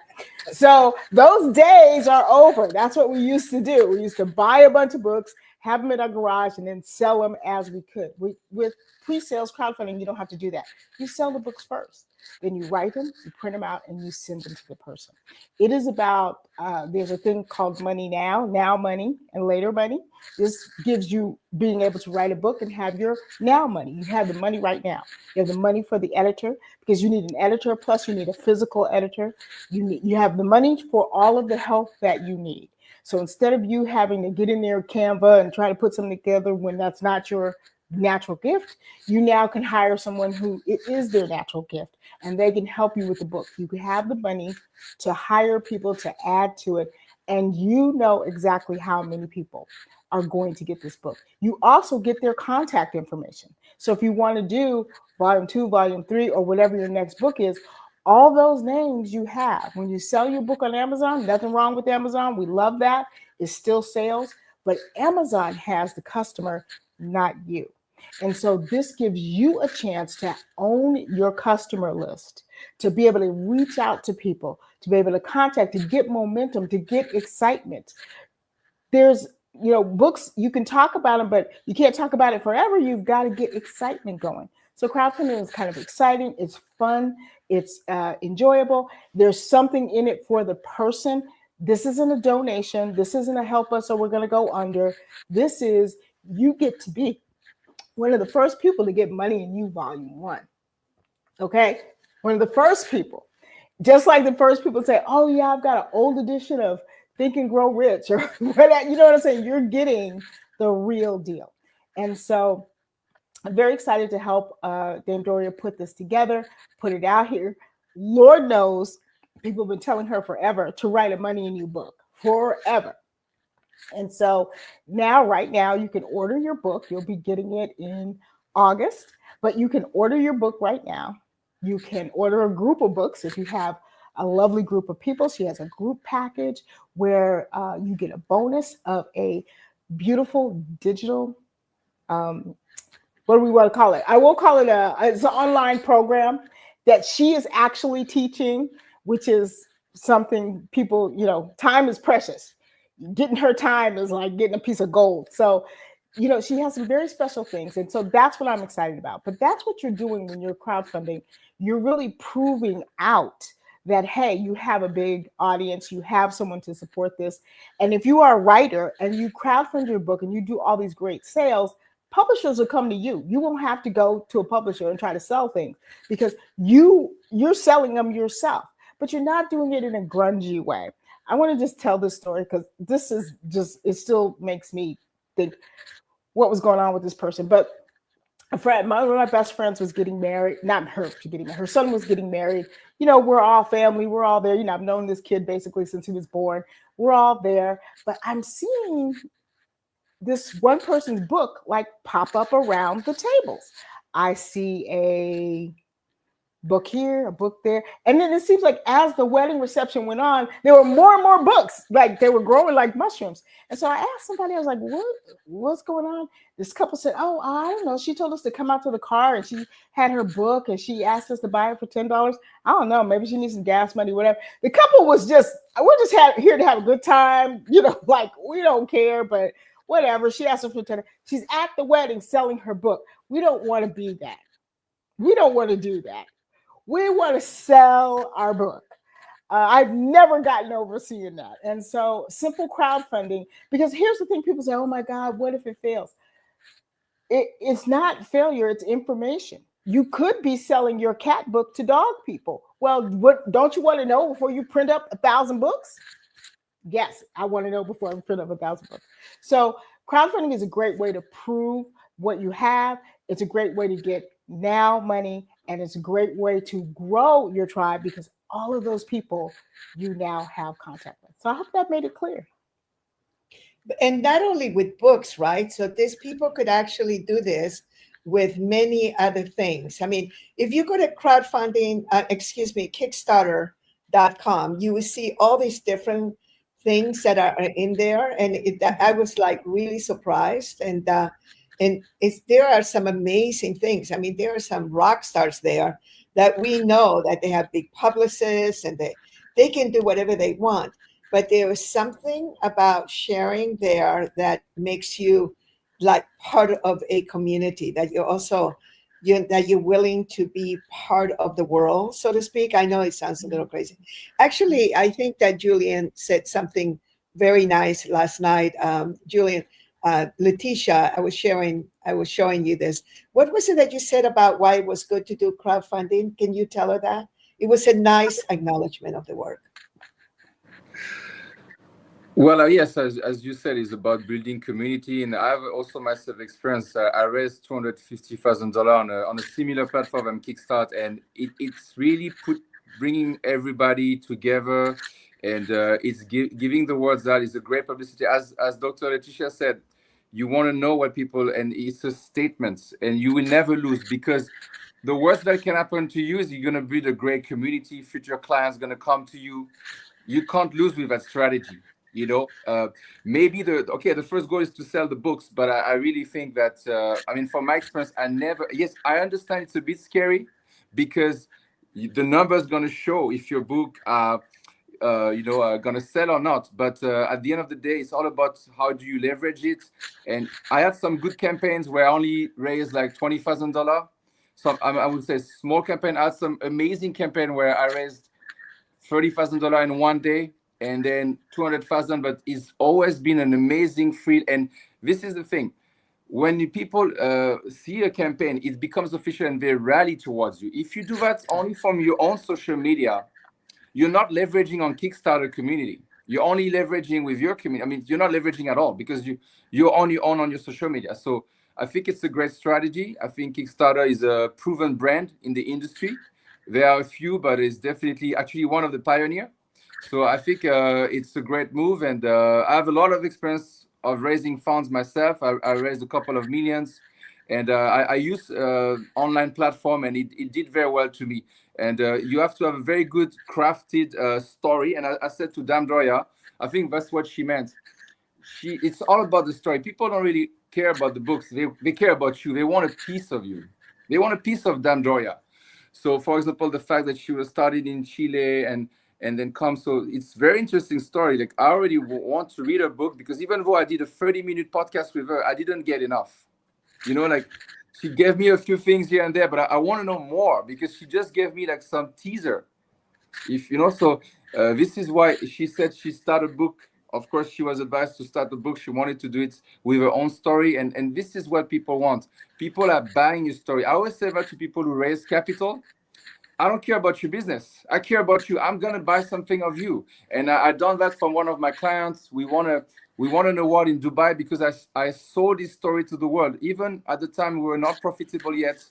So those days are over. That's what we used to do. We used to buy a bunch of books, have them in our garage, and then sell them as we could. With pre-sales crowdfunding, you don't have to do that. You sell the books first. Then you write them, you print them out, and you send them to the person. It is about, there's a thing called money now money, and later money. This gives you being able to write a book and have your now money. You have the money right now. You have the money for the editor, because you need an editor, plus you need a physical editor. You have the money for all of the help that you need. So instead of you having to get in there Canva and try to put something together when that's not your natural gift, you now can hire someone who it is their natural gift, and they can help you with the book. You can have the money to hire people to add to it, and you know exactly how many people are going to get this book. You also get their contact information. So if you want to do volume 2, volume 3, or whatever your next book is, all those names you have. When you sell your book on Amazon, nothing wrong with Amazon. We love that. It's still sales, but Amazon has the customer, not you. And so this gives you a chance to own your customer list, to be able to reach out to people, to be able to contact, to get momentum, to get excitement. There's, books, you can talk about them, but you can't talk about it forever. You've got to get excitement going. So crowdfunding is kind of exciting. It's fun. It's enjoyable. There's something in it for the person. This isn't a donation. This isn't a help us or we're going to go under. This is, you get to be one of the first people to get Money in You Volume 1. Okay? One of the first people. Just like the first people say, oh yeah, I've got an old edition of Think and Grow Rich or whatever. You know what I'm saying? You're getting the real deal. And so I'm very excited to help Dame Doria put this together, put it out here. Lord knows people have been telling her forever to write a Money in You book, forever. And so now, right now, you can order your book. You'll be getting it in August, but you can order your book right now. You can order a group of books if you have a lovely group of people. She has a group package where you get a bonus of a beautiful digital, what do we want to call it? I won't call it it's an online program that she is actually teaching, which is something people, you know, time is precious. Getting her time is like getting a piece of gold. So, you know, she has some very special things. And so that's what I'm excited about. But that's what you're doing when you're crowdfunding. You're really proving out that, hey, you have a big audience, you have someone to support this. And if you are a writer and you crowdfund your book and you do all these great sales, publishers will come to you. You won't have to go to a publisher and try to sell things because you're selling them yourself, but you're not doing it in a grungy way. I want to just tell this story because this is just, it still makes me think what was going on with this person. But a friend, one of my best friends was getting married, not her, her son was getting married. You know, we're all family, we're all there. You know, I've known this kid basically since he was born. We're all there, but I'm seeing this one person's book like pop up around the tables. I see a book here, a book there. And then it seems like as the wedding reception went on, there were more and more books, like they were growing like mushrooms. And so I asked somebody, I was like, what's going on? This couple said, oh, I don't know. She told us to come out to the car and she had her book and she asked us to buy it for $10. I don't know. Maybe she needs some gas money, whatever. The couple was just, we're just here to have a good time. You know, like we don't care, but whatever. She asked us for $10. She's at the wedding selling her book. We don't want to be that. We don't want to do that. We want to sell our book. I've never gotten over seeing that. And so simple crowdfunding, because here's the thing, people say, oh my God, what if it fails? It's not failure, it's information. You could be selling your cat book to dog people. Well, what don't you want to know before you print up 1,000 books? Yes, I want to know before I print up 1,000 books. So crowdfunding is a great way to prove what you have. It's a great way to get now money, and it's a great way to grow your tribe because all of those people you now have contact with. So I hope that made it clear. And not only with books, right? So these people could actually do this with many other things. I mean, if you go to Kickstarter.com, you will see all these different things that are in there. And I was like really surprised. And there are some amazing things. I mean, there are some rock stars there that we know that they have big publicists and they can do whatever they want. But there is something about sharing there that makes you like part of a community, that you're also, that you're willing to be part of the world, so to speak. I know it sounds a little crazy. Actually, I think that Julian said something very nice last night. Julian, Letitia, I was showing you this. What was it that you said about why it was good to do crowdfunding? Can you tell her that? It was a nice acknowledgement of the work. Well, yes, as you said, it's about building community, and I have also myself experience. I raised $250,000 on a similar platform on Kickstart, and it's really bringing everybody together, and it's giving the words out. It's a great publicity. As Dr. Letitia said, you want to know what people, and it's a statement, and you will never lose, because the worst that can happen to you is you're going to build a great community. Future clients going to come to you. You can't lose with that strategy. You know, maybe the first goal is to sell the books, but I really think that, I mean, from my experience, yes, I understand it's a bit scary because the numbers going to show if your book are going to sell or not. But at the end of the day, it's all about how do you leverage it. And I had some good campaigns where I only raised like $20,000. So I would say small campaign. I had some amazing campaign where I raised $30,000 in one day, and then 200,000, but it's always been an amazing free. And this is the thing. when people see a campaign, it becomes official and they rally towards you. If you do that only from your own social media, you're not leveraging on Kickstarter community. You're only leveraging with your community. I mean, you're not leveraging at all because you're on your own on your social media. So I think it's a great strategy. I think Kickstarter is a proven brand in the industry. There are a few, but it's definitely actually one of the pioneer. So I think it's a great move, and I have a lot of experience of raising funds myself. I raised a couple of millions, and I use online platform, and it did very well to me. And you have to have a very good crafted story. And I said to Dame Doria, I think that's what she meant. It's all about the story. People don't really care about the books. They care about you. They want a piece of you. They want a piece of Dame Doria. So, for example, the fact that she was studied in Chile and then come. So it's very interesting story. Like I already want to read her book because even though I did a 30-minute podcast with her, I didn't get enough. You know, like she gave me a few things here and there, but I want to know more because she just gave me like some teaser. If you know, so this is why she said she started a book. Of course, she was advised to start the book. She wanted to do it with her own story. And this is what people want. People are buying your story. I always say that to people who raise capital. I don't care about your business. I care about you. I'm gonna buy something of you. And I done that from one of my clients. We won an award in Dubai because I sold this story to the world. Even at the time we were not profitable yet.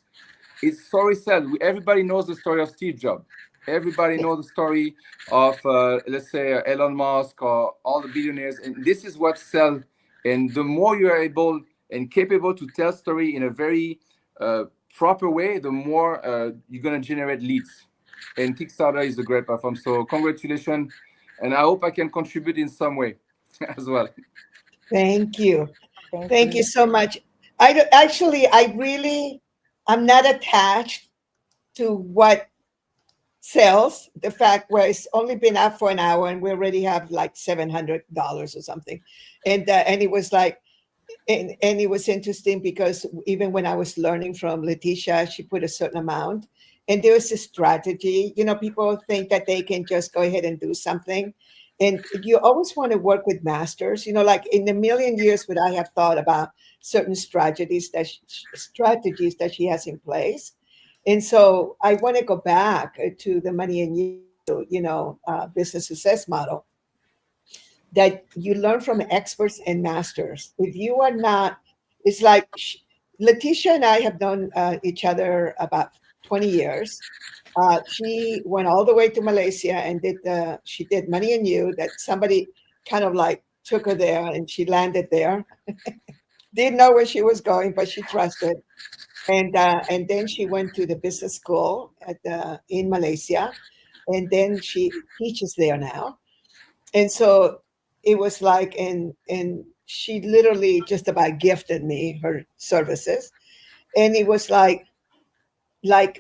It's story sell. Everybody knows the story of Steve Jobs. Everybody knows the story of let's say Elon Musk or all the billionaires. And this is what sells. And the more you are able and capable to tell story in a very proper way, the more you're going to generate leads. And Kickstarter is a great platform. So congratulations. And I hope I can contribute in some way as well. Thank you. Thank you so much. I'm not attached to what sells. The fact where it's only been up for an hour and we already have like $700 or something. And it was like, and it was interesting because even when I was learning from Letitia, she put a certain amount and there was a strategy. You know, people think that they can just go ahead and do something. And you always want to work with masters, you know, like in a million years would I have thought about certain strategies that she has in place. And so I want to go back to the money and you business success model, that you learn from experts and masters. If you are not, it's like Letitia and I have known each other about 20 years. She went all the way to Malaysia and she did Money and You, that somebody kind of like took her there and she landed there. Didn't know where she was going, but she trusted. And then she went to the business school in Malaysia, and then she teaches there now. And so it was like, and she literally just about gifted me her services. And it was like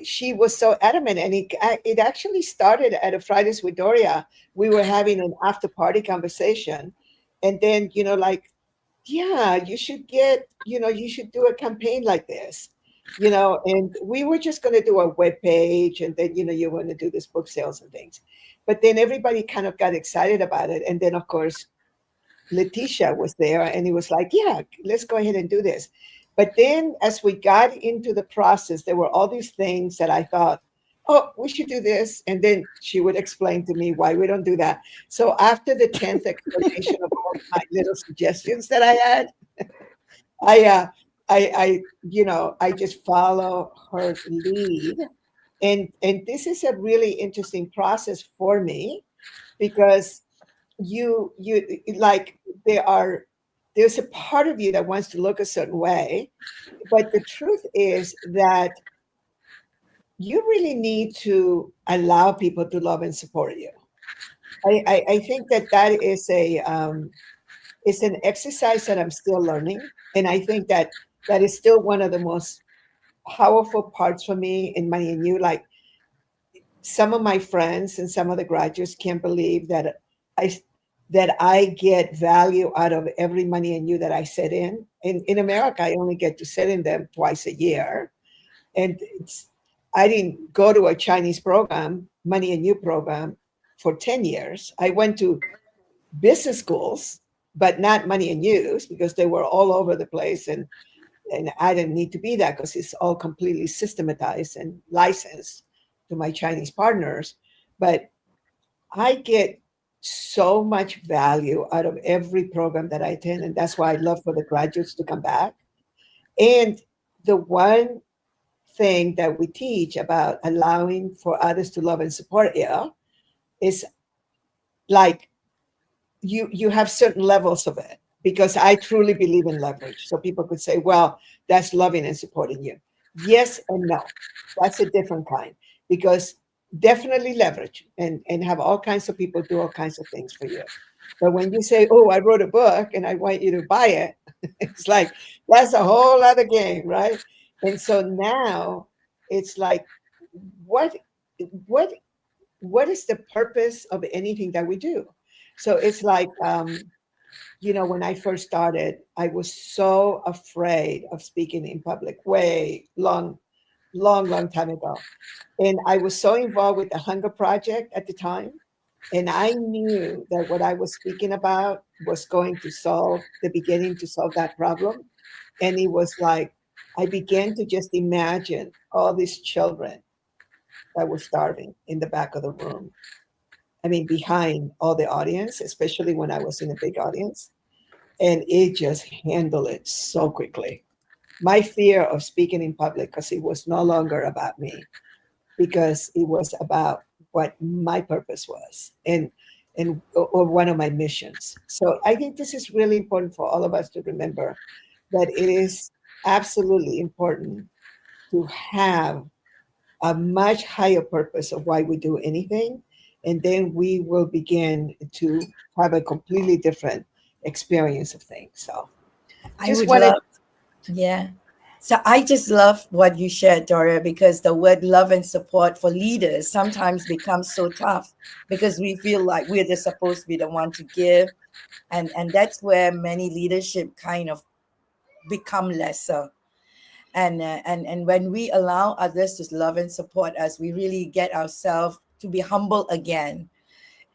she was so adamant. And it actually started at a Fridays with Doria. We were having an after party conversation. And then, yeah, you should do a campaign like this, and we were just going to do a web page. And then, you want to do this book sales and things. But then everybody kind of got excited about it. And then, of course, Letitia was there and it was like, yeah, let's go ahead and do this. But then as we got into the process, there were all these things that I thought, oh, we should do this. And then she would explain to me why we don't do that. So after the 10th explanation of all my little suggestions that I had, I just follow her lead. And this is a really interesting process for me because you like there's a part of you that wants to look a certain way, but the truth is that you really need to allow people to love and support you. I think that is it's an exercise that I'm still learning, and I think that is still one of the most powerful parts for me in Money and You. Like some of my friends and some of the graduates can't believe that I get value out of every Money and You that I sit in. In America, I only get to sit in them twice a year. And I didn't go to a Chinese program, Money and You program, for 10 years. I went to business schools, but not Money and You's because they were all over the place. And and I didn't need to be that because it's all completely systematized and licensed to my Chinese partners. But I get so much value out of every program that I attend, and that's why I love for the graduates to come back. And the one thing that we teach about allowing for others to love and support you is like you have certain levels of it, because I truly believe in leverage. So people could say, well, that's loving and supporting you. Yes and no. That's a different kind, because definitely leverage and have all kinds of people do all kinds of things for you. But when you say, oh, I wrote a book and I want you to buy it, it's like, that's a whole other game, right? And so now it's like, what is the purpose of anything that we do? So it's like, when I first started, I was so afraid of speaking in public, way long time ago. And I was so involved with the Hunger Project at the time. And I knew that what I was speaking about was going to solve that problem. And it was like, I began to just imagine all these children that were starving in the back of the room. I mean, behind all the audience, especially when I was in a big audience. And it just handled it so quickly. My fear of speaking in public, because it was no longer about me, because it was about what my purpose was or one of my missions. So I think this is really important for all of us to remember, that it is absolutely important to have a much higher purpose of why we do anything. And then we will begin to have a completely different experience of things. So I would love, yeah. So I just love what you shared, Doria, because the word love and support for leaders sometimes becomes so tough because we feel like we're just supposed to be the one to give. And that's where many leadership kind of become lesser. And when we allow others to love and support us, we really get ourselves to be humble again.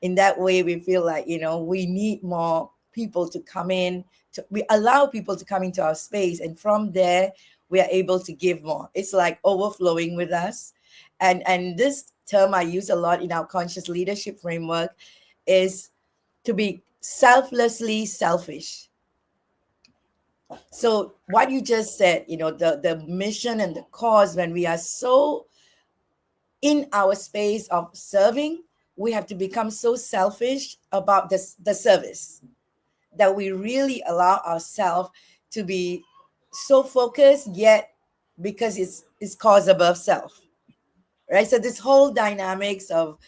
In that way, we feel like, we need more people to come in. We allow people to come into our space. And from there, we are able to give more. It's like overflowing with us. And this term I use a lot in our conscious leadership framework is to be selflessly selfish. So what you just said, the mission and the cause, when we are so in our space of serving, we have to become so selfish about the service that we really allow ourselves to be so focused, yet because it's cause above self, right? So this whole dynamics of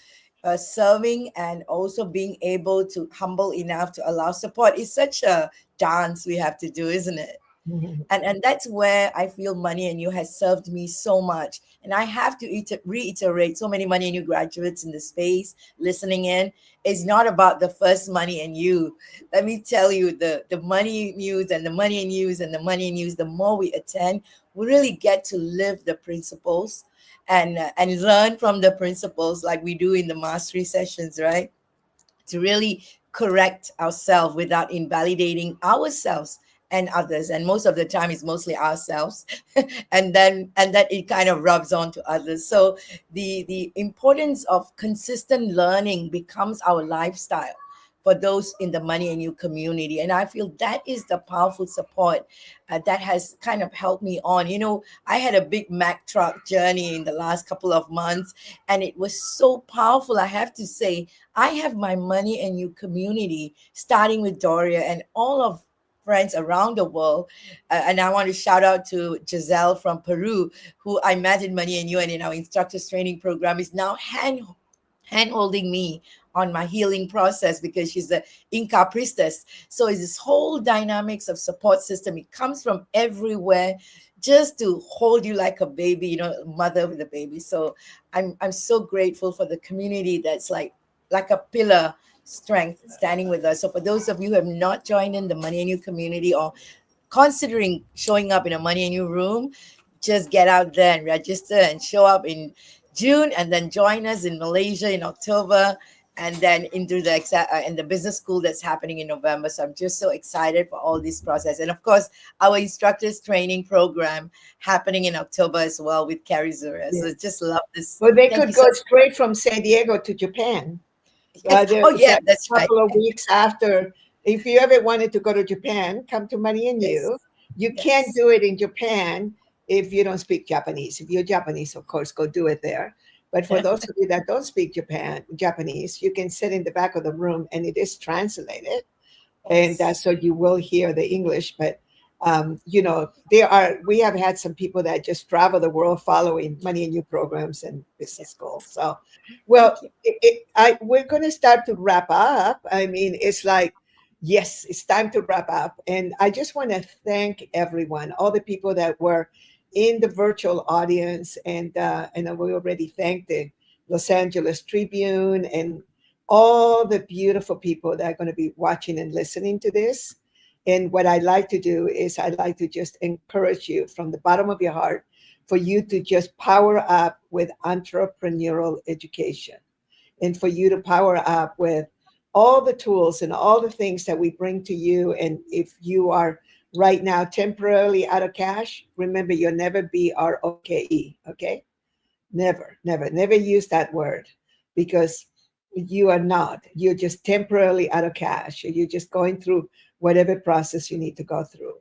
serving and also being able to humble enough to allow support is such a dance we have to do, isn't it? And that's where I feel Money and You has served me so much. And I have to reiterate, so many Money and You graduates in the space listening in, it's not about the first Money and You. Let me tell you, the Money News and the Money and News and the Money News, the more we attend, we really get to live the principles and learn from the principles like we do in the mastery sessions, right? To really correct ourselves without invalidating ourselves and others. And most of the time it's mostly ourselves. and that it kind of rubs on to others. So the importance of consistent learning becomes our lifestyle for those in the Money and You community. And I feel that is the powerful support that has kind of helped me on. I had a big Mack truck journey in the last couple of months, and it was so powerful. I have to say, I have my Money and You community, starting with Doria and all of friends around the world. And I want to shout out to Giselle from Peru, who I met in Money and You and in our instructors training program, is now hand-holding me on my healing process because she's the Inca priestess. So it's this whole dynamics of support system. It comes from everywhere just to hold you like a baby, mother with a baby. So I'm so grateful for the community that's like a pillar strength standing with us. So for those of you who have not joined in the Money and You community or considering showing up in a Money and You room, just get out there and register and show up in June, and then join us in Malaysia in October. and then into the in the business school that's happening in November. So I'm just so excited for all this process. And of course, our instructors training program happening in October as well with Carrie Zura. So just love this. Well, they Thank could you go so straight from San Diego to Japan. Yes. Oh, yeah, that's a right. couple of weeks after. If you ever wanted to go to Japan, come to Money and You. You can't do it in Japan if you don't speak Japanese. If you're Japanese, of course, go do it there. But for those of you that don't speak Japanese, you can sit in the back of the room and it is translated. And so you will hear the English. But, you know, we have had some people that just travel the world following Money and You programs and business goals. So, well, we're going to start to wrap up. I mean, it's like, yes, it's time to wrap up. And I just want to thank everyone, all the people that were in the virtual audience. And we already thanked the Los Angeles Tribune and all the beautiful people that are going to be watching and listening to this. And what I like to do is I like to just encourage you from the bottom of your heart for you to just power up with entrepreneurial education and for you to power up with all the tools and all the things that we bring to you. And if you are right now temporarily out of cash, remember, you'll never be ROKE, okay? Never use that word, because you are not. You're just temporarily out of cash. You're just going through whatever process you need to go through.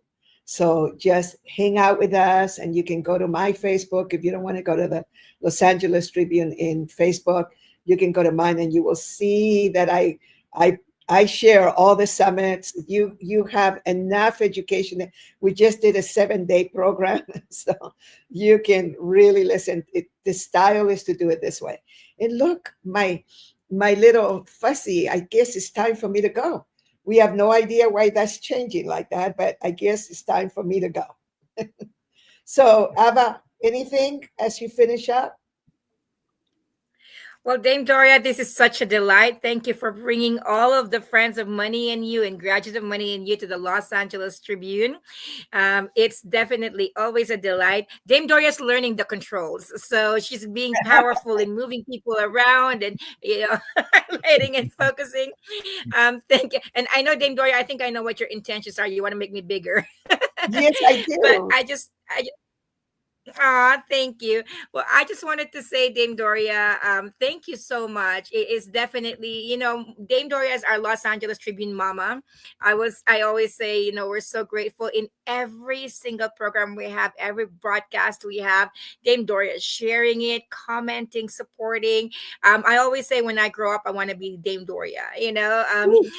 So just hang out with us, and you can go to my Facebook. If you don't want to go to the Los Angeles Tribune in Facebook, you can go to mine, and you will see that I share all the summits. You have enough education. We just did a 7-day program, so you can really listen. The style is to do it this way. And look, my little fussy, I guess it's time for me to go. We have no idea why that's changing like that, but I guess it's time for me to go. So, Ava, anything as you finish up? Well, Dame Doria, this is such a delight. Thank you for bringing all of the friends of Money and You and graduates of Money and You to the Los Angeles Tribune. It's definitely always a delight. Dame Doria's learning the controls. So she's being powerful in moving people around and, lighting and focusing. Thank you. And I know, Dame Doria, I think I know what your intentions are. You want to make me bigger. Yes, I do. But I just thank you. Well, I just wanted to say, Dame Doria, thank you so much. It is definitely, Dame Doria is our Los Angeles Tribune mama. I always say, we're so grateful in every single program we have, every broadcast we have. Dame Doria is sharing it, commenting, supporting. I always say when I grow up, I want to be Dame Doria,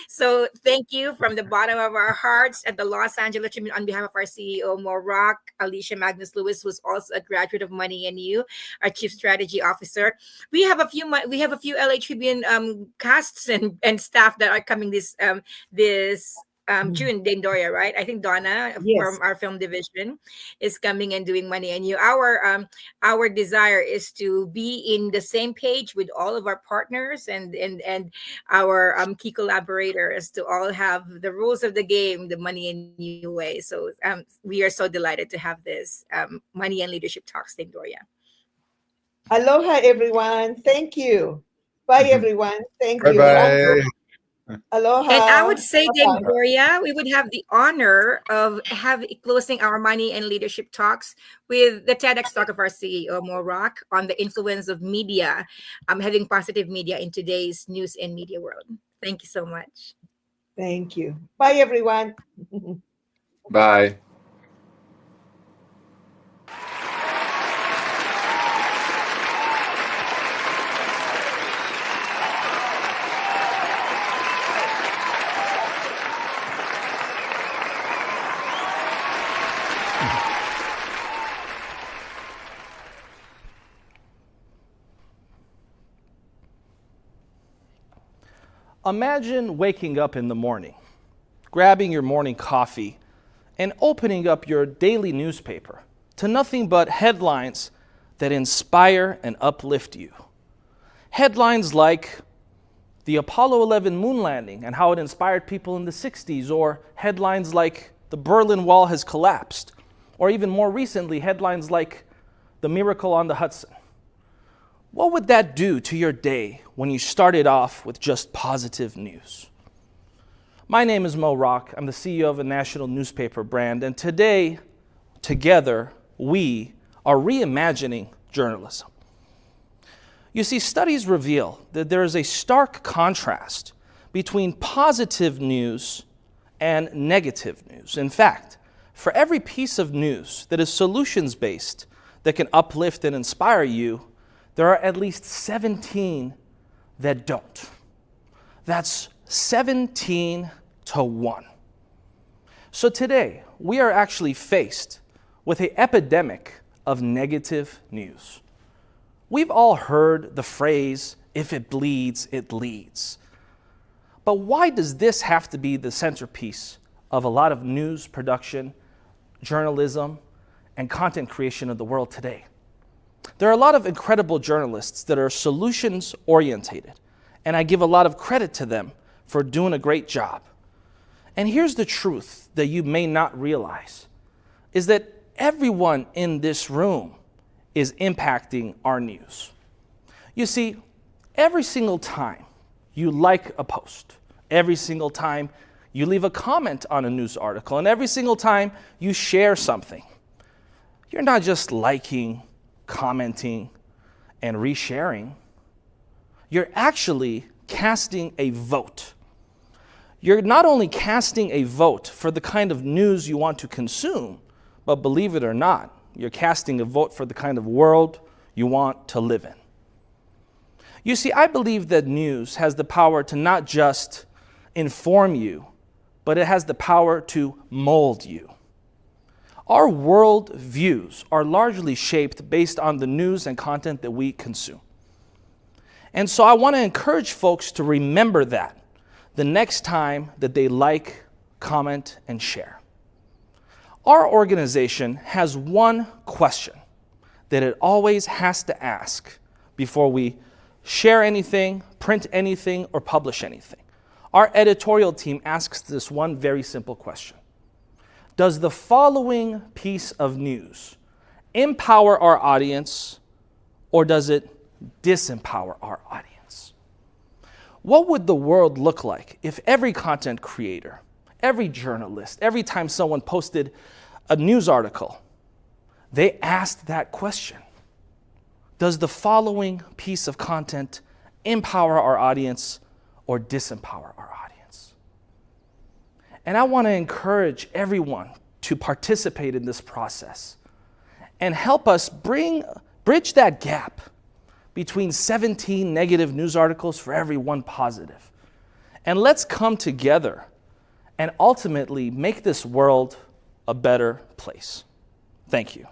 So thank you from the bottom of our hearts at the Los Angeles Tribune on behalf of our CEO, Mo Rock, Alicia Magnus Lewis, who's also a graduate of Money and You, our Chief Strategy Officer. We have a few LA Tribune casts and staff that are coming this June. Dame Doria, right? I think Donna from our film division is coming and doing Money and You. Our desire is to be in the same page with all of our partners and our key collaborators to all have the rules of the game, the Money and You way. So we are so delighted to have this Money and Leadership Talks, Dame Doria. Aloha, everyone. Thank you. Bye, everyone. Thank you. Bye-bye. Aloha. And I would say, Dame Bye-bye. Doria, we would have the honor of closing our Money and Leadership Talks with the TEDx talk of our CEO, Mo Rock, on the influence of media, having positive media in today's news and media world. Thank you so much. Thank you. Bye, everyone. Bye. Imagine waking up in the morning, grabbing your morning coffee, and opening up your daily newspaper to nothing but headlines that inspire and uplift you. Headlines like the Apollo 11 moon landing and how it inspired people in the 60s, or headlines like the Berlin Wall has collapsed, or even more recently, headlines like the miracle on the Hudson. What would that do to your day when you started off with just positive news? My name is Mo Rock. I'm the CEO of a national newspaper brand, and today, together, we are reimagining journalism. You see, studies reveal that there is a stark contrast between positive news and negative news. In fact, for every piece of news that is solutions-based, that can uplift and inspire you, there are at least 17 that don't. That's 17 to 1. So today, we are actually faced with an epidemic of negative news. We've all heard the phrase, if it bleeds, it leads. But why does this have to be the centerpiece of a lot of news production, journalism, and content creation of the world today? There are a lot of incredible journalists that are solutions orientated, and I give a lot of credit to them for doing a great job. And here's the truth that you may not realize, is that everyone in this room is impacting our news. You see, every single time you like a post, every single time you leave a comment on a news article, and every single time you share something, you're not just liking, commenting, and resharing. You're actually casting a vote. You're not only casting a vote for the kind of news you want to consume, but believe it or not, you're casting a vote for the kind of world you want to live in. You see, I believe that news has the power to not just inform you, but it has the power to mold you. Our world views are largely shaped based on the news and content that we consume. And so I want to encourage folks to remember that the next time that they like, comment, and share. Our organization has one question that it always has to ask before we share anything, print anything, or publish anything. Our editorial team asks this one very simple question. Does the following piece of news empower our audience, or does it disempower our audience? What would the world look like if every content creator, every journalist, every time someone posted a news article, they asked that question? Does the following piece of content empower our audience or disempower our audience? And I want to encourage everyone to participate in this process and help us bridge that gap between 17 negative news articles for every one positive. And let's come together and ultimately make this world a better place. Thank you.